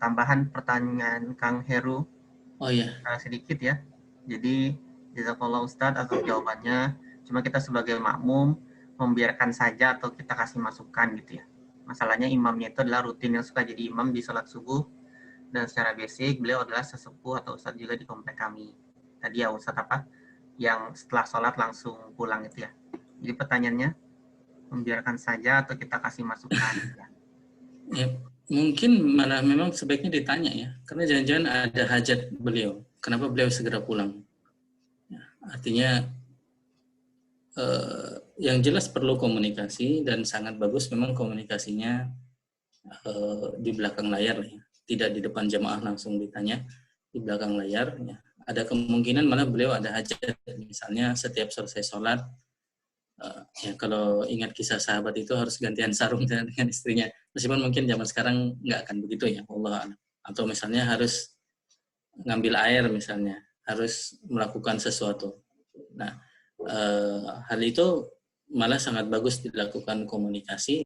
tambahan pertanyaan Kang Heru. Oh iya. Sedikit ya. Jadi jazakallah Ustadz atas jawabannya. Cuma kita sebagai makmum membiarkan saja atau kita kasih masukan gitu ya. Masalahnya imamnya itu adalah rutin yang suka jadi imam di sholat subuh, dan secara basic beliau adalah sesepuh atau Ustadz juga di komplek kami. Tadi ya Ustadz yang setelah sholat langsung pulang itu ya. Jadi pertanyaannya, membiarkan saja atau kita kasih masukan ya. Ya, mungkin malah memang sebaiknya ditanya ya, karena jangan-jangan ada hajat beliau. Kenapa beliau segera pulang? Ya, artinya yang jelas perlu komunikasi dan sangat bagus memang komunikasinya di belakang layar ya. Tidak di depan jamaah langsung ditanya, di belakang layar ya. Ada kemungkinan malah beliau ada hajat, misalnya setiap selesai sholat ya, kalau ingat kisah sahabat itu harus gantian sarung dengan istrinya, meskipun mungkin zaman sekarang nggak akan begitu ya, Allah. Atau misalnya harus ngambil air, misalnya harus melakukan sesuatu. Nah, hal itu malah sangat bagus dilakukan komunikasi.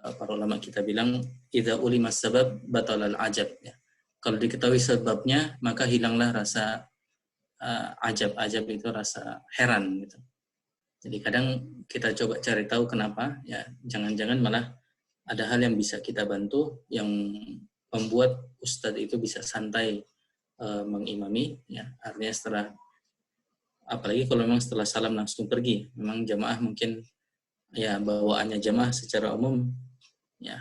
Para ulama kita bilang idza ulima sabab batalal ajab ya. Kalau diketahui sebabnya maka hilanglah rasa ajab itu rasa heran gitu. Jadi kadang kita coba cari tahu kenapa ya, jangan-jangan malah ada hal yang bisa kita bantu yang membuat ustadz itu bisa santai mengimami ya. Artinya setelah, apalagi kalau memang setelah salam langsung pergi, memang jamaah mungkin ya bawaannya jamaah secara umum ya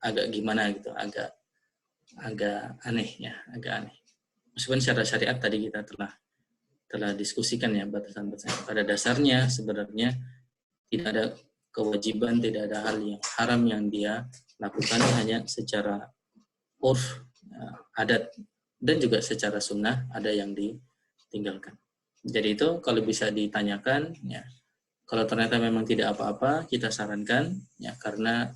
agak gimana gitu, agak aneh ya, agak aneh. Meskipun secara syariat tadi kita telah diskusikan ya batasan-batasan. Pada dasarnya sebenarnya tidak ada kewajiban, tidak ada hal yang haram yang dia lakukan, hanya secara urf, adat, dan juga secara sunnah ada yang ditinggalkan. Jadi itu kalau bisa ditanyakan ya, kalau ternyata memang tidak apa-apa kita sarankan ya, karena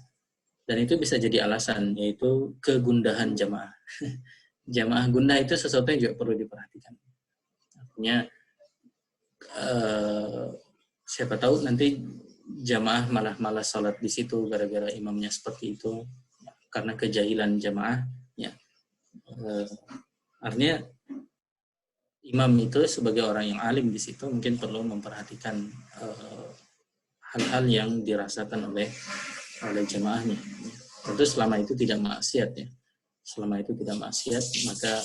dan itu bisa jadi alasan, yaitu kegundahan jamaah. Jamaah gundah itu sesuatu yang juga perlu diperhatikan. Artinya siapa tahu nanti jamaah malah malas sholat di situ gara-gara imamnya seperti itu karena kejahilan jamaah ya. Artinya imam itu sebagai orang yang alim di situ mungkin perlu memperhatikan hal-hal yang dirasakan oleh jamaahnya. Tentu selama itu tidak maksiat ya. Selama itu tidak maksiat, maka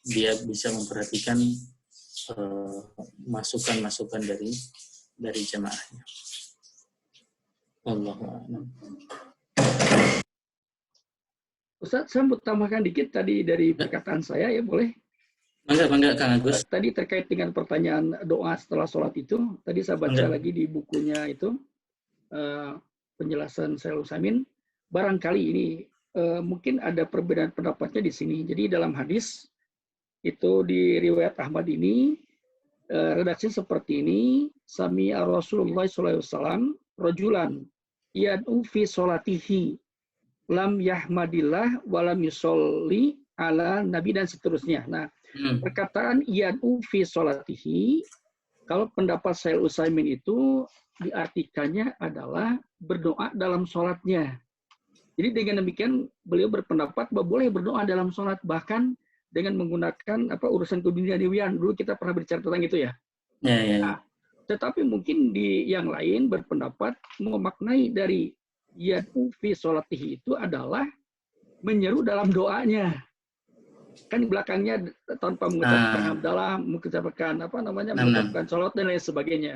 dia bisa memperhatikan masukan-masukan dari jamaahnya. Wallahu a'lam. Ustaz, saya mau tambahkan dikit tadi dari perkataan saya, ya boleh? Bangga Kang Agus. Tadi terkait dengan pertanyaan doa setelah sholat itu, tadi saya baca lagi di bukunya itu, penjelasan Syaikh Utsaimin. Barangkali ini mungkin ada perbedaan pendapatnya di sini. Jadi dalam hadis itu di riwayat Ahmad ini redaksinya seperti ini: Sami Rasulullah SAW rajulan yad'u fi sholatihi lam yahmadillah walam yusolli ala nabi, dan seterusnya. Nah, perkataan yad'u fi sholatihi, kalau pendapat Syaikh Utsaimin itu diartikannya adalah berdoa dalam sholatnya. Jadi dengan demikian beliau berpendapat bahwa boleh berdoa dalam sholat, bahkan dengan menggunakan urusan keduniawian. Dulu kita pernah berbicara tentang itu ya. Nah, tetapi mungkin di yang lain berpendapat memaknai dari yad'u fi sholatihi itu adalah menyeru dalam doanya. Kan di belakangnya tanpa mengucapkan hamdalah, mengucapkan mengucapkan sholat dan lain sebagainya.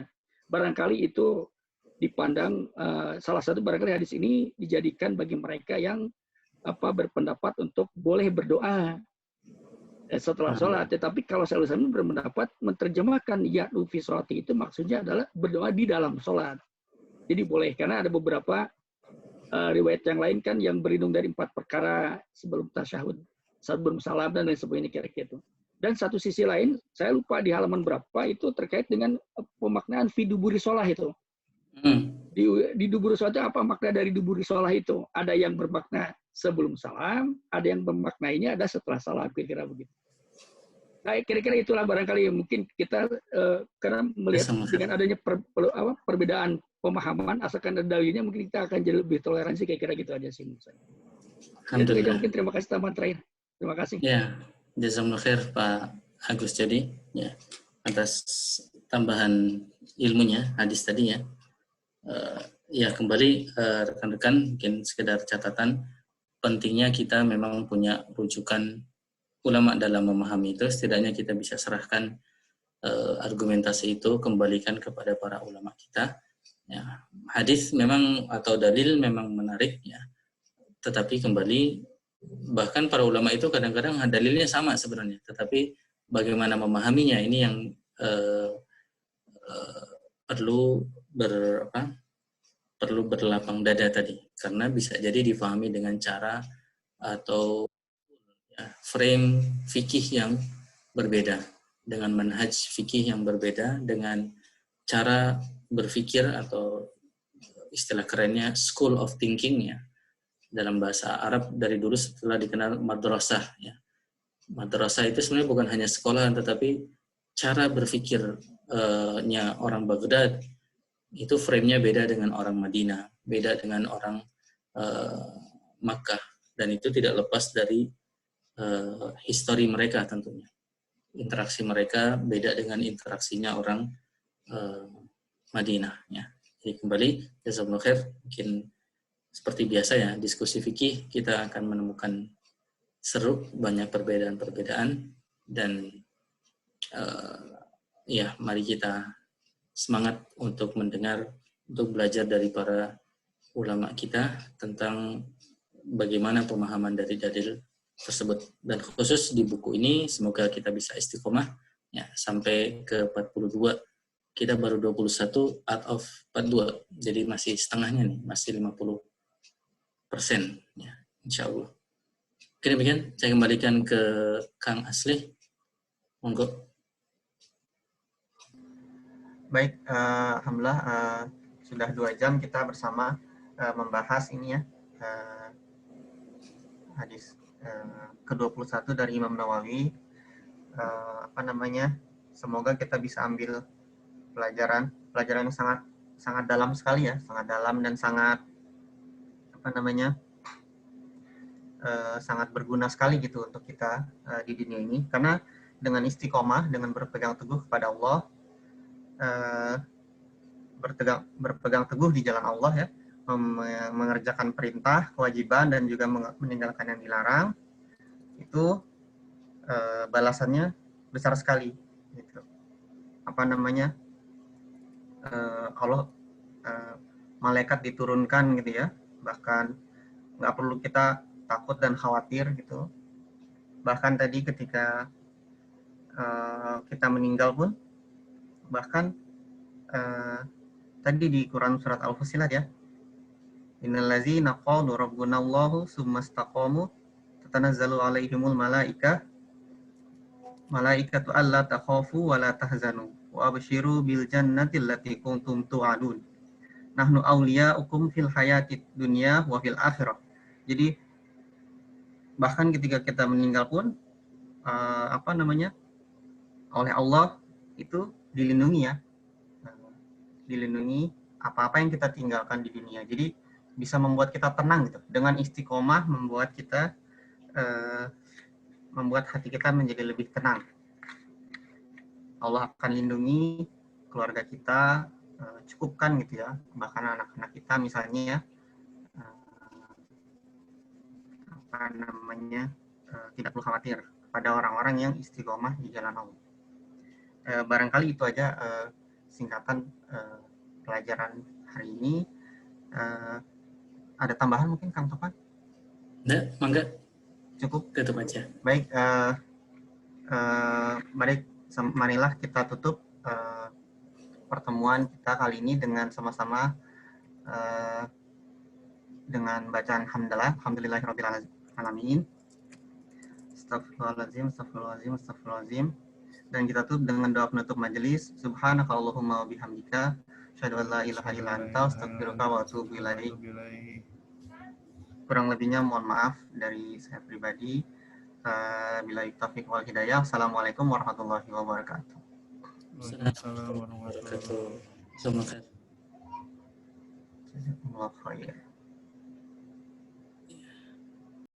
Barangkali itu dipandang salah satu barangkali hadis ini dijadikan bagi mereka yang berpendapat untuk boleh berdoa setelah sholat. Tetapi kalau Syaikh Utsaimin berpendapat menerjemahkan yad'u fi sholati itu maksudnya adalah berdoa di dalam sholat. Jadi boleh, karena ada beberapa riwayat yang lain kan yang berlindung dari 4 perkara sebelum tasyahud, sebelum salam dan lain sebagainya, kira-kira itu. Dan satu sisi lain, saya lupa di halaman berapa itu terkait dengan pemaknaan fi duburi sholah itu. Di duburi sholah itu apa makna dari duburi sholah itu? Ada yang bermakna sebelum salam, ada yang bermaknainya ada setelah salam, kira-kira begitu. Nah, kira-kira itulah barangkali mungkin kita karena melihat dengan adanya perbedaan pemahaman, asalkan ada dalilnya, mungkin kita akan jadi lebih toleransi, kira-kira gitu aja sih menurut saya. Alhamdulillah. Mungkin terima kasih tambahan terakhir. Terima kasih. Ya, jazakumullah khair Pak Agus jadi ya atas tambahan ilmunya hadis tadi ya. Ya kembali rekan-rekan, mungkin sekedar catatan pentingnya kita memang punya rujukan ulama dalam memahami itu. Setidaknya kita bisa serahkan argumentasi itu, kembalikan kepada para ulama kita. Ya, hadis memang atau dalil memang menarik ya, tetapi kembali bahkan para ulama itu kadang-kadang dalilnya sama sebenarnya, tetapi bagaimana memahaminya ini yang perlu berlapang dada tadi, karena bisa jadi difahami dengan cara atau ya, frame fikih yang berbeda, dengan manhaj fikih yang berbeda, dengan cara berpikir atau istilah kerennya school of thinking ya. Dalam bahasa Arab dari dulu setelah dikenal madrasah ya. Madrasah itu sebenarnya bukan hanya sekolah, tetapi cara berpikirnya orang Baghdad itu frame-nya beda dengan orang Madinah, beda dengan orang Makkah, dan itu tidak lepas dari histori mereka tentunya. Interaksi mereka beda dengan interaksinya orang Madinah. Ya. Jadi kembali, jazakumullah khair, mungkin seperti biasa ya, diskusi fikih kita akan menemukan seru, banyak perbedaan-perbedaan, dan ya mari kita semangat untuk mendengar, untuk belajar dari para ulama kita tentang bagaimana pemahaman dari dalil tersebut. Dan khusus di buku ini semoga kita bisa istiqomah ya sampai ke 42. Kita baru 21 out of 42. Jadi masih setengahnya nih, masih 50% ya, insya Allah. Oke, demikian saya kembalikan ke Kang Aslih. Monggo. Baik, alhamdulillah sudah 2 jam kita bersama membahas ini ya, hadis ke-21 dari Imam Nawawi. Semoga kita bisa ambil pelajaran yang sangat dalam sekali ya, sangat dalam dan sangat sangat berguna sekali gitu untuk kita di dunia ini. Karena dengan istiqomah, dengan berpegang teguh kepada Allah, berpegang teguh di jalan Allah ya, mengerjakan perintah, kewajiban, dan juga meninggalkan yang dilarang, itu balasannya besar sekali gitu. Allah malaikat diturunkan gitu ya, bahkan nggak perlu kita takut dan khawatir gitu. Bahkan tadi ketika kita meninggal pun, bahkan tadi di Quran surat Al-Fussilat ya, innal ladzina qalu rabbunallahu tsumma istaqamu tatanazzalu alaihimul malaikatu alla takhafu wa la tahzanu wa abshiru bil jannati allati kuntum tu'adun nahnu awliya'ukum fil hayatid dunya wa fil akhirah. Jadi bahkan ketika kita meninggal pun oleh Allah itu dilindungi ya, dilindungi apa-apa yang kita tinggalkan di dunia. Jadi bisa membuat kita tenang gitu. Dengan istiqomah membuat kita membuat hati kita menjadi lebih tenang. Allah akan lindungi keluarga kita, cukupkan gitu ya, bahkan anak-anak kita misalnya ya, tidak perlu khawatir pada orang-orang yang istiqomah di jalan Allah. Barangkali itu aja singkatan pelajaran hari ini. Ada tambahan mungkin Kang Topan? Nah, mangga. Cukup? Tutup aja. Baik, marilah kita tutup pertemuan kita kali ini dengan sama-sama dengan bacaan hamdalah, alhamdulillahirabbil alamin. Astagfirullahaladzim. Dan kita tutup dengan doa penutup majelis. Subhanakallahumma wa bihamdika asyhadu an la ilaha illa anta astaghfiruka wa atubu ilaik. Kurang lebihnya mohon maaf dari saya pribadi. Billahi taufiq wal hidayah. Assalamualaikum warahmatullahi wabarakatuh. Waalaikumsalam warahmatullahi wabarakatuh. Jazakumullah khair. Jazakumullah khair.